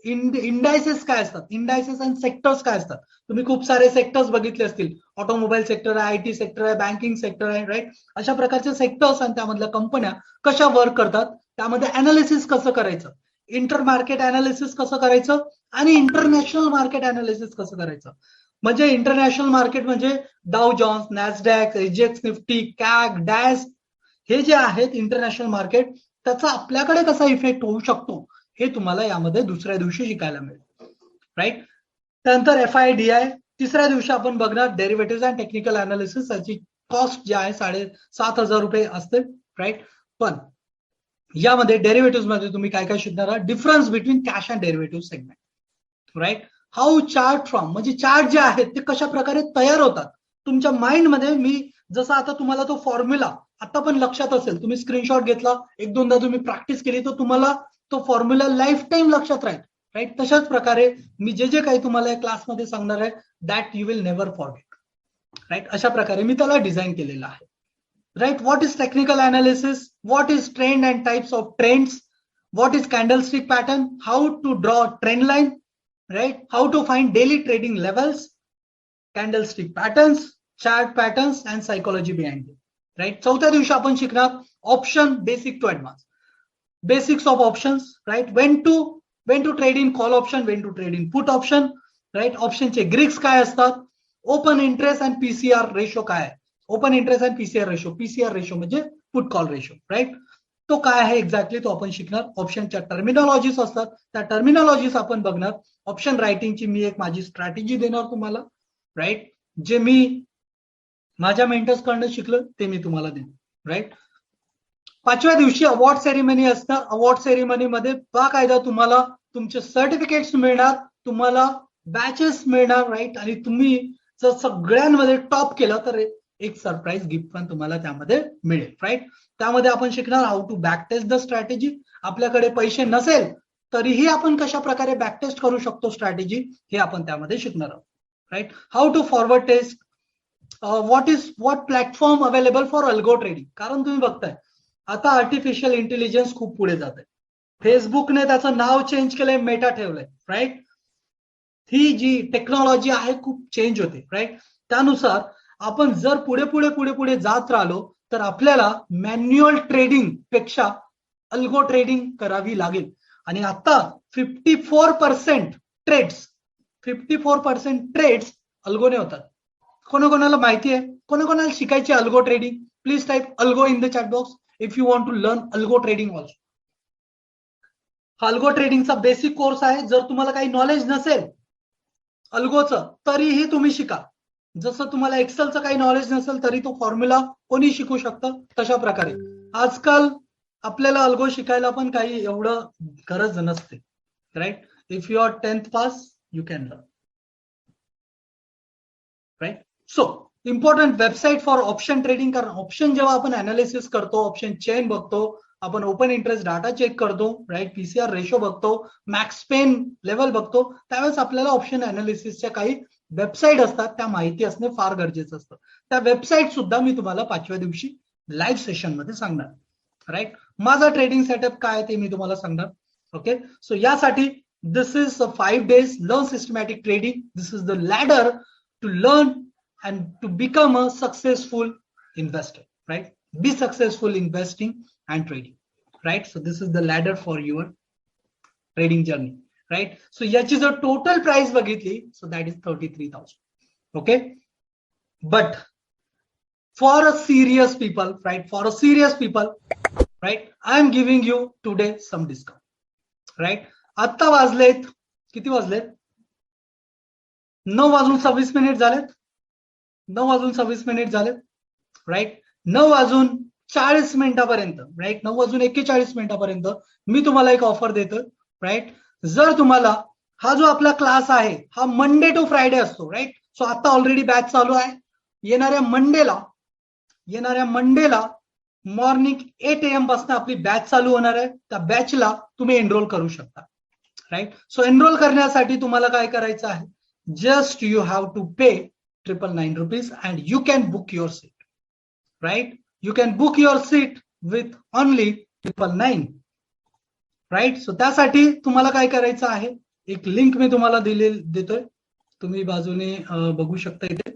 [SPEAKER 1] इंडायसेस काय असतात, इंडायसेस अँड सेक्टर्स काय असतात. तुम्ही खूप सारे सेक्टर्स बघितले असतील, ऑटोमोबाईल सेक्टर आहे, आयटी सेक्टर आहे, बँकिंग सेक्टर आहे, राईट. अशा प्रकारचे सेक्टर्स आणि त्यामधल्या कंपन्या कशा वर्क करतात, त्यामध्ये अनालिसिस कसं करायचं, इंटर मार्केट अनालिसिस कसं करायचं आणि इंटरनॅशनल मार्केट अनालिसिस कसं करायचं. म्हणजे इंटरनॅशनल मार्केट म्हणजे Dow Jones, Nasdaq, SGX Nifty, CAC, DAX, हे जे आहेत इंटरनॅशनल मार्केट, त्याचा आपल्याकडे कसा इफेक्ट होऊ शकतो हे तुम्हाला यामध्ये दुसऱ्या दिवशी शिकायला मिळेल, राईट. त्यानंतर FIDI तिसऱ्या दिवशी आपण बघणार डेरिव्हेटिव्ह अँड टेक्निकल अनालिसिस. याची कॉस्ट जी आहे 7,500 रुपये असते, राईट. पण यामध्ये डेरिव्हेटिव्ह मध्ये तुम्ही काय काय शिकणार आहात, difference between cash and derivative segment, right. How chart from, म्हणजे चार्ट जे आहेत ते कशा प्रकारे तयार होतात तुमच्या माइंडमध्ये. मी जसं आता तुम्हाला तो फॉर्म्युला आता पण लक्षात असेल, तुम्ही स्क्रीनशॉट घेतला, 1-2दा तुम्ही प्रॅक्टिस केली तर तुम्हाला तो फॉर्म्युला लाईफ टाईम लक्षात राहील, राईट. तशाच प्रकारे मी जे काही तुम्हाला या क्लासमध्ये सांगणार आहे that you will never forget, right. अशा प्रकारे मी त्याला डिझाईन केलेलं आहे, right. What is technical analysis, what is trend and types of trends, what is candlestick pattern, how to draw trend line, right. How to find daily trading levels, candlestick patterns, chart patterns and psychology behind it, right. चौथ्या दिवशी आपण शिकणार option basic to advance, basics of options, right. when to trade in call option, when to trade in put option, right. option चे Greeks काय असतात, open interest and PCR ratio काय आहे, open interest and PCR ratio, PCR ratio म्हणजे put call ratio, right. तो काय आहे exactly तो आपण शिकणार. ऑप्शनच्या टर्मिनॉलॉजीज असतात, त्या टर्मिनॉलॉजीज आपण बघणार. ऑप्शन रायटिंगची मी एक माझी स्ट्रॅटेजी देणार तुम्हाला, राईट. जे मी माझ्या मेंटर्स कडनं शिकलं ते मी तुम्हाला देईन, राईट. पाचव्या दिवशी अवॉर्ड सेरेमनी असणार. अवॉर्ड सेरेमनीमध्ये बाकायदा तुम्हाला तुमचे सर्टिफिकेट्स मिळणार, तुम्हाला बॅचेस मिळणार, राईट. आणि तुम्ही जर सगळ्यांमध्ये टॉप केलं तर एक सरप्राईज गिफ्ट पण तुम्हाला त्यामध्ये मिळेल, राईट. त्यामध्ये आपण शिकणार how to back test the strategy. आपल्याकडे पैसे नसेल तरीही आपण कशा प्रकारे बॅक टेस्ट करू शकतो स्ट्रॅटेजी, हे आपण त्यामध्ये शिकणार आहोत, right. How to forward test, what platform available for algo trading. कारण तुम्ही बघताय आता आर्टिफिशियल इंटेलिजन्स खूप पुढे जात आहे. फेसबुकने त्याचं नाव चेंज केलंय, मेटा ठेवलंय, राईट. ही जी टेक्नॉलॉजी आहे खूप चेंज होते, राईट. त्यानुसार आपण जर पुढे जात राहिलो तर आपल्याला मॅन्युअल ट्रेडिंग पेक्षा अल्गो ट्रेडिंग करावी लागेल. आणि आता 54% ट्रेड्स अल्गोने होतात. कोणाकोणाला माहिती आहे, कोणाकोणाला शिकायची algo trading, please type algo in the chat box if you want to learn algo trading also. Algo ट्रेडिंगचा बेसिक कोर्स आहे. जर तुम्हाला काही नॉलेज नसेल अल्गोचं तरीही तुम्ही शिका. जसं तुम्हाला एक्सेलचं काही नॉलेज नसेल तरी तो फॉर्म्युला कोणी शिकू शकतं, तशा प्रकारे आजकाल आपल्याला अल्गो शिकायला पण काही एवढं गरज नसते. Right, if you are 10th pass you can learn. Right, so important website for option trading. कारण ऑप्शन जेव्हा आपण अनालिसिस करतो, ऑप्शन चेन बघतो, आपण ओपन इंटरेस्ट डाटा चेक करतो, राईट, पीसीआर रेशो बघतो, मॅक्स पेन लेवल बघतो, त्यावेळेस आपल्याला ऑप्शन अनालिसिसच्या काही वेबसाईट असतात, त्या माहिती असणे फार गरजेचं असतं. त्या वेबसाईट सुद्धा मी तुम्हाला 5व्या दिवशी लाईव्ह सेशन मध्ये सांगणार. राईट, माझा ट्रेडिंग सेटअप काय ते मी तुम्हाला सांगणार. ओके, सो यासाठी this is 5 days learn systematic trading. This is the ladder to learn and to become a successful investor. Right, be successful investing and trading. Right, so this is the ladder for your trading journey. Right, so yachi jar total price bagitli, so that is 33,000. okay, but for a serious people, right, for a serious people, right, I am giving you today some discount. Right, आता वाजलेत किती वाजलेत? 9:26 झालेत. 9:26 झालेत. Right, 9:40 right, 9:41 मी तुम्हाला एक offer देतो. Right, जर तुम्हाला हा जो आपला क्लास आहे हा मंडे टू फ्रायडे असतो. राईट, सो आता ऑलरेडी बॅच चालू आहे. येणाऱ्या मंडेला मॉर्निंग 8 AM पासून आपली बॅच चालू होणार आहे. त्या बॅचला तुम्ही एनरोल करू शकता. राईट, सो एनरोल करण्यासाठी तुम्हाला काय करायचं आहे, just you have to pay 999 rupees and you can book your seat. Right, you can book your seat with only 999. Right, so त्यासाठी तुम्हाला काय करायचं आहे, एक लिंक मी तुम्हाला देतोय, तुम्ही बाजूने बघू शकता इथे.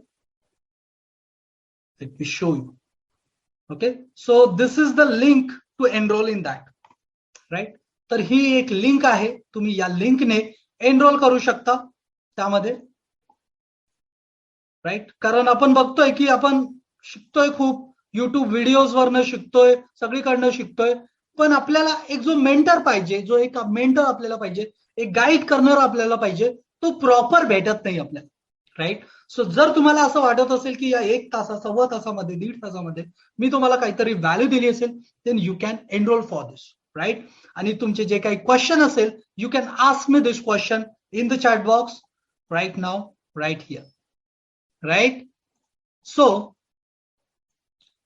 [SPEAKER 1] Let me show you. Okay, so this is the link to enroll in that. Right, तर ही एक लिंक आहे, तुम्ही या लिंकने एनरोल करू शकता त्यामध्ये. राईट, कारण आपण बघतोय की आपण शिकतोय खूप, युट्यूब व्हिडिओज वरनं शिकतोय, सगळीकडनं शिकतोय, पण आपल्याला एक जो मेंटर पाहिजे, जो एक मेंटर आपल्याला पाहिजे, एक गाईड करणार आपल्याला पाहिजे, तो प्रॉपर भेटत नाही आपल्याला. राईट, सो जर तुम्हाला असं वाटत असेल की या 1 तासा, 1.25 तासामध्ये, 1.5 तासामध्ये मी तुम्हाला काहीतरी व्हॅल्यू दिली असेल, then you can enroll for this. Right, आणि तुमचे जे काही क्वेश्चन असेल, you can ask me this question in the chat box right now, right here. Right, so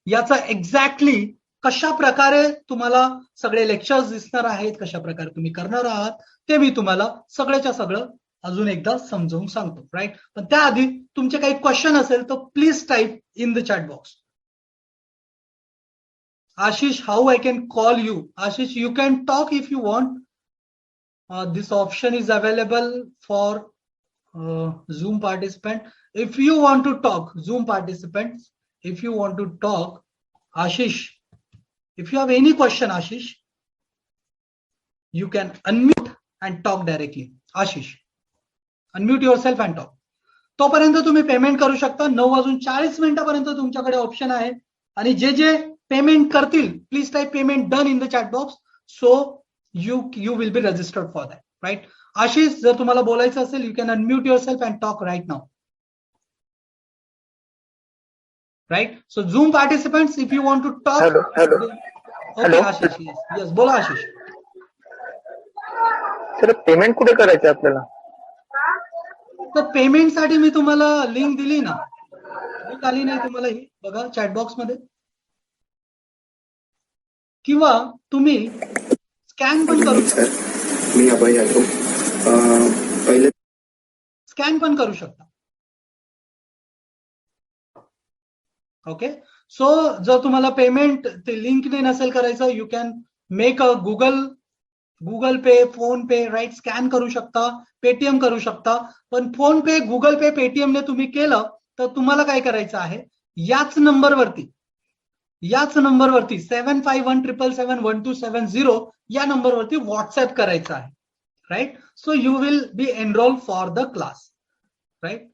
[SPEAKER 1] याचा एक्झॅक्टली कशा प्रकारे तुम्हाला सगळे लेक्चर्स दिसणार आहेत, कशा प्रकारे तुम्ही करणार आहात, ते मी तुम्हाला सगळ्याच्या सगळं अजून एकदा समजावून सांगतो. राईट, पण त्याआधी तुमचे काही क्वेश्चन असेल तर please type in the chat box. Ashish, how I can call you? Ashish, you can talk if you want. This option is available for Zoom participant. If you want to talk, Zoom participants, if you want to talk, Ashish, if you have any question, Ashish, you can unmute and talk directly. Ashish, unmute yourself and talk. तोपर्यंत तुम्ही payment करू शकता. 9:40 तुमच्याकडे option आहे, आणि जे जे payment करतील please type payment done in the chat box, so you will be registered for that. Right, Ashish, जर तुम्हाला बोलायचं असेल, you can unmute yourself and talk right now. Right, so zoom participants, if you want to talk. Okay Ashish, yes, बोला Ashish.
[SPEAKER 3] Sir, payment कुठे करायचं आपल्याला?
[SPEAKER 1] तर पेमेंटसाठी मी तुम्हाला लिंक दिली ना, लिंक आली नाही तुम्हाला, ही बघा चॅट बॉक्स मध्ये, किंवा तुम्ही स्कॅन पण करू शकता.
[SPEAKER 4] मी अभय यादव, पहिले
[SPEAKER 1] स्कॅन पण करू शकता. ओके, सो जर तुम्हाला पेमेंट ते लिंकने नसेल करायचं, you can make a Google Pay, PhonePe, right, scan करू शकता, पेटीएम करू शकता. पण फोन पे, गुगल पे, पेटीएमने तुम्ही केलं तर तुम्हाला काय करायचं आहे, याच नंबरवरती 7517771270 या नंबरवरती व्हॉट्सअप करायचं आहे. Right, so you will be enroll for the class. Right,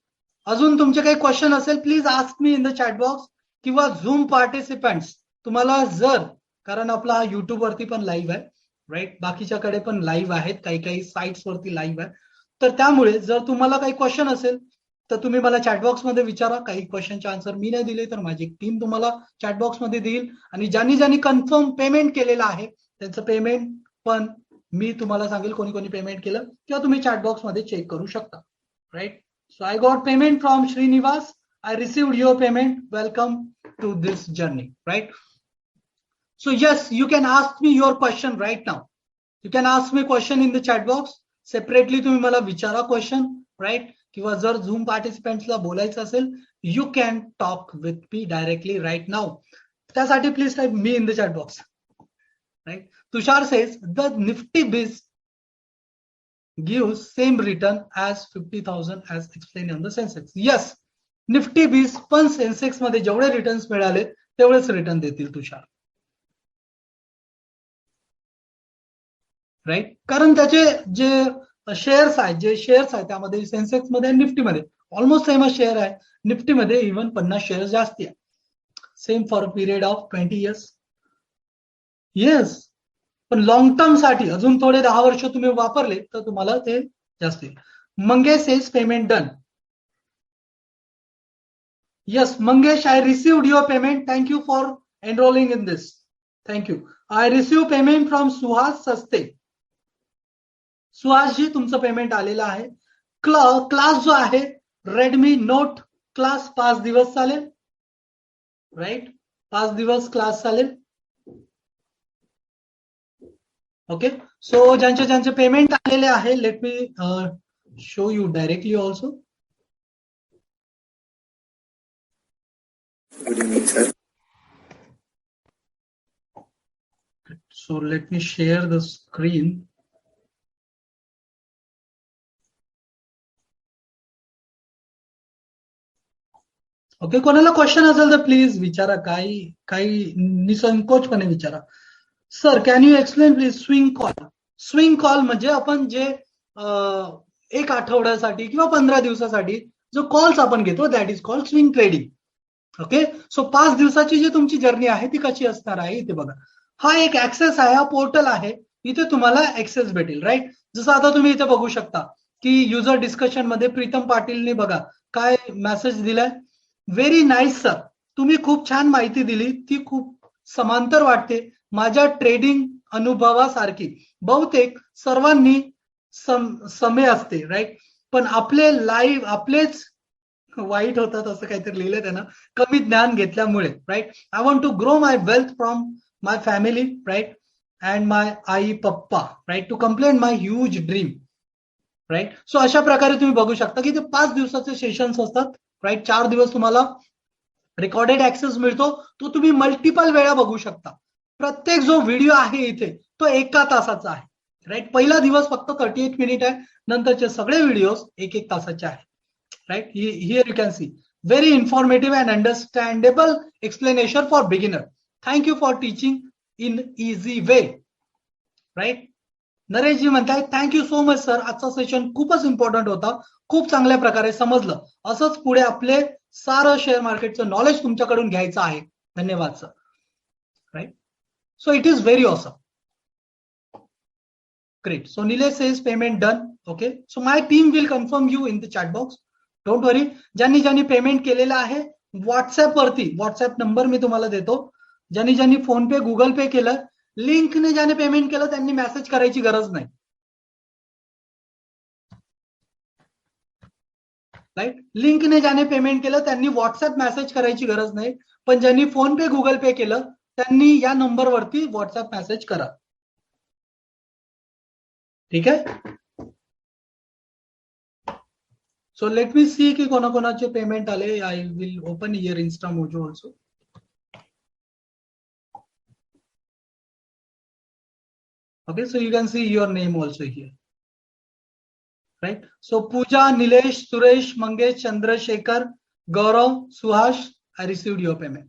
[SPEAKER 1] अजून तुमचे काही क्वेश्चन असेल please ask me in the chat box, किंवा झूम पार्टिसिपंट्स तुम्हाला जर, कारण आपला हा युट्यूब वरती पण लाईव्ह आहे, राईट. बाकीच्याकडे पण लाईव्ह आहेत, काही काही साइट्स वरती लाईव्ह आहे. तर त्यामुळे जर तुम्हाला काही क्वेश्चन असेल तर तुम्ही मला चॅटबॉक्स मध्ये विचारा. काही क्वेश्चनचे आन्सर मी नाही दिले तर माझी टीम तुम्हाला चॅटबॉक्स मध्ये देईल. आणि ज्यांनी कन्फर्म पेमेंट केलेलं आहे त्यांचं पेमेंट पण मी तुम्हाला सांगेल कोणी कोणी पेमेंट केलं, किंवा तुम्ही चॅटबॉक्स मध्ये चेक करू शकता. Right. So I got payment from Srinivas. I received your payment. Welcome to this journey, right? So yes, you can ask me your question right now. You can ask me question in the chat box. Separately तुम्ही मला विचारा question, right? किंवा जर Zoom participants ला बोलायचं असेल, you can talk with me directly right now. त्यासाठी please type me in the chat box, right? Tushar says the Nifty Biz gives same return as 50,000 as explained on the Sensex. Yes. Nifty 20 पण Sensex मध्ये जेवढे returns मिळाले तेवढेच return देतील तुषार. Right. कारण त्याचे जे शेअर्स आहेत त्यामध्ये सेन्सेक्स मध्ये आणि निफ्टीमध्ये ऑलमोस्ट सेमच शेअर आहे. निफ्टीमध्ये इव्हन 50 शेअर जास्ती आहे. Same for a period of 20 years. Yes. पण लॉंग टर्म साठी अजून थोडे 10 वर्ष तुम्ही वापरले तर तुम्हाला ते जास्त येईल. Mangesh says payment done. Yes, Mangesh, I received your payment. Thank you for enrolling in this. Thank you. I received payment from Suhas Saste. Suhas ji तुमचं पेमेंट आलेलं आहे. क्लास जो आहे रेडमी नोट क्लास 5 दिवस चालेल. राईट. 5 दिवस क्लास चालेल. ओके. सो ज्यांचे पेमेंट आलेले आहे let me show you directly also.
[SPEAKER 4] Good evening, sir.
[SPEAKER 1] So let me share the screen. Okay. कोणाला क्वेश्चन असेल तर प्लीज विचारा. काही निसंकोचपणे विचारा. Sir can you explain please swing call. Swing call म्हणजे आपण जे 1 आठवड्यासाठी किंवा 15 दिवसासाठी जो कॉल्स आपण घेतो that is called swing trading. Okay. So 5 दिवसाची जी तुमची जर्नी आहे ती कशी असणार आहे इथे बघा. हा एक ऍक्सेस आहे, हा पोर्टल आहे. इथे तुम्हाला ऍक्सेस भेटेल. राईट. जसं आता तुम्ही इथे बघू शकता की युजर डिस्कशन मध्ये प्रीतम पाटीलने बघा काय मेसेज दिलाय. व्हेरी नाईस सर, तुम्ही खूप छान माहिती दिली, ती खूप समांतर वाटते माझ्या ट्रेडिंग अनुभवासारखी. बहुतेक सर्वांनी समय असते. राईट. पण आपलेच वाईट होतात असं काहीतरी लिहिलंय त्यानं कमी ज्ञान घेतल्यामुळे. Right. I want to grow my wealth from my family. Right. And my आई पप्पा. Right. To complete my huge dream. Right. So अशा प्रकारे तुम्ही बघू शकता की ते 5 दिवसाचे सेशन्स असतात. राईट. 4 दिवस तुम्हाला रेकॉर्डेड ऍक्सेस मिळतो, तो तुम्ही मल्टिपल वेळा बघू शकता. प्रत्येक जो व्हिडिओ आहे इथे तो 1 तासाचा आहे. राईट. पहिला दिवस फक्त 38 मिनिट आहे, नंतरचे सगळे व्हिडिओज 1 तासाचे आहेत. Right, here you can see very informative and understandable explanation for beginner. Thank you for teaching in easy way. Right. Naresh जी म्हणताय थँक्यू सो मच सर, आजचा सेशन खूपच इम्पॉर्टंट होता, खूप चांगल्या प्रकारे समजलं. असंच पुढे आपले सारं शेअर मार्केटचं नॉलेज तुमच्याकडून घ्यायचं आहे. धन्यवाद sir. Right. So it is very awesome. Great. So Nilesh says payment done. Okay. So my team will confirm you in the chat box. Don't worry. ज्यांनी पेमेंट केलेलं आहे व्हॉट्सअप वरती, व्हॉट्सअप नंबर मी तुम्हाला देतो. ज्यांनी फोन पे गुगल पे केलं, लिंकने ज्याने payment केलं त्यांनी मेसेज करायची गरज नाही. राईट. लिंकने ज्याने पेमेंट केलं त्यांनी व्हॉट्सअप मेसेज करायची गरज नाही. पण ज्यांनी फोन पे गुगल पे केलं त्यांनी या नंबरवरती व्हॉट्सअप मेसेज करा. ठीक आहे. सो लेट मी सी की कोणाकोणाचे पेमेंट आले. I will open here Insta mojo also. Okay, so you can see your name also here. Right. So Pooja, Nilesh, Suresh, Mangesh, Chandrasekhar, Gaurav, Suhash, I received your payment.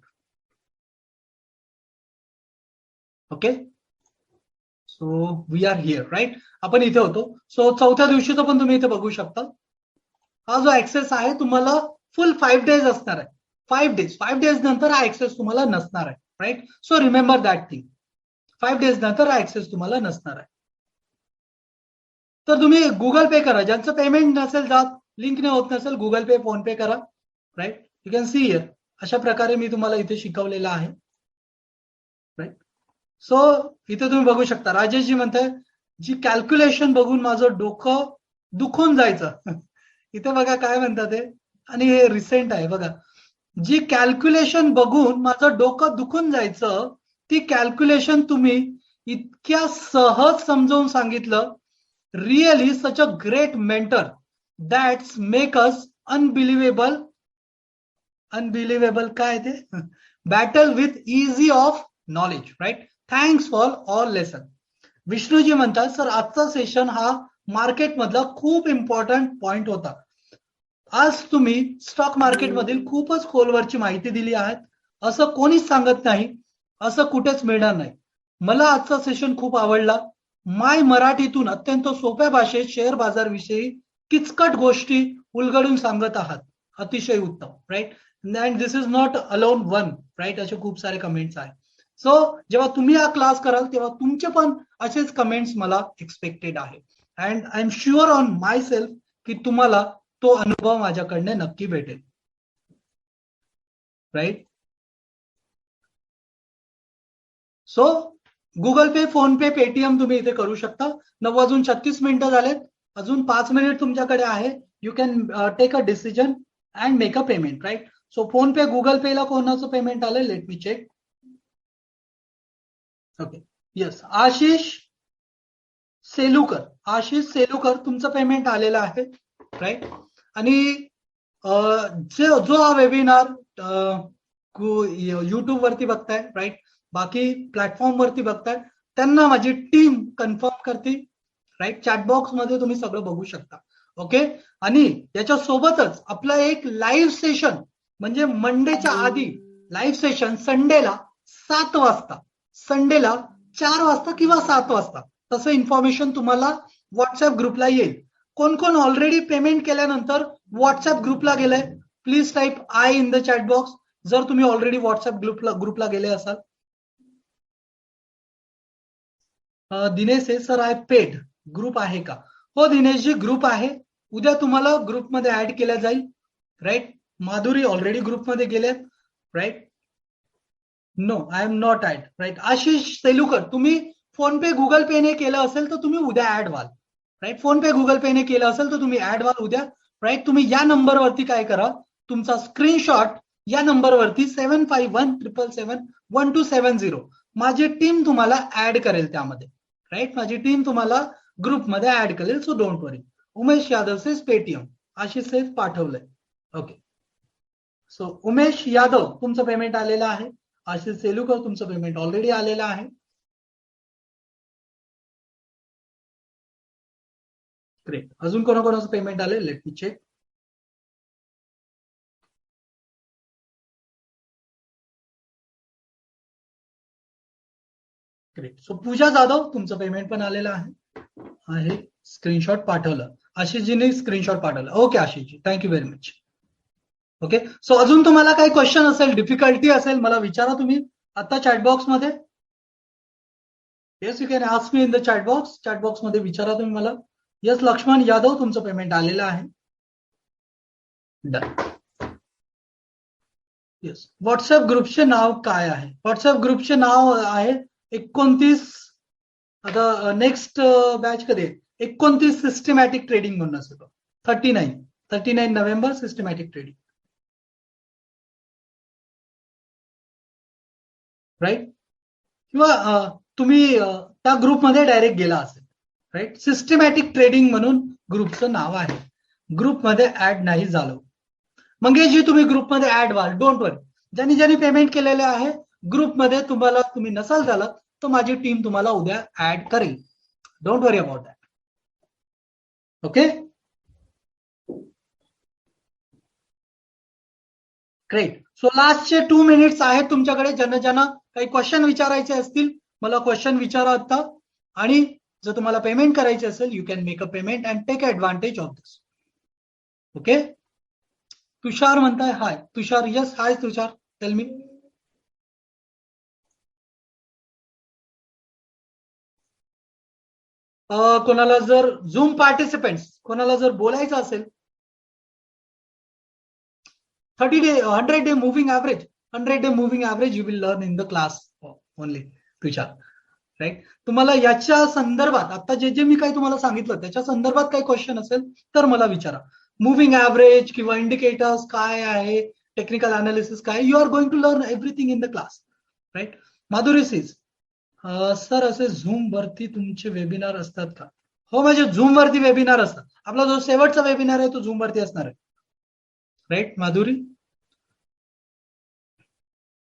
[SPEAKER 1] Okay. So we are here, right? आपण इथे होतो. So चौथ्या दिवशीचं पण तुम्ही इथे बघू शकता. हा जो ऍक्सेस आहे तुम्हाला फुल 5 डेज असणार आहे. 5 डेज नंतर हा ऍक्सेस तुम्हाला नसणार आहे. Right. So remember that thing. 5 days नंतर ऍक्सेस तुम्हाला नसणार आहे. तर तुम्ही गुगल पे करा. ज्यांचं पेमेंट नसेल जात, लिंकने होत नसेल, गुगल पे, फोन पे करा. Right, you can see here. अशा प्रकारे मी तुम्हाला इथे शिकवलेलं आहे. राईट, सो इथे तुम्ही बघू शकता, राजेशजी म्हणताय जी कॅल्क्युलेशन बघून माझं डोकं दुखून जायचं. इथे बघा काय म्हणतात ते, आणि हे रिसेंट आहे बघा. जी कॅल्क्युलेशन बघून माझं डोकं दुखून जायचं, ती कॅल्क्युलेशन तुम्ही इतक्या सहज समजावून सांगितलं. Really such a great mentor that's make us unbelievable. Unbelievable काय ते, battle with easy of knowledge. Right, thanks for all lesson. Vishnu ji म्हणतात सर आजचा सेशन हा मार्केटमधला खूप इम्पॉर्टंट पॉइंट होता. आज तुम्ही स्टॉक मार्केटमधील खूपच खोलवरची माहिती दिली आहे. असं कोणीच सांगत नाही, असं कुठेच मिळणार नाही. मला आजचा सेशन खूप आवडला. माय मराठीतून अत्यंत सोप्या भाषेत शेअर बाजार विषयी किचकट गोष्टी उलगडून सांगत आहात. अतिशय उत्तम. Right, and this is not alone one. Right, असे खूप सारे कमेंट्स आहेत. सो जेव्हा तुम्ही हा क्लास कराल तेव्हा तुमचे पण असेच कमेंट्स मला एक्सपेक्टेड आहे. And I am sure on my self की तुम्हाला तो अनुभव माझ्याकडनं नक्की भेटेल. Right, so Google Pay, phone पे, पेटीएम तुम्ही इथे करू शकता. 9:36 झालेत. अजून 5 मिनिट तुमच्याकडे आहे. You can take a decision and make a payment. Right, so PhonePe, Google पेला कोणाचं पेमेंट आलंय, let me check. Okay, yes, Ashish Selukar. Ashish Selukar तुमचं पेमेंट आलेलं आहे. राईट, आणि जो हा वेबिनार युट्यूब वरती बघताय, राईट, बाकी प्लॅटफॉर्म वरती बघताय, त्यांना माझी टीम कन्फर्म करते. राईट, चॅटबॉक्स मध्ये तुम्ही सगळं बघू शकता. ओके, आणि याच्या सोबतच आपलं एक लाईव्ह सेशन, म्हणजे मंडेच्या आधी लाईव्ह सेशन संडेला 7 वाजता, संडेला 4 वाजता किंवा 7 वाजता, तसं इन्फॉर्मेशन तुम्हाला व्हॉट्सअप ग्रुपला येईल. कोण कोण ऑलरेडी पेमेंट केल्यानंतर व्हॉट्सअप ग्रुपला गेलंय, please type I in the chat box. जर तुम्ही ऑलरेडी व्हॉट्सअप ग्रुपला गेले असाल. दिनेश हे सर आय पेड ग्रुप आहे का? हो दिनेशजी, ग्रुप आहे. उद्या तुम्हाला ग्रुपमध्ये ऍड केल्या जाईल. राईट, माधुरी ऑलरेडी ग्रुपमध्ये गेलेत. Right, no I am not add. Right, Ashish Selukar तुम्ही फोन पे, गुगल पेने केलं असेल तर तुम्ही उद्या ऍड व्हाल. राईट, फोन पे, गुगल पेने केलं असेल तर तुम्ही ऍड व्हाल उद्या. राईट, तुम्ही या नंबरवरती काय करा, तुमचा स्क्रीनशॉट या नंबरवरती 7517771270, माझी टीम तुम्हाला ऍड करेल त्यामध्ये. राईट, माझी टीम तुम्हाला ग्रुपमध्ये ऍड करेल. So don't worry. Umesh Yadav says Paytm, Ashish says पाठवलंय. ओके, सो उमेश यादव तुमचं पेमेंट आलेलं आहे. आशिष सेलुकर तुमचं पेमेंट ऑलरेडी आलेलं आहे. ग्रेट, अजून कोणाकोणाचं पेमेंट आलंय, let me check. Great, so Pooja Jadhav तुमचं पेमेंट पण आलेलं आहे. स्क्रीनशॉट पाठवलं, आशिषजीने स्क्रीनशॉट पाठवलं. Okay Ashish ji, thank you very much. Okay, so अजून तुम्हाला काही क्वेश्चन असेल, डिफिकल्टी असेल, मला विचारा तुम्ही आता चॅटबॉक्स मध्ये. Yes, you can ask me in the chatbox. Chatbox मध्ये विचारा तुम्ही मला. येस, लक्ष्मण यादव तुमचं पेमेंट आलेलं आहे. डन. येस, व्हॉट्सअप ग्रुपचे नाव काय आहे? व्हॉट्सअप ग्रुपचे नाव आहे 29. आता नेक्स्ट बॅच कधी आहे? 29 सिस्टमॅटिक ट्रेडिंग म्हणून असेल. 39 नोव्हेंबर सिस्टमॅटिक ट्रेडिंग. राईट, किंवा तुम्ही त्या ग्रुपमध्ये डायरेक्ट गेला असेल. राईट, सिस्टमॅटिक ट्रेडिंग म्हणून ग्रुपचं नाव आहे. ग्रुपमध्ये ऍड नाही झालं. मंगेशजी तुम्ही ग्रुपमध्ये ऍड व्हाल, डोंट वरी. ज्यांनी ज्यांनी पेमेंट केलेले आहे ग्रुपमध्ये, तुम्ही नसाल झालं तर माझी टीम तुम्हाला उद्या ऍड करेल. Don't worry about that. Okay, great. So लास्टचे 2 मिनिट्स आहेत तुमच्याकडे. ज्यांना काही क्वेश्चन विचारायचे असतील मला क्वेश्चन विचारा आता. आणि जर तुम्हाला पेमेंट करायचे असेल, you can make a payment and take advantage of this. Okay, Tushar म्हणताय हाय. तुषार, येस, हाय तुषार, टेल मी. कोणाला जर झूम पार्टिसिपेंट्स कोणाला जर बोलायचं असेल 100 day moving average you will learn in the class only, Tushar. Right. तुम्हाला याच्या संदर्भात आता जे मी काही तुम्हाला सांगितलं त्याच्या संदर्भात काही क्वेश्चन असेल तर मला विचारा. मुव्हिंग ऍव्हरेज किंवा इंडिकेटर्स काय आहे, टेक्निकल अनालिसिस काय, you are going to learn everything in the class. Right. Madhuri says, sir असे झूम वरती तुमचे वेबिनार असतात का? हो, म्हणजे झूम वरती वेबिनार असतात. आपला जो शेवटचा वेबिनार आहे तो झूम वरती असणार आहे. राईट माधुरी.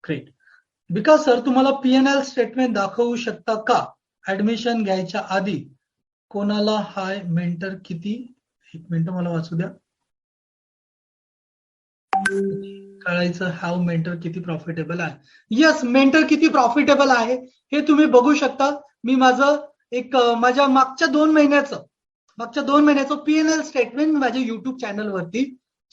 [SPEAKER 1] ग्रेट. विकास सर, तुम्हाला पीएनएल स्टेटमेंट दाखवू शकता का? ऍडमिशन घ्यायच्या आधी कोणाला हाय मेंटर किती, एक मिनिट मला वाचू द्या, कळायचं हाव मेंटर किती प्रॉफिटेबल आहे. येस, मेंटर किती प्रॉफिटेबल आहे हे तुम्ही बघू शकता. मी माझं माझ्या मागच्या 2 महिन्याचं पीएनएल स्टेटमेंट माझ्या युट्यूब चॅनलवरती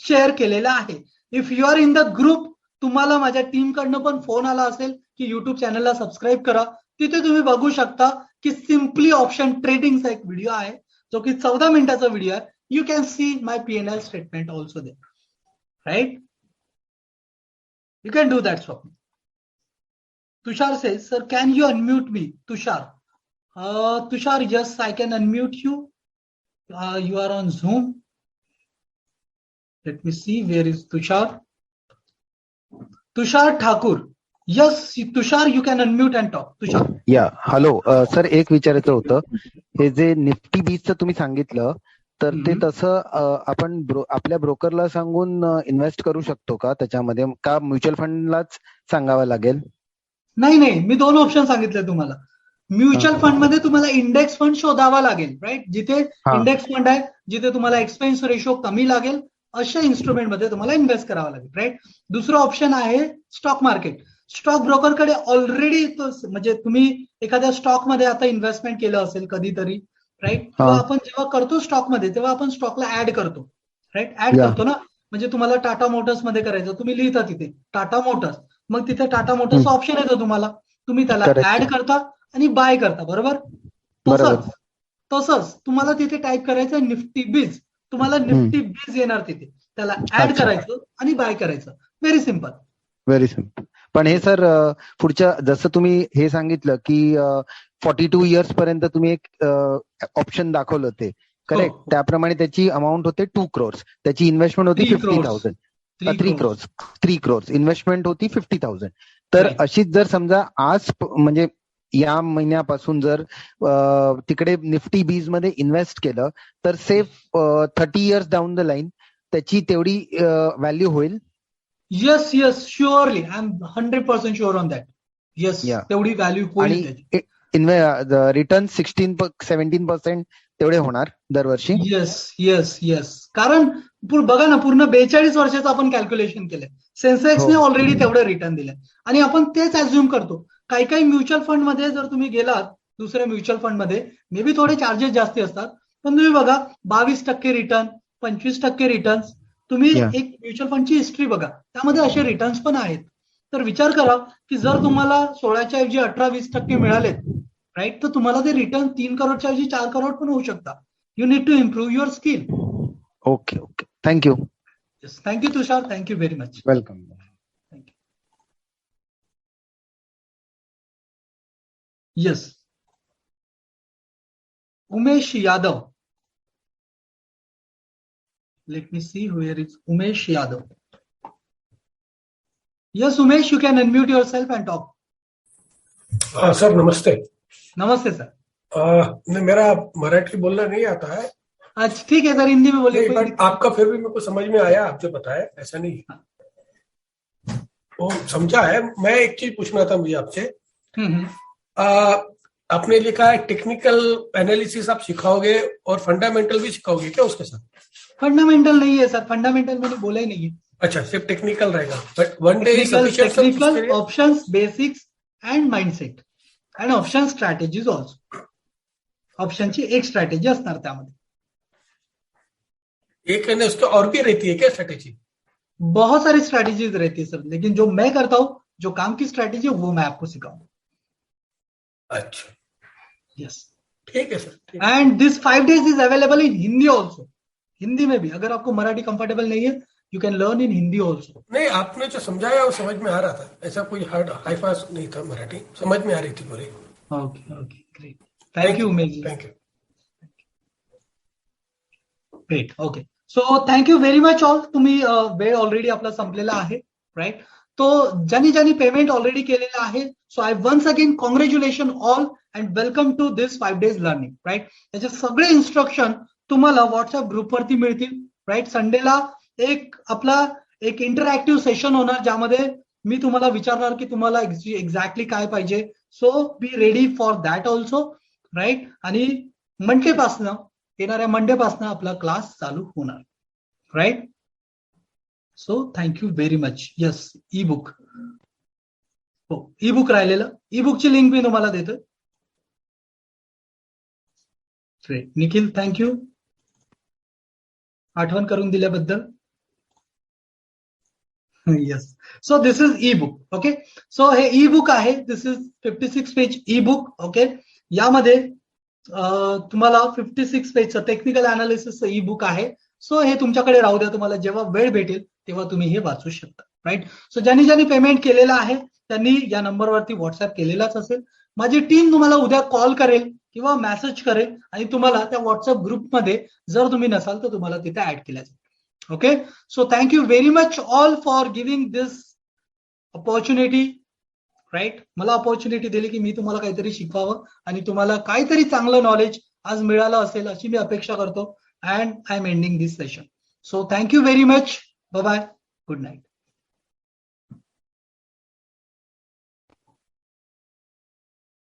[SPEAKER 1] शेअर केलेलं आहे. If you are in the group, तुम्हाला माझ्या टीम कडनं पण फोन आला असेल की युट्यूब चॅनलला सबस्क्राईब करा. तिथे तुम्ही बघू शकता की सिम्पली ऑप्शन ट्रेडिंगचा एक व्हिडिओ आहे जो की 14 मिनिटाचा व्हिडिओ आहे. You can see my PNL statement also there. Right. You can do that, Swapna. Tushar says, sir, can you unmute me? Tushar. Tushar, yes, I can unmute you. You are on Zoom. Let me see, where is Tushar? Tushar Thakur. Yes, Tushar, you can unmute and talk. Tushar.
[SPEAKER 5] या hello sir, एक विचारायचं होतं. हे जे Nifty बीजचं तुम्ही सांगितलं तर ते तसं आपण आपल्या ब्रोकरला सांगून इन्व्हेस्ट करू शकतो का त्याच्यामध्ये, का म्युच्युअल फंडलाच सांगावं लागेल?
[SPEAKER 1] नाही, मी 2 ऑप्शन सांगितले तुम्हाला. म्युच्युअल फंड मध्ये तुम्हाला इंडेक्स फंड शोधावा लागेल. राईट. जिथे इंडेक्स फंड आहे, जिथे तुम्हाला एक्सपेन्स रेशो कमी लागेल, अशा इन्स्ट्रुमेंट मध्ये तुम्हाला इन्व्हेस्ट करावं लागेल. राईट. दुसरं ऑप्शन आहे स्टॉक मार्केट. स्टॉक ब्रोकरकडे ऑलरेडी, म्हणजे तुम्ही एखाद्या स्टॉक मध्ये आता इन्व्हेस्टमेंट केलं असेल कधीतरी, राईट. तेव्हा आपण जेव्हा करतो स्टॉक मध्ये, तेव्हा आपण स्टॉकला ऍड करतो. राईट. ऍड करतो ना. म्हणजे तुम्हाला टाटा मोटर्स मध्ये करायचं, तुम्ही लिहिता तिथे टाटा मोटर्स, मग तिथे टाटा मोटर्स ऑप्शन येतो तुम्हाला, तुम्ही त्याला ऍड करता आणि बाय करता. बरोबर. तसंच तुम्हाला तिथे टाईप करायचं निफ्टी बीज, तुम्हाला निफ्टी बीज येणार तिथे, त्याला ऍड करायचं आणि बाय करायचं. Very simple.
[SPEAKER 5] Very simple. पण हे सर पुढच्या, जसं तुम्ही हे सांगितलं की 42 इयर्स पर्यंत तुम्ही एक ऑप्शन दाखवलं ते करेक्ट, त्याप्रमाणे त्याची अमाऊंट होते 2 crores, त्याची इन्व्हेस्टमेंट होती 50,000. 3 crores इन्व्हेस्टमेंट होती 50,000. तर अशीच जर समजा आज म्हणजे या महिन्यापासून जर तिकडे निफ्टी बीज मध्ये इन्व्हेस्ट केलं तर safe 30 years down the line त्याची तेवढी व्हॅल्यू होईल?
[SPEAKER 1] Yes, surely. I am 100% sure on that. Yes, तेवढी व्हॅल्यू होईल.
[SPEAKER 5] रिटर्न 16-17% तेवढे होणार दरवर्षी.
[SPEAKER 1] येस. कारण बघा ना, पूर्ण 42 वर्षाचं आपण कॅल्क्युलेशन केलंय. सेन्सेक्सने ऑलरेडी तेवढं रिटर्न दिलंय आणि आपण तेच अज्युम करतो. काही म्युच्युअल फंड मध्ये जर तुम्ही गेलात, दुसऱ्या म्युच्युअल फंड मध्ये मे बी थोडे चार्जेस जास्ती असतात, पण तुम्ही बघा 22% रिटर्न, 25% रिटर्न्स. तुम्ही एक म्युच्युअल फंडची हिस्ट्री बघा, त्यामध्ये असे रिटर्न्स पण आहेत. तर विचार करा की जर तुम्हाला 16च्या ऐवजी 18-20% मिळालेत, राईट, तर तुम्हाला ते रिटर्न 3 करोडच्या ऐवजी 4 करोड पण होऊ शकता. You need to improve your skill.
[SPEAKER 5] Okay. Thank you.
[SPEAKER 1] Thank you Tushar. Thank you very much.
[SPEAKER 5] Welcome.
[SPEAKER 1] Thank you. Yes. Umesh Yadav. Let me see where is Umesh Yadav. Yes, Umesh, you can unmute yourself and talk.
[SPEAKER 6] Sir Namaste.
[SPEAKER 1] Namaste sir.
[SPEAKER 6] मेरा मराठी बोलना नहीं आता है.
[SPEAKER 1] अच्छा, ठीक है sir, Hindi में बोलिए.
[SPEAKER 6] बट आपका फिर भी मेरे को समझ में आया, आप जो बताया, ऐसा नहीं है. वो समझा है. मैं एक चीज पूछना था मुझे आपसे. आपने लिखा है टेक्निकल एनालिसिस आप सिखाओगे और फंडामेंटल भी सिखाओगे क्या उसके साथ?
[SPEAKER 1] फंडामेंटल नहीं है सर, फंडामेंटल मैंने बोला ही नहीं है.
[SPEAKER 6] अच्छा, सिर्फ टेक्निकल रहेगा. But one day
[SPEAKER 1] technical options, basics and mindset and option strategies also. ऑप्शनची एक स्ट्रॅटेजी असणार त्यामध्ये.
[SPEAKER 6] एक है उसके और भी रहती है क्या स्ट्रैटेजी?
[SPEAKER 1] बहुत सारी स्ट्रैटेजीज रहती है सर, लेकिन जो मैं करता हूँ, जो काम की स्ट्रैटेजी है वो मैं आपको सिखाऊंगा.
[SPEAKER 6] अच्छा.
[SPEAKER 1] यस.
[SPEAKER 6] ठीक है सर, ठीक है।
[SPEAKER 1] End this 5 days is available in Hindi also, Hindi में भी। अगर आपको मराठी कंफर्टेबल नहीं है, you can learn in Hindi also.
[SPEAKER 6] नहीं, आपने जो समझाया वो समझ में आ रहा था, ऐसा कोई हार्ड हाई फास्ट नहीं था, मराठी समझ में आ रही थी पूरी।
[SPEAKER 1] Okay okay, great, thank you Umesh ji,
[SPEAKER 6] thank you.
[SPEAKER 1] Great, okay. So thank you very much all. तुम्ही वेळ ऑलरेडी आपला संपलेला आहे, राईट. तो ज्यांनी ज्यांनी पेमेंट ऑलरेडी केलेलं आहे, so I once again congratulation all and welcome to this 5 days learning, right. याचे सगळे इन्स्ट्रक्शन तुम्हाला व्हॉट्सअप ग्रुपवरती मिळतील, राईट. संडेला आपला एक इंटरॅक्टिव्ह सेशन होणार, ज्यामध्ये मी तुम्हाला विचारणार की तुम्हाला एक्झॅक्टली काय पाहिजे. So be ready for that also, right. आणि येणाऱ्या मंडे पासून आपला क्लास चालू होणार, right. So thank you very much. Yes, e book, हो ई बुक राहिलेलं, ई बुकची लिंक मी तुम्हाला देतो. ग्रेट, निखिल थँक्यू आठवण करून दिल्याबद्दल. Yes, so this is e book. Okay, so हे ई बुक आहे, this is 56 page e book. Okay, यामध्ये तुम्हाला 56 पेजचं टेक्निकल अनालिसिसचं ई बुक आहे. सो हे तुमच्याकडे राहू द्या, तुम्हाला जेव्हा वेळ भेटेल तेव्हा तुम्ही हे वाचू शकता, राईट. सो ज्यांनी पेमेंट केलेलं आहे त्यांनी या नंबरवरती व्हॉट्सअप केलेलाच असेल. माझी टीम तुम्हाला उद्या कॉल करेल किंवा मेसेज करेल आणि तुम्हाला त्या व्हॉट्सअप ग्रुपमध्ये जर तुम्ही नसाल तर तुम्हाला तिथे ऍड केल्या जाईल. Okay, so thank you very much all for giving this opportunity, right. मला अपॉर्च्युनिटी दिली की मी तुम्हाला काहीतरी शिकवावं आणि तुम्हाला काहीतरी चांगलं नॉलेज आज मिळालं असेल अशी मी अपेक्षा करतो. And I am ending this session. So thank you very much. Bye bye, good night.